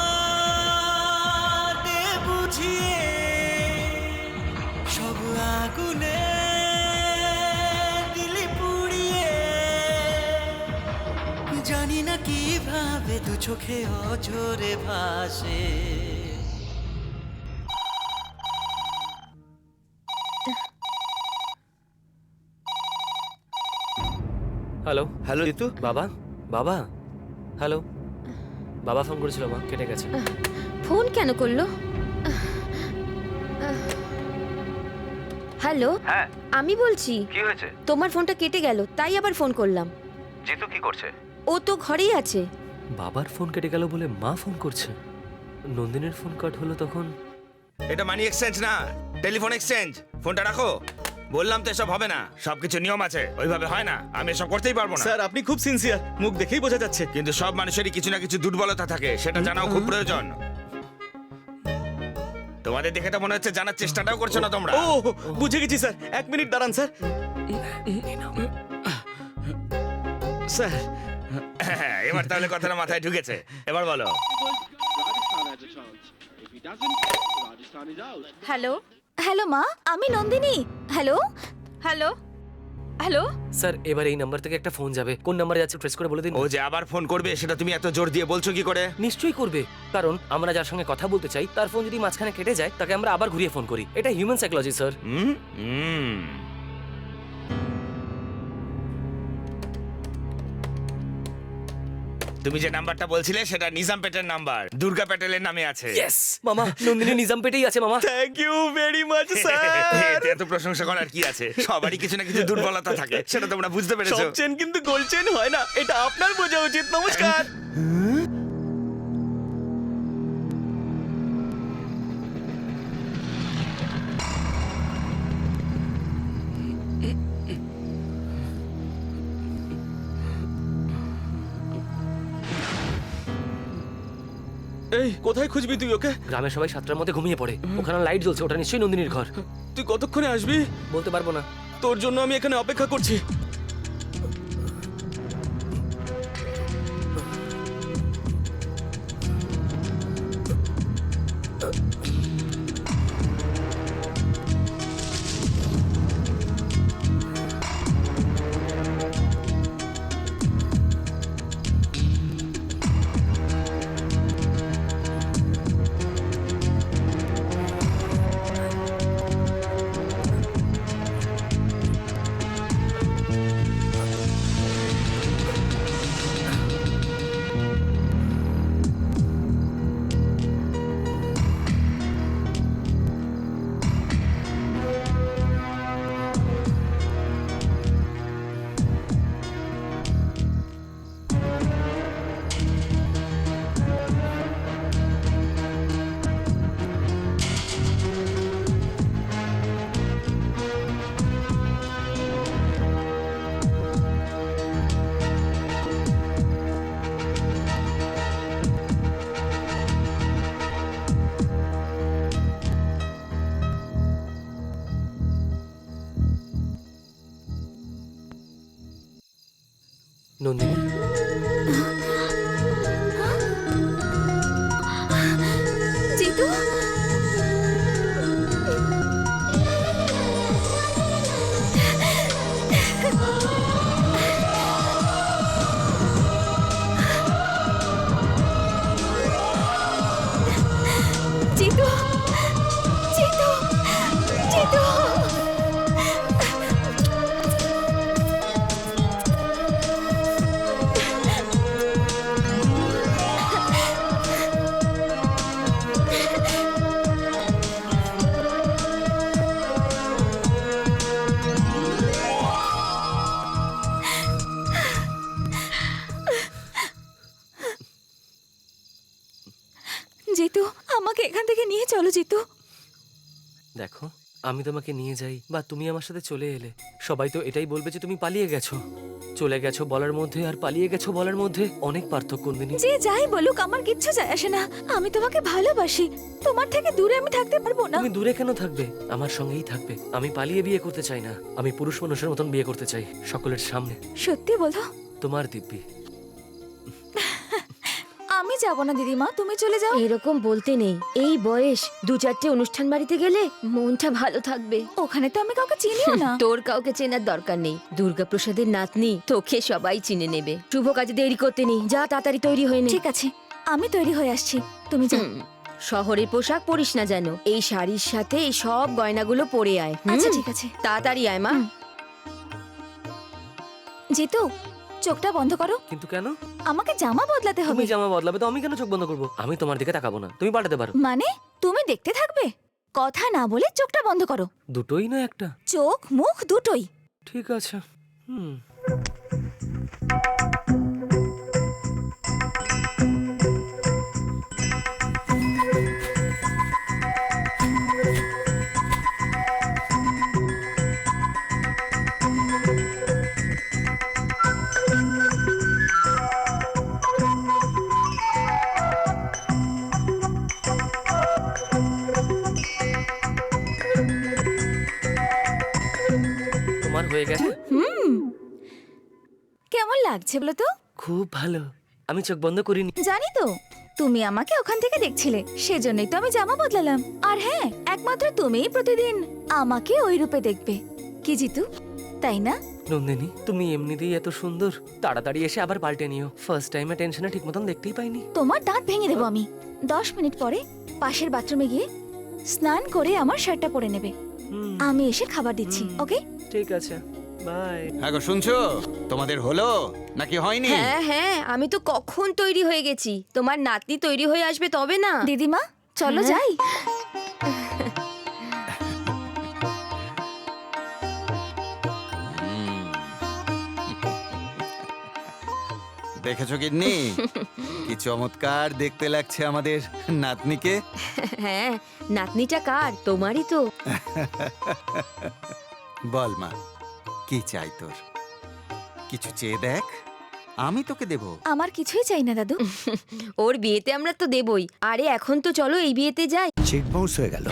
দে বুঝিয়ে সব দু চোখে অঝরে ভাসে। হ্যালো হ্যালো ঋতু। বাবা বাবা হ্যালো বাবা ফোন করেছিল মা কেটে গেছে। ফোন কেন করলো? হ্যালো, হ্যাঁ আমি বলছি। কি হয়েছে? তোমার ফোনটা কেটে গেল, তাই আবার ফোন করলাম। জিতু কি করছে? ও তো ঘরেই আছে। বাবার ফোন কেটে গেল বলে মা ফোন করছে। নন্দিনীর ফোন কাট হলো তখন। এটা মানি এক্সচেঞ্জ না, টেলিফোন এক্সচেঞ্জ। ফোনটা রাখো। বললাম তো এসব হবে না, সবকিছু নিয়ম আছে, ওইভাবে হয় না। আমি এসব করতেই পারবো না। স্যার আপনি খুব সিনসিয়ার, মুখ দেখেই বোঝা যাচ্ছে। কিন্তু সব মানুষেরই কিছু না কিছু দুর্বলতা থাকে, সেটা জানাও খুব প্রয়োজন। তোমাদের দেখে তো মনে হচ্ছে জানার চেষ্টাটাও করছো না তোমরা। ও বুঝে গেছি স্যার, 1 মিনিট দাঁড়ান স্যার। স্যার হ্যাঁ, এবার তাহলে কথাটা মাথায় ঢুকেছে। এবার বলো। হ্যালো হ্যালো মা, আমি Nandini. Hello hello hello. Sir এবার এই নাম্বার থেকে একটা ফোন যাবে, কোন নাম্বারে যাচ্ছে ট্রেস করে বলে দিন। ও যে আবার ফোন করবে সেটা তুমি এত জোর দিয়ে বলছো কি করে? নিশ্চয়ই করবে, কারণ আমরা যার সঙ্গে কথা বলতে চাই তার ফোন যদি মাঝখানে কেটে যায় তাকে আমরা আবার ঘুরিয়ে ফোন করি। এটা হিউম্যান সাইকোলজি স্যার। তুমি যে নাম্বারটা বলছিলে সেটা নিজাম পেটের নাম্বার, দুর্গা প্যাটেলের নামে আছে। ইয়েস মামা, নন্দিনী নিজাম পেটেই আছে মামা। Thank you very much sir. এতে এত প্রশংসা করার কি আছে? সবারই কিছু না কিছু দুর্বলতা থাকে, সেটা তোমরা বুঝতে পেরেছো। সব চেন কিন্তু গোল্ড চেন হয় না, এটা আপনার বোঝা উচিত। নমস্কার। এই কোথায় খুঁজবি তুই ওকে? গ্রামের সবাই 7টার মধ্যে ঘুমিয়ে পড়ে, ওখানে লাইট জ্বলছে, ওটা নিশ্চয়ই নন্দিনীর ঘর। তুই কতক্ষণে আসবি? বলতে পারবো না। তোর জন্য আমি এখানে অপেক্ষা করছি। নন্দিনী জিতু, জিতু, জিতু, জিতু। জিতু, আমাকে এখান থেকে নিয়ে চলো জিতু। দেখো, আমি তোমাকে নিয়ে যাই বা তুমি আমার সাথে চলে এলে, সবাই তো এটাই বলবে যে তুমি পালিয়ে গেছো। চলে গেছো বলার মধ্যে আর পালিয়ে গেছো বলার মধ্যে অনেক পার্থক্য নন্দিনী। যে যাই বলুক আমার কিচ্ছু যায় আসে না। আমি তোমাকে ভালোবাসি, তোমার থেকে দূরে আমি থাকতে পারবো না। তুমি দূরে কেন থাকবে? আমার সঙ্গেই থাকবে। আমি পালিয়ে বিয়ে করতে চাই না, আমি পুরুষ মানুষের মতন বিয়ে করতে চাই, সকলের সামনে। সত্যি বলো? তোমার দিব্যি। আমি যাব না দিদিমা, তুমি চলে যাও। এরকম বলতে নেই, এই বয়স 2-4টে অনুষ্ঠান বাড়িতে গেলে মনটা ভালো থাকবে। ওখানে তো আমি কাউকে চিনিও না। তোর কাউকে চেনার দরকার নেই, দুর্গাপ্রসাদের নাতনি, তোকে সবাই চিনে নেবে। শুভ কাজে দেরি করতে নেই, যা তাড়াতাড়ি তৈরি হয়ে নে। ঠিক আছে, আমি তৈরি হয়ে আসছি, তুমি যাও। শহরের পোশাক পরিস না যেন, এই শাড়ির সাথে এই সব গয়নাগুলো পরে আয়। আচ্ছা ঠিক আছে। তাড়াতাড়ি আয় মা। জিতু, চোখটা বন্ধ করো। কিন্তু কেন? আমাকে জামা বদলাতে হবে। তুমি জামা বদলাবে তো আমি কেন চোখ বন্ধ করবো? আমি তোমার দিকে তাকাবো না, তুমি পাল্টাতে পারো। মানে তুমি দেখতে থাকবে? কথা না বলে চোখটা বন্ধ করো। দুটোই না একটা? চোখ মুখ দুটোই। ঠিক আছে। তোমার হয়ে গেছে? কেমন লাগছে বলো তো? খুব ভালো। আমি চোখ বন্ধ করিনি। জানি তো, তুমি আমাকে ওখান থেকে দেখছিলে, সেজন্যই তো আমি জামা বদলালাম। আর হ্যাঁ, একমাত্র তুমিই প্রতিদিন আমাকে ওই রূপে দেখবে, কি জিতু, তাই না? নন্দিনী, তুমি এমনিতেই এত সুন্দর, তাড়াতাড়ি এসে আবার পাল্টে নিও। ফার্স্ট টাইমে টেনশনে ঠিক মতন দেখতেই পাইনি। তোমার দাঁত ভেঙে দেবো আমি। 10 মিনিট পরে পাশের বাথরুমে গিয়ে স্নান করে আমার শার্টটা পরে নেবে। আমি এসে খাবার দিচ্ছি, ওকে? ঠিক আছে, বাই। হ্যাঁ গো, শুনছো? তোমাদের হলো নাকি হয়নি? হ্যাঁ হ্যাঁ, আমি তো কখন তৈরি হয়ে গেছি, তোমার নাতনি তৈরি হয়ে আসবে তবে না। দিদিমা চলো যাই। দেখেছো কিন্নি, কি চমৎকার দেখতে লাগছে আমাদের নাতনিকে। হ্যাঁ, নাতনিটা কার? তোমারই তো। বল মা, কি চাই তোর? কিছু চেয়ে দেখ, আমি তোকে দেব। আমার কিছুই চাই না দাদু। ওর বিয়েতে আমরা তো দেবই। আরে এখন তো চলো এই বিয়েতে যাই। চেক বাউন্স হয়ে গেল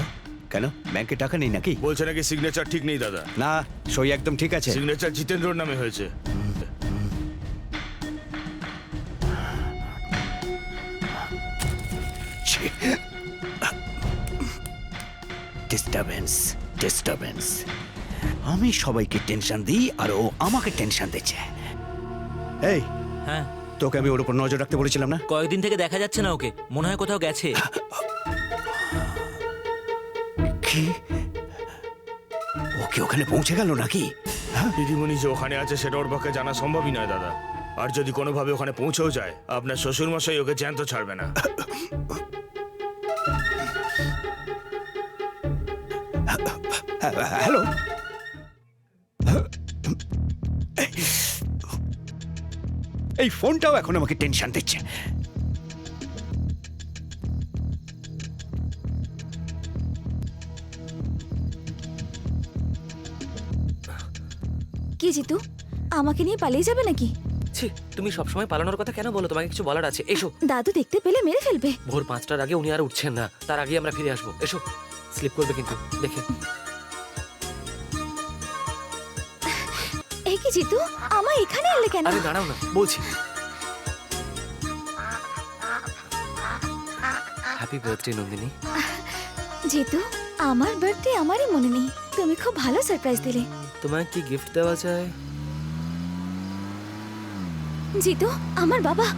কেন? ব্যাংকে টাকা নেই নাকি? বলছে নাকি সিগনেচার ঠিক নেই দাদা। না, সই একদম ঠিক আছে। সিগনেচার জিতেন্দ্রর নামে হয়েছে। Disturbance, disturbance. আমি সবাইকে টেনশন দিই আর ও আমাকে টেনশন দিচ্ছে। এই, হ্যাঁ, তোকে আমি ওর উপর নজর রাখতে বলেছিলাম না? কয়েকদিন থেকে দেখা যাচ্ছে না ওকে, মনে হয় কোথাও গেছে। কি? ওকে ওখানে পৌঁছে গেল নাকি? দিদিমণি যে ওখানে আছে সেটা ওর পক্ষে জানা সম্ভবই নয় দাদা। আর যদি কোনোভাবে ওখানে পৌঁছেও যায়, আপনার শ্বশুরমশাই ওকে জ্যান্ত ছাড়বে না। হ্যালো, এই ফোনটাও এখন আমাকে টেনশন দিচ্ছে। কি জিতু, আমাকে নিয়ে পালিয়ে যাবে নাকি? ছি, তুমি সবসময় পালানোর কথা কেন বলো? তোমাকে কিছু বলার আছে, এসো। দাদু দেখতে পেলে মেরে ফেলবে। ভোর 5টার আগে উনি আর উঠছেন না, তার আগে আমরা ফিরে আসবো। এসো, স্লিপ করবে কিন্তু, দেখে। এই কি জিতু, আমায় এখানে এলে কেন? আরে দাঁড়াও না, বলছি। Happy birthday Nandini. জিতু, আমার বার্থডে আমারই মনে নেই। তুমি খুব ভালো সারপ্রাইজ দিলে। তোমায় কি গিফট দেওয়া যায়? জিতু, আমার বাবা।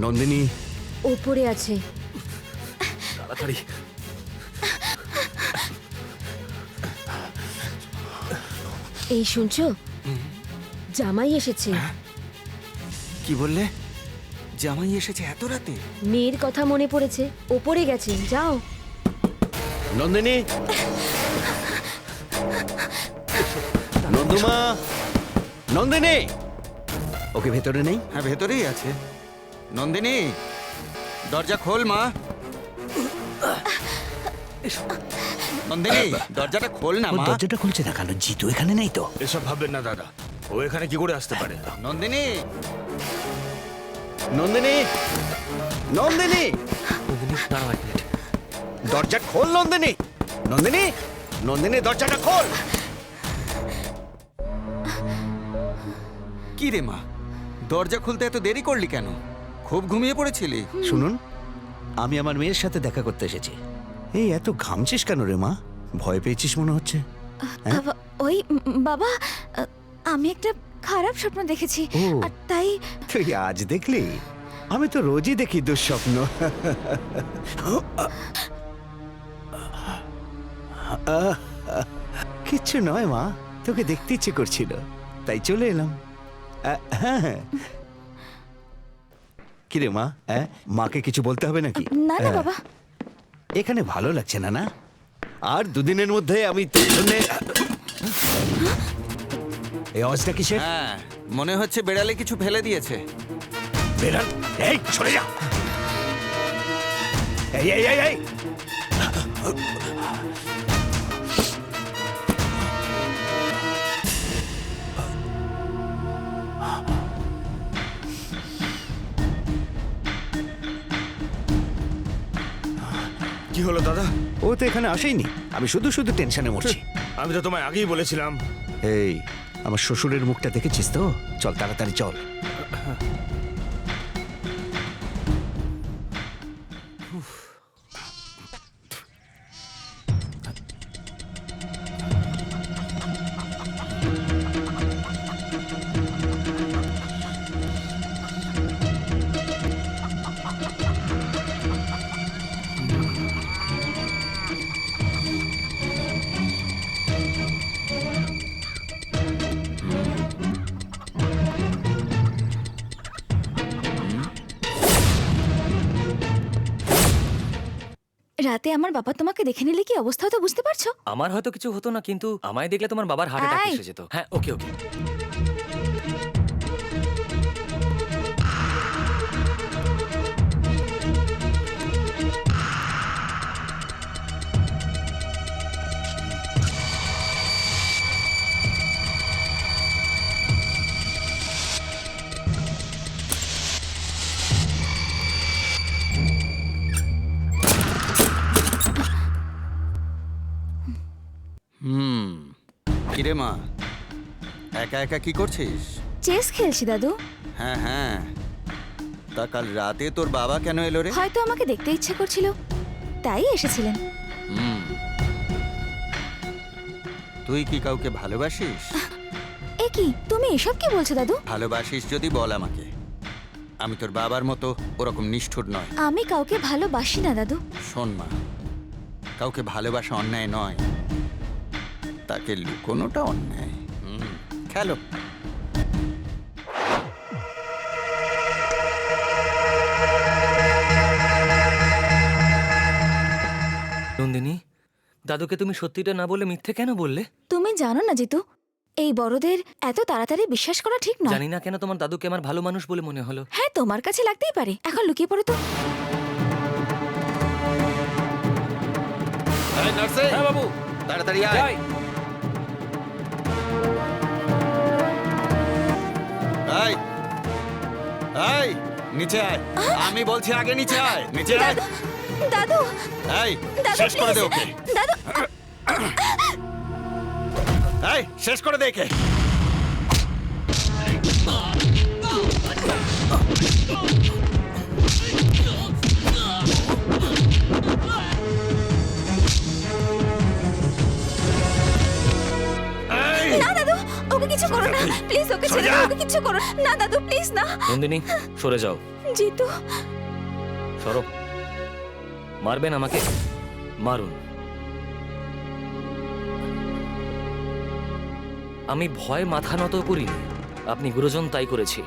নন্দিনী ওপরে আছে। তাড়াতাড়ি। এই শুনছো, জামাই এসেছে। কি বললে? জামাই এসেছে এত রাতে? মেয়ের কথা মনে পড়েছে, ওপরে গেছে, যাও। নন্দিনী, নন্দুমা, নন্দিনী, ওকে ভেতরে নেই? হ্যাঁ ভেতরেই আছে। নন্দিনী, দরজা খোল মা। নন্দিনী, দরজাটা খোল না ও মা। দরজাটা খুলছে না কেন? জিতু এখানে নেই তো? এসব ভাববেন না দাদা, ও এখানে কি করে আসতে পারে? নন্দিনী, নন্দিনী, নন্দিনী, নন্দিনী দাঁড়াও এক মিনিট। দরজা খোল নন্দিনী। নন্দিনী, নন্দিনী দরজাটা খোল। কি রে মা, দরজা খুলতে এত দেরি করলি কেন? খুব ঘুমিয়ে পড়েছিলি? শুনুন, আমি আমার মেয়ের সাথে দেখা করতে এসেছি। এই এত ঘামছিস কেন রে মা? ভয় পেয়েছিস মনে হচ্ছে। ওই বাবা, আমি একটা খারাপ স্বপ্ন দেখেছি ও। আর তাই তুই আজ দেখলি? আমি তো রোজই দেখি দুঃস্বপ্ন। কিচ্ছু নয় মা, তোকে দেখতে ইচ্ছে করছিল তাই চলে এলাম। হ্যাঁ। কিরে মা, মাকে কিছু বলতে হবে নাকি? না না বাবা। এখানে ভালো লাগছে না না? আর দুদিনের মধ্যে আমি তোর জন্যে এই আওয়াজটা কিসের? হ্যাঁ, মনে হচ্ছে বেড়ালে কিছু ফেলে দিয়েছে। বেড়াল? এই সরে যা। এই এই এই এই কি হলো দাদা? ও তো এখানে আসেইনি, আমি শুধু শুধু টেনশনে মরছি। আমি তো তোমায় আগেই বলেছিলাম। এই আমার শ্বশুরের মুখটা দেখেছিস তো? চল তাড়াতাড়ি চল। রাতে আমার বাবা তোমাকে দেখে নিলে কি অবস্থা হতো বুঝতে পারছো? আমার হয়তো কিছু হতো না, কিন্তু আমায় দেখলে তোমার বাবার হার্ট অ্যাটাক এই! এসে যেত। হ্যাঁ, ওকে ওকে। কিরে মা, একা একা কি করছিস? চেস খেলছি দাদু। হ্যাঁ হ্যাঁ, তা কাল রাতে তোর বাবা কেন এলো রে? হয়তো আমাকে দেখতে ইচ্ছে করছিল তাই এসেছিলেন। হুম, তুই কি কাউকে ভালোবাসিস? এ কি তুমি এসব কি বলছো দাদু? ভালোবাসিস যদি বল আমাকে। আমি তোর বাবার মতো ওরকম নিষ্ঠুর নয়। আমি কাউকে ভালোবাসি না দাদু। শোন মা, কাউকে ভালোবাসা অন্যায় নয়, তাকে লুকোনোটা অন্যায়। খেলো। নন্দিনী, দাদুকে তুমি সত্যিটা না বলে মিথ্যে কেন বললে? তুমি জানো না জিতু, এই বড়দের এত তাড়াতাড়ি বিশ্বাস করা ঠিক নয়। জানি না কেন তোমার দাদুকে আমার ভালো মানুষ বলে মনে হলো। হ্যাঁ তোমার কাছে লাগতেই পারে। এখন লুকিয়ে পড়ো তো। হ্যাঁ বাবু, তাড়াতাড়ি আয়। যাই। আয় আয়, নিচে আয়। আমি বলছি আগে নিচে আয়, নিচে আয়। দাদু, এই, দাদু শেষ করে দে please। ওকে। দাদু এই, শেষ করে দে একে। না দাদু, ওকে কিছু করো না প্লিজ, ওকে ছেড়ে দাও, ওকে কিছু করো না দাদু প্লিজ না। নন্দিনী, সরে যাও। জিতু, সরো। মারবেন আমাকে? মারুন। আমি ভয় মাথা নত করিনি। আপনি গুরুজন তাই করেছি।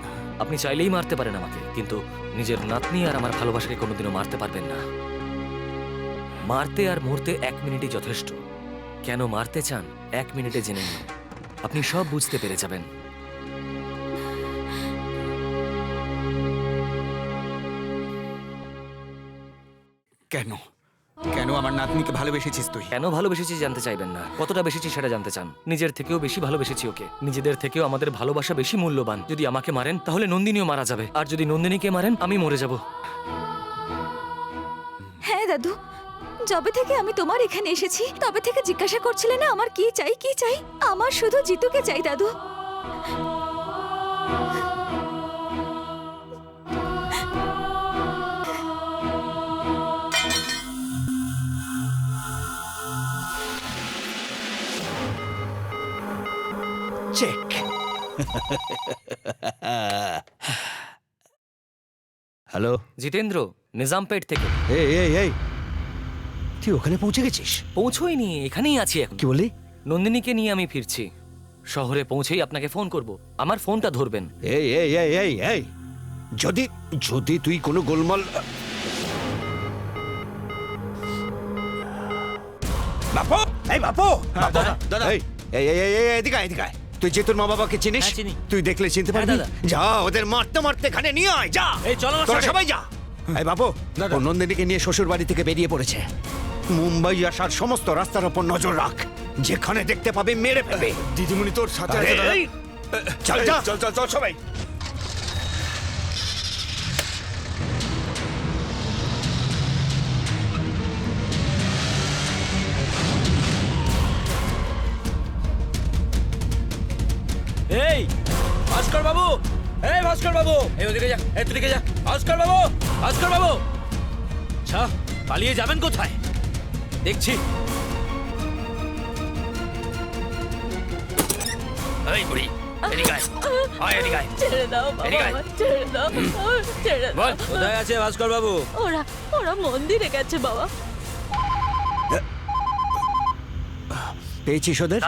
আপনি চাইলেই মারতে পারেন আমাকে, কিন্তু নিজের নাতনি আর আমার ভালোবাসাকে কোনোদিনও মারতে পারবেন না। মারতে আর মরতে 1 মিনিটই যথেষ্ট। কেন মারতে চান 1 মিনিটে জেনে নিন, আপনি সব বুঝতে পেরে যাবেন। কেন কেন আমার নাতনিকে ভালোবেসেছিস তুই? কেন ভালোবেসেছি জানতে চাইবেন না, কতটা বেশিছি সেটা জানতে চান। নিজের থেকেও বেশি ভালোবেসেছি ওকে। নিজেদের থেকেও আমাদের ভালোবাসা বেশি মূল্যবান। যদি আমাকে মারেন তাহলে নন্দিনীও মারা যাবে, আর যদি নন্দিনীকে মারেন আমি মরে যাব। হ্যাঁ দাদু, যবে থেকে আমি তোমার এখানে এসেছি তবে থেকে জিজ্ঞাসা করছিলে না আমার কি চাই কি চাই। আমার শুধু জিতুকে চাই দাদু। চেক। হ্যালো জিতেন্দ্র, নিজামপেট থেকে। এই এই এই, তুই ওখানে পৌঁছে গেছিস? পৌঁছোইনি, এখানেই আছি এখন। কি বলি? নন্দিনীকে নিয়ে আমি ফিরছি। শহরে পৌঁছেই আপনাকে ফোন করব, আমার ফোনটা ধরবেন। এই এই এই এই এই, যদি যদি তুই কোনো গোলমাল। বাপু, এই বাপু, বাপু, দাদা। এই এই এই এই, এই, এদিকে আয়, এদিকে আয়। তুই জিতুর মা বাবাকে চিনিস? হ্যাঁ, চিনি। তুই দেখলে চিনতে পারবি? দাদা। যা ওদের মারতে মারতে এখানে নিয়ে আয়, যা। এই চলো আমার তোরা সাথে। সবাই যা। এই বাপু, ও নন্দিনীকে নিয়ে শ্বশুর বাড়ি থেকে বেরিয়ে পড়েছে। মুম্বাই আসার সমস্ত রাস্তার উপর নজর রাখ, যেখানে দেখতে পাবে মেরে ফেলবে। দিদিমণি তোর সাথে আরে, আছে দাদা। এই, চল যা। চল চল চল সবাই। এই ভাস্কর বাবু, এই ভাস্কর বাবু, এই ওদিকে যা, এই তুদিকে যা। ভাস্কর বাবু, ভাস্কর বাবু, আচ্ছা পালিয়ে যাবেন কোথায়? দেখছি। এই বুড়ি, এদিকে আয়, আয় এদিকে আয়। ছেড়ে দাও বাবা, এদিকে আয়। আমায় ছেড়ে দাও, ছেড়ে দাও। বল কোথায় আছে ভাস্কর বাবু? ওরা ওরা মন্দিরে গেছে বাবা। পেয়েছিস ওদের?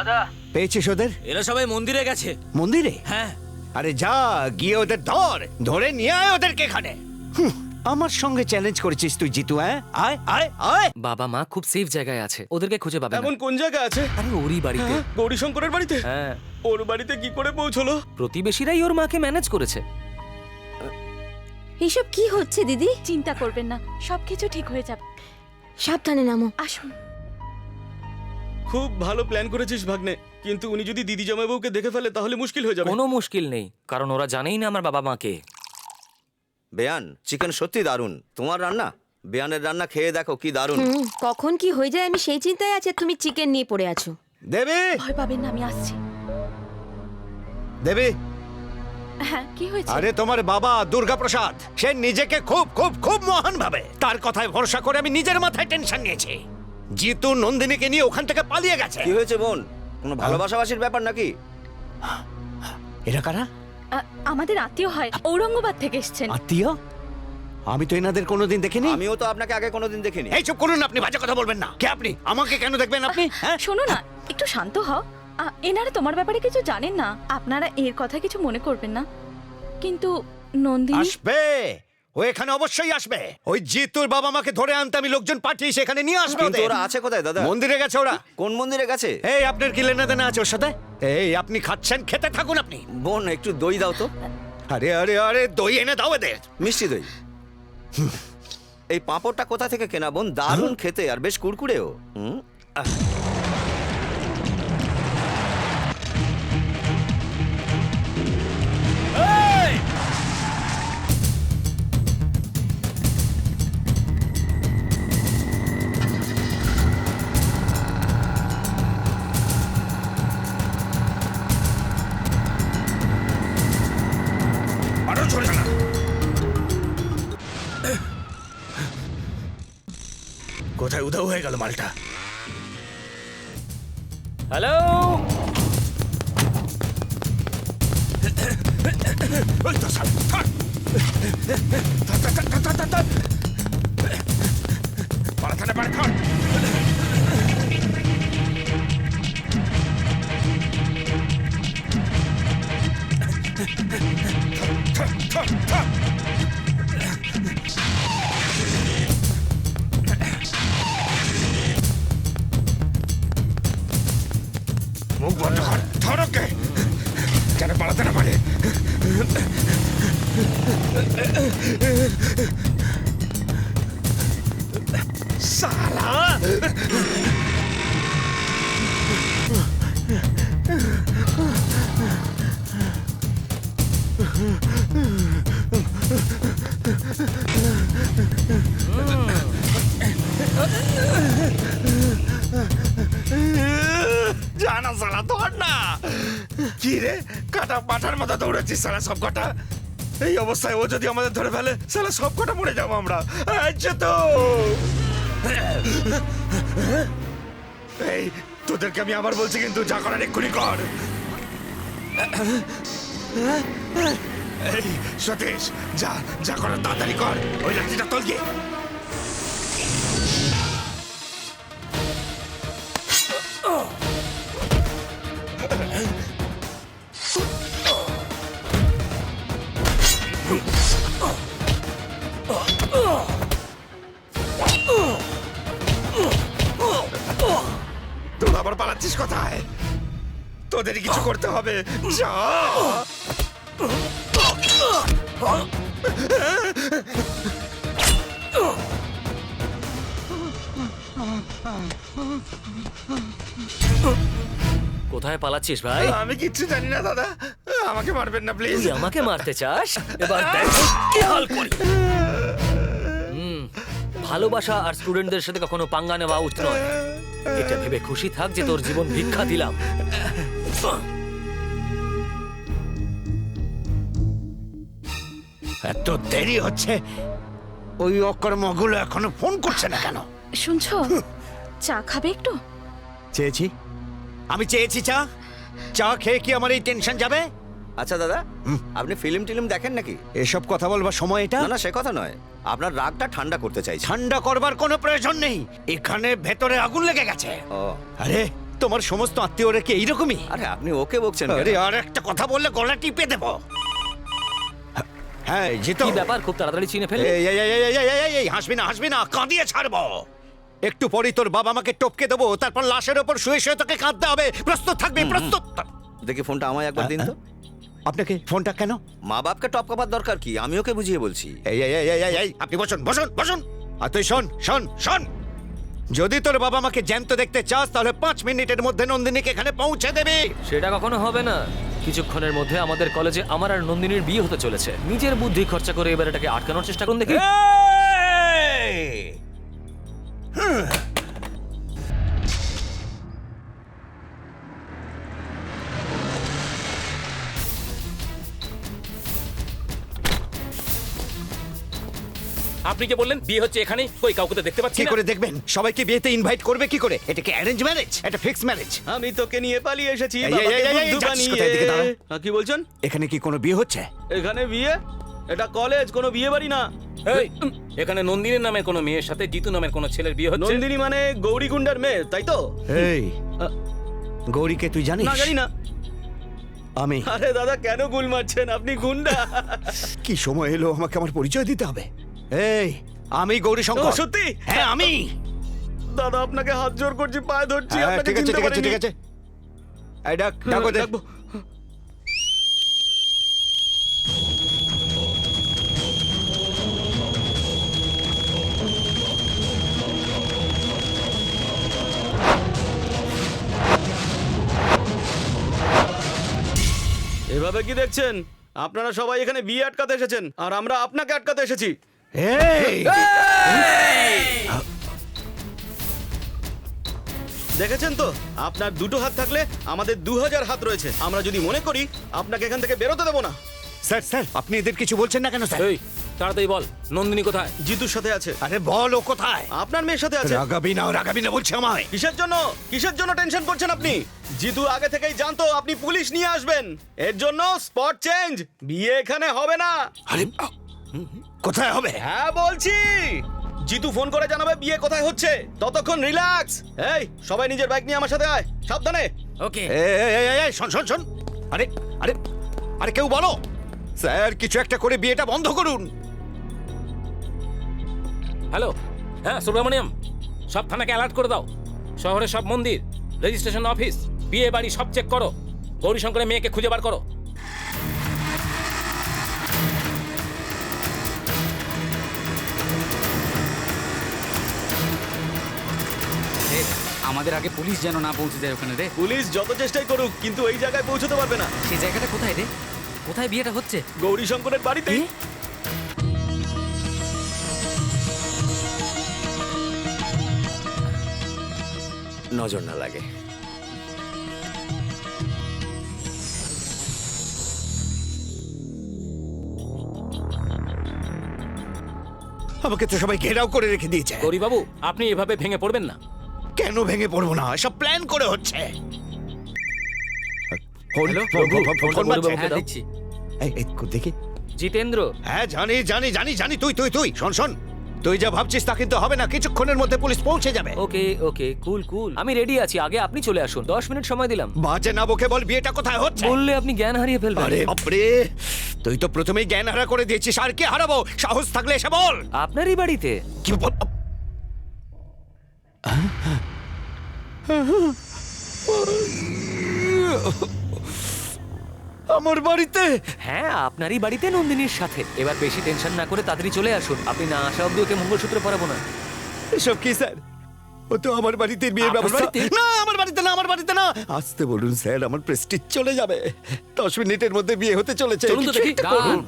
পেয়েছিস ওদের? এরা সবাই মন্দিরে গেছে। মন্দিরে? হ্যাঁ। আরে যা, গিয়ে ওদের ধরে নিয়ে আয় ওদেরকে এখানে। আমার সঙ্গে চ্যালেঞ্জ করেছিস তুই জিতু? হ্যাঁ, আয় আয় আয়। বাবা মা খুব সেফ জায়গায় আছে, ওদেরকে খুঁজে পাবেন। এমন কোন জায়গা আছে? আরে ওরই বাড়িতে। গৌরীশঙ্করের বাড়িতে? হ্যাঁ। ওর বাড়িতে কি করে পৌঁছলো? প্রতিবেশীরাই ওর মাকে ম্যানেজ করেছে। এইসব কি হচ্ছে দিদি? চিন্তা করবেন না, সবকিছু ঠিক হয়ে যাবে। সাবধানে নামো। আসুন। খুব ভালো প্ল্যান করেছিস ভাগ্নে, কিন্তু উনি যদি দিদি জামাইবাবুকে দেখে ফেলে তাহলে মুশকিল হয়ে যাবে। কোনো মুশকিল নেই, কারণ ওরা জানেই না আমার বাবা মাকে। বেয়ান, চিকেন সত্যি দারুণ। তোমার রান্না, বেয়ানের রান্না খেয়ে দেখো কি দারুণ। কখন কি হয়ে যায় আমি সেই চিন্তায় আছি, তুমি চিকেন নিয়ে পড়ে আছো। দেবী, ভয় পাবেন না, আমি আসছি। দেবী। হ্যাঁ, কি হয়েছে? আরে তোমার বাবা দুর্গা প্রসাদ, সে নিজেকে খুব খুব খুব মহান ভাবে। তার কথায় ভরসা করে আমি নিজের মাথায় টেনশন নিয়েছি। জিতু নন্দিনীকে নিয়ে ওখান থেকে পালিয়ে গেছে। কি হয়েছে বোন? কোনো ভালোবাসাবাসির ব্যাপার নাকি? এরা কারা? আমাদের আত্মীয় হয়, ঔরঙ্গাবাদ থেকে এসেছেন। আত্মীয়? আমি তো এনাদের কোনোদিন দেখিনি। আমিও তো আপনাকে আগে কোনোদিন দেখিনি। এই চুপ করুন, আপনি বাজে কথা বলবেন না। কে আপনি? আমাকে কেন দেখবেন আপনি? হ্যাঁ, শোনো না, একটু শান্ত হও। এনারা তোমার ব্যাপারে কিছু জানেন না, আপনারা এর কথা কিছু মনে করবেন না। কিন্তু নন্দিনী আসবে, ও এখানে অবশ্যই আসবে। ওই জিতুর বাবা মাকে ধরে আনতে আমি লোকজন পাঠিয়ে সেখানে নিয়ে আসবে। কিন্তু ওরা আছে কোথায় দাদা? মন্দিরে গেছে ওরা। কোন মন্দিরে গেছে? এই আপনার কি লেনা দেনা আছে ওর সাথে? এই আপনি খাচ্ছেন, খেতে থাকুন আপনি। বোন একটু দই দাও তো। আরে আরে আরে, দই এনে দাও এদের। মিষ্টি দই। এই পাঁপড়টা কোথা থেকে কেনা বোন? দারুণ খেতে আর বেশ কুড়কুড়েও। কোথায় উধাও হয়ে গেল মালটা? হ্যালো, ওই তো সাল, থাক। থাক, থাক, থাক, থাক, থাক, থাক, থাক। পালা, থাক, পালা, থাক। থাক, থাক, থাক। মুখ বন্ধ কর, ধরকে যেন পালাতে না পারে। শালা জানা শালা ধর না কি রে কাটা পাঠার মতো দৌড়াচ্ছিস শালা সব কটা এই অবস্থায় ও যদি আমাদের ধরে ফেলে শালা সব কটা মরে যাবো আমরা আচ্ছা তো এই তোদেরকে আমি আবার বলছি কিন্তু যা করার এক্ষুনি কর এই সতীশ যা যা করার তাড়াতাড়ি কর ওই লাঠিটা তোল গিয়ে তোরা আবার পালাচ্ছিস কোথায় তোদেরই কিছু করতে হবে যা কোথায় পালাচ্ছিস ভাই? আমি কিচ্ছু জানি না দাদা আমাকে মারবেন না প্লিজ তুই আমাকে মারতে চাস? এবার দেখ কি হাল করি। ভালোবাসা আর স্টুডেন্টদের সাথে কখনো পাঙ্গা নেওয়া উচিত নয়। এটা ভেবে খুশি থাক যে তোর জীবন ভিক্ষা দিলাম। এত দেরি হচ্ছে ওই অকর্মগুলো এখনো ফোন করছে না কেন? শুনছো চা খাবে একটু? চেয়েছি আমি চেয়েছি চা চা খেয়ে কি আমার এই টেনশন যাবে? আচ্ছা দাদা আপনি ফিল্ম টিলিম দেখেন নাকি? এসব কথা বলবার সময় এটা না না সে কথা নয়, আপনার রাগটা ঠান্ডা করতে চাইছি। ঠান্ডা করবার কোনো প্রয়োজন নেই, এখানে ভেতরে আগুন লেগে গেছে। আরে তোমার সমস্ত আত্মীয়রা কি এইরকমই? আরে আপনি ওকে বকছেন কেন? আরে আর একটা কথা বললে গলা টিপে দেব। হ্যাঁ জিতো, কি ব্যাপার খুব তাড়াতাড়ি চিনে ফেলে? এই হাসবি না হাসবি না, কাঁদিয়ে ছাড়বো। একটু পরেই তোর বাবা মাকে টপকে দেবো, তারপর লাশের ওপর শুয়ে শুয়ে তোকে কাঁদতে হবে। প্রস্তুত থাকবি, প্রস্তুত। দেখি ফোনটা আমায় একবার দিন তো। আপনাকে ফোনটা কেন? মা বাপকে টপকাবার দরকার কি, আমি ওকে বুঝিয়ে বলছি। এই আপনি বসুন বসুন বসুন। আর তুই শোন শোন শোন, যদি তোর বাবা মাকে জ্যান্ত দেখতে চাস তাহলে 5 মিনিটের মধ্যে নন্দিনীকে এখানে পৌঁছে দেবে। সেটা কখনো হবে না। কিছুক্ষণের মধ্যে আমাদের কলেজে আমার আর নন্দিনীর বিয়ে হতে চলেছে। নিজের বুদ্ধি খরচা করে এবার এটাকে আটকানোর চেষ্টা করুন দেখি। আপনি যে বললেন বিয়ে হচ্ছে এখানে, কই কাউকে তো দেখতে পাচ্ছি কি না। করে দেখবেন? সবাইকে বিয়েতে ইনভাইট করবে কি করে? এটা কি অ্যারেঞ্জ ম্যারেজ? এটা ফিক্স ম্যারেজ। আমি তোকে নিয়ে পালিয়ে এসেছি এই, বাবাকে এই, এই, এই, বুদ্ধু যাচ্ছিস বানিয়ে। কোথায়? এদিকে দাঁড়া। কি বলছেন? এখানে কি কোনো বিয়ে হচ্ছে? এখানে বিয়ে? এটা কলেজ, কোনো বিয়ে বাড়ি না। এই, এখানে নন্দিনীর নামের কোনো মেয়ের সাথে জিতু নামের কোনো ছেলের বিয়ে হচ্ছে। নন্দিনী মানে গৌরী গুন্ডার মেয়ে, তাই তো? এই গৌরীকে তুই জানিস? না জানি না। আমি আরে দাদা কেন গুল মারছেন, আপনি গুন্ডা। কি সময় এলো আমাকে আমার পরিচয় দিতে হবে। এই আমি গৌরী শঙ্কর। ও, সত্যি? হ্যাঁ আমি। দাদা আপনাকে হাত জোর করছি, পায়ে ধরছি, হ্যাঁ, আপনাকে ঠিক আছে চিনতে ঠিক আছে পারিনি। ঠিক আছে। এই ডাক ডাক ওদের। ডাকবো। এভাবে কি দেখছেন? আপনারা সবাই এখানে বিয়ে আটকাতে এসেছেন আর আমরা আপনাকে আটকাতে এসেছি। এই দেখেছেন তো, আপনার দুটো হাত থাকলে আমাদের 2000 হাত রয়েছে। আমরা যদি মনে করি আপনাকে এখান থেকে বেরোতে দেবো না। স্যার স্যার আপনি এদের কিছু বলছেন না কেন স্যার? এই তাড়াতাড়ি বল, নন্দিনী কোথায়? জিতুর সাথে আছে। আরে বল ও কোথায়? আপনার মেয়ের সাথে আছে। রাগাবি না বলছে আমায়। কিসের জন্য টেনশন করছেন আপনি? জিতু আগে থেকেই জানতো আপনি পুলিশ নিয়ে আসবেন, এর জন্য স্পট চেঞ্জ। বিয়ে এখানে হবে না। আরে কোথায় হবে? হ্যাঁ বলছি, জিতু ফোন করে জানাবে বিয়ে কোথায় হচ্ছে। ততক্ষণ রিল্যাক্স। এই সবাই নিজের বাইক নিয়ে আমার সাথে আয়, সাবধানে। ওকে। এই শোন শোন শোন। আরে আরে আরে কেউ বলো স্যার কিছু একটা করে বিয়েটা বন্ধ করুন। হ্যালো, হ্যাঁ সুব্রমণিয়াম, সব থানাকে অ্যালার্ট করে দাও। শহরের সব মন্দির, রেজিস্ট্রেশন অফিস, বিয়ে বাড়ি সব চেক করো। গৌরী শঙ্করের মেয়েকে খুঁজে বার করো। আমাদের আগে পুলিশ যেন না পৌঁছে যায় ওখানে রে। পুলিশ যত চেষ্টাই করুক কিন্তু এই জায়গায় পৌঁছতে পারবে না। সেই জায়গাটা কোথায় রে? কোথায় বিয়েটা হচ্ছে? গৌরী শঙ্করের বাড়িতে। নজর না লাগে। আমাকে তো সবাই ঘেরাও করে রেখে দিয়েছে। গৌরী বাবু, আপনি এভাবে ভেঙে পড়বেন না। কেন ভেঙে পড়বো না? সব প্ল্যান করে হচ্ছে। ফোন হ্যালো, ফোন প্রভু, ফোন ফোন ফোনটা বাজছে। গৌরবাবুকে দাও। দিচ্ছি। এই দেখি। জিতেন্দ্র, হ্যাঁ জানি জানি জানি জানি, তুই তুই তুই শোন শোন, তুই যা ভাবছিস তা কিন্তু হবে না। কিছুক্ষণের মধ্যে পুলিশ পৌঁছে যাবে। ওকে ওকে, কুল কুল, আমি রেডি আছি। আগে আপনি চলে আসুন, 10 মিনিট সময় দিলাম। বাজে না বকে বল, বিয়েটা কোথায় হচ্ছে? বললে আপনি জ্ঞান হারিয়ে ফেলবেন। আরে বাপরে, তুই তো প্রথমেই জ্ঞান হারা করে দিয়েছিস। আর কি হারাবো? সাহস থাকলে এসে বল। আপনারই বাড়িতে। কি বল? আমার বাড়িতে? হ্যাঁ, আপনারই বাড়িতে, নন্দিনীর সাথে। এবার বেশি টেনশন না করে তাড়াতাড়ি চলে আসুন। আপনি না আসা অব্দি ওকে মঙ্গলসূত্র পরাবো না। এসব কি স্যার? ও তো আমার বাড়িতে বিয়ের আপনার ব্যবস্থা। বাড়িতে? না, আমার বাড়িতে না, আমার বাড়িতে না। আসতে বলুন স্যার, আমার প্রেস্টিজ চলে যাবে। 10 মিনিটের মধ্যে বিয়ে হতে চলেছে। চলুন তো কিছু দেখি। একটা করুন।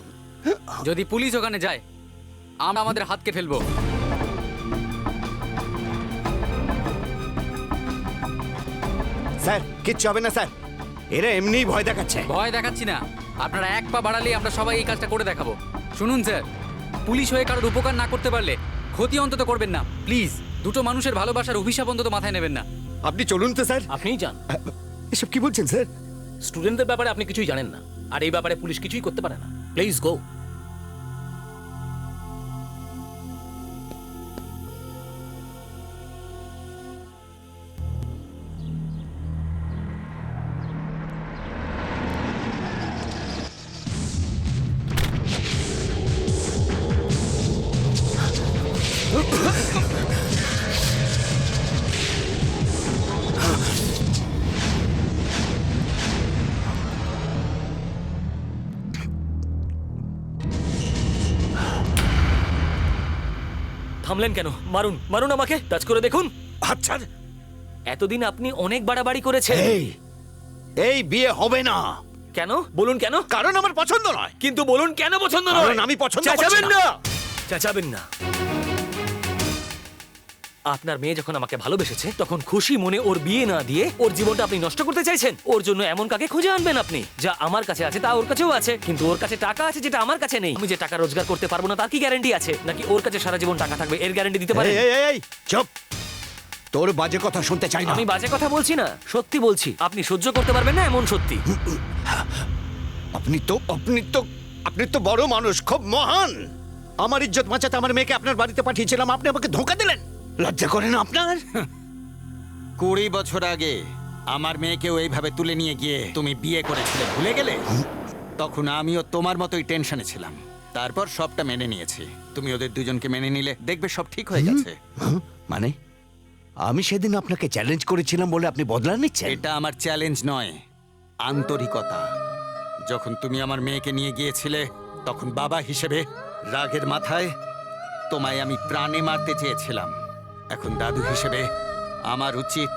যদি পুলিশ ওখানে যায়, আমরা আমাদের হাতকে ফেলবো। স্যার কিচ্ছু হবে না স্যার, এরা এমনিই ভয় দেখাচ্ছে। ভয় দেখাচ্ছি না, আপনারা এক পা বাড়ালেই আমরা সবাই এই কাজটা করে দেখাবো। শুনুন স্যার, পুলিশ হয়ে কারোর উপকার না করতে পারলে ক্ষতি অন্তত করবেন না প্লিজ। দুটো মানুষের ভালোবাসার অভিশাপ অন্তত মাথায় নেবেন না। আপনি চলুন তো স্যার। আপনিই যান। এসব কি বলছেন স্যার? স্টুডেন্টদের ব্যাপারে আপনি কিছুই জানেন না, আর এই ব্যাপারে পুলিশ কিছুই করতে পারে না। Please go. থামলেন কেন? মারুন মারুন আমাকে, টাচ করে দেখুন। আচ্ছা, এতদিন আপনি অনেক বাড়াবাড়ি করেছেন। এই বিয়ে হবে না। কেন বলুন? কেন? কারণ আমার পছন্দ নয়। কিন্তু বলুন কেন পছন্দ নয়? কারণ আমি পছন্দ করছি চেঁচাবেন না। না, চেঁচাবেন না। আপনার মেয়ে যখন আমাকে ভালোবেসেছে তখন খুশি মনে ওর বিয়ে না দিয়ে ওর জীবনটা আপনি নষ্ট করতে চাইছেন। ওর জন্য এমন কাকে খুঁজে আনবেন আপনি? যা আমার কাছে আছে তা ওর কাছেও আছে, কিন্তু ওর কাছে টাকা আছে যেটা আমার কাছে নেই। আমি যে টাকা রোজগার করতে পারবো না তার কি গ্যারান্টি আছে? নাকি ওর কাছে সারা জীবন টাকা থাকবে এর গ্যারান্টি দিতে পারেন? এই চুপ, তোর বাজে কথা শুনতে চাই না। আমি বাজে কথা বলছি না, সত্যি বলছি। আপনি সহ্য করতে পারবেন না এমন সত্যি। আপনি তো বড় মানুষ, খুব মহান। আমার ইজ্জত বাঁচাতে আমার মেয়েকে আপনার বাড়িতে পাঠিয়েছিলাম, আপনি আমাকে ধোঁকা দিলেন। লজ্জা করে না আপনার? 20 বছর আগে আমার মেয়েকেও এইভাবে তুলে নিয়ে গিয়ে তুমি বিয়ে করেছিলে, ভুলে গেলে? তখন আমিও তোমার মতোই টেনশনে ছিলাম। তারপর সবটা মেনে নিয়েছি। তুমি ওদের দুজনকে মেনে নিলে দেখবে সব ঠিক হয়ে গেছে। মানে আমি সেদিন আপনাকে চ্যালেঞ্জ করেছিলাম বলে আপনি বদলা নিচ্ছেন? এটা আমার চ্যালেঞ্জ নয়, আন্তরিকতা। যখন তুমি আমার মেয়েকে নিয়ে গিয়েছিলে তখন বাবা হিসেবে রাগের মাথায় তোমায় আমি প্রাণে মারতে চেয়েছিলাম। এখন দাদু হিসেবে আমার উচিত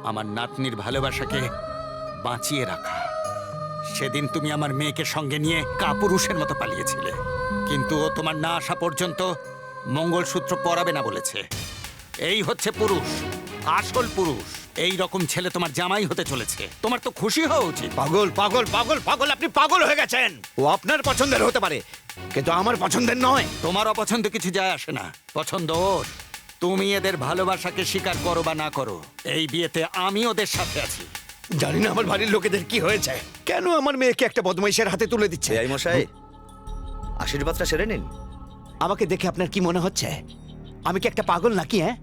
আমার নাতনির ভালোবাসাকে বাঁচিয়ে রাখা। সেদিন তুমি আমার মেয়েকে সঙ্গে নিয়ে কাপুরুষের মতো পালিয়েছিলে, কিন্তু ও তোমার না আসা পর্যন্ত মঙ্গলসূত্র পরাবে না বলেছে। এই হচ্ছে পুরুষ, আসল পুরুষ। এই রকম ছেলে তোমার জামাই হতে চলেছে। তোমার তো খুশি হওয়া উচিত। পাগল পাগল পাগল পাগল, আপনি পাগল হয়ে গেছেন। ও আপনার পছন্দের হতে পারে, কিন্তু আমার পছন্দের নয়। তোমার অপছন্দ কিছু যায় আসে না, পছন্দ ওর। তুমি এদের ভালোবাসাকে স্বীকার করো বা না করো, এই বিয়েতে আমি ওদের সাথে আছি। জানি না আমার বাড়ির লোকেদের কি হয়েছে, কেন আমার মেয়েকে একটা বদমাইশের হাতে তুলে দিচ্ছে। এই মশাই, আশীর্বাদটা সেরে নিন। আমাকে দেখে আপনার কি মনে হচ্ছে? আমি কি একটা পাগল নাকি? হ্যাঁ,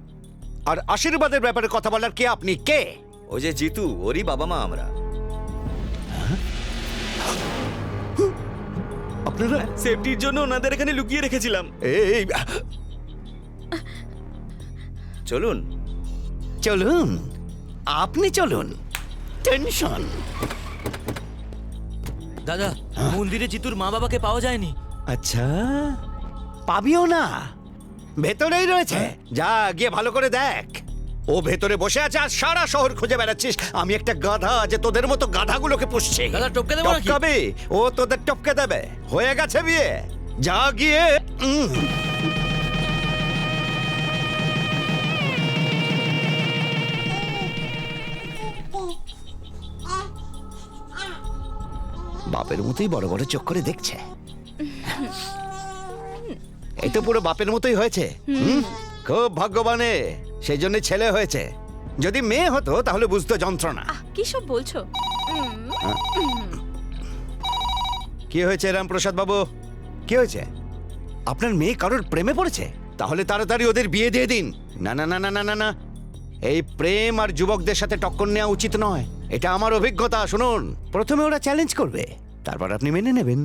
আর আশীর্বাদের ব্যাপারে কথা বলার কে আপনি? কে? ওই যে জিতু, ওরই বাবা মা আমরা। আপনারা সেফটির জন্য ওনাদের এখানে লুকিয়ে রেখেছিলাম। এই চলুন চলুন, আপনি চলুন। টেনশন। দাদা, মন্দিরে জিতুর মা বাবাকে পাওয়া যায়নি। আচ্ছা, পাবিও না? ভেতরেই রয়েছে। যা গিয়ে ভালো করে দেখ। ও ভেতরে বসে আছে আর সারা শহর খুঁজে বেড়াচ্ছিস। আমি একটা গাধা যে তোদের মতো গাধাগুলোকে পুষছে। দাদা, টপকে দেবো নাকি? টপকাবে? ও তোদের টপকে দেবে। হয়ে গেছে বিয়ে, যা গিয়ে বাপের মতোই বড় বড় চোখ করে দেখছে। এই তো পুরো বাপের মতোই হয়েছে। খুব ভাগ্যবানে, সেই জন্য ছেলে হয়েছে। যদি মেয়ে হতো তাহলে বুঝতো যন্ত্রণা। কি সব বলছো? কি হয়েছে রামপ্রসাদ বাবু, কি হয়েছে? আপনার মেয়ে কারোর প্রেমে পড়েছে? তাহলে তাড়াতাড়ি ওদের বিয়ে দিয়ে দিন। না না না না না না না, এই প্রেম আর যুবকদের সাথে টক্কর নেওয়া উচিত নয়। এটা আমার অভিজ্ঞতা। শুনুন, প্রথমে ওরা চ্যালেঞ্জ করবে, তারপর আপনি মেনে নেবেন।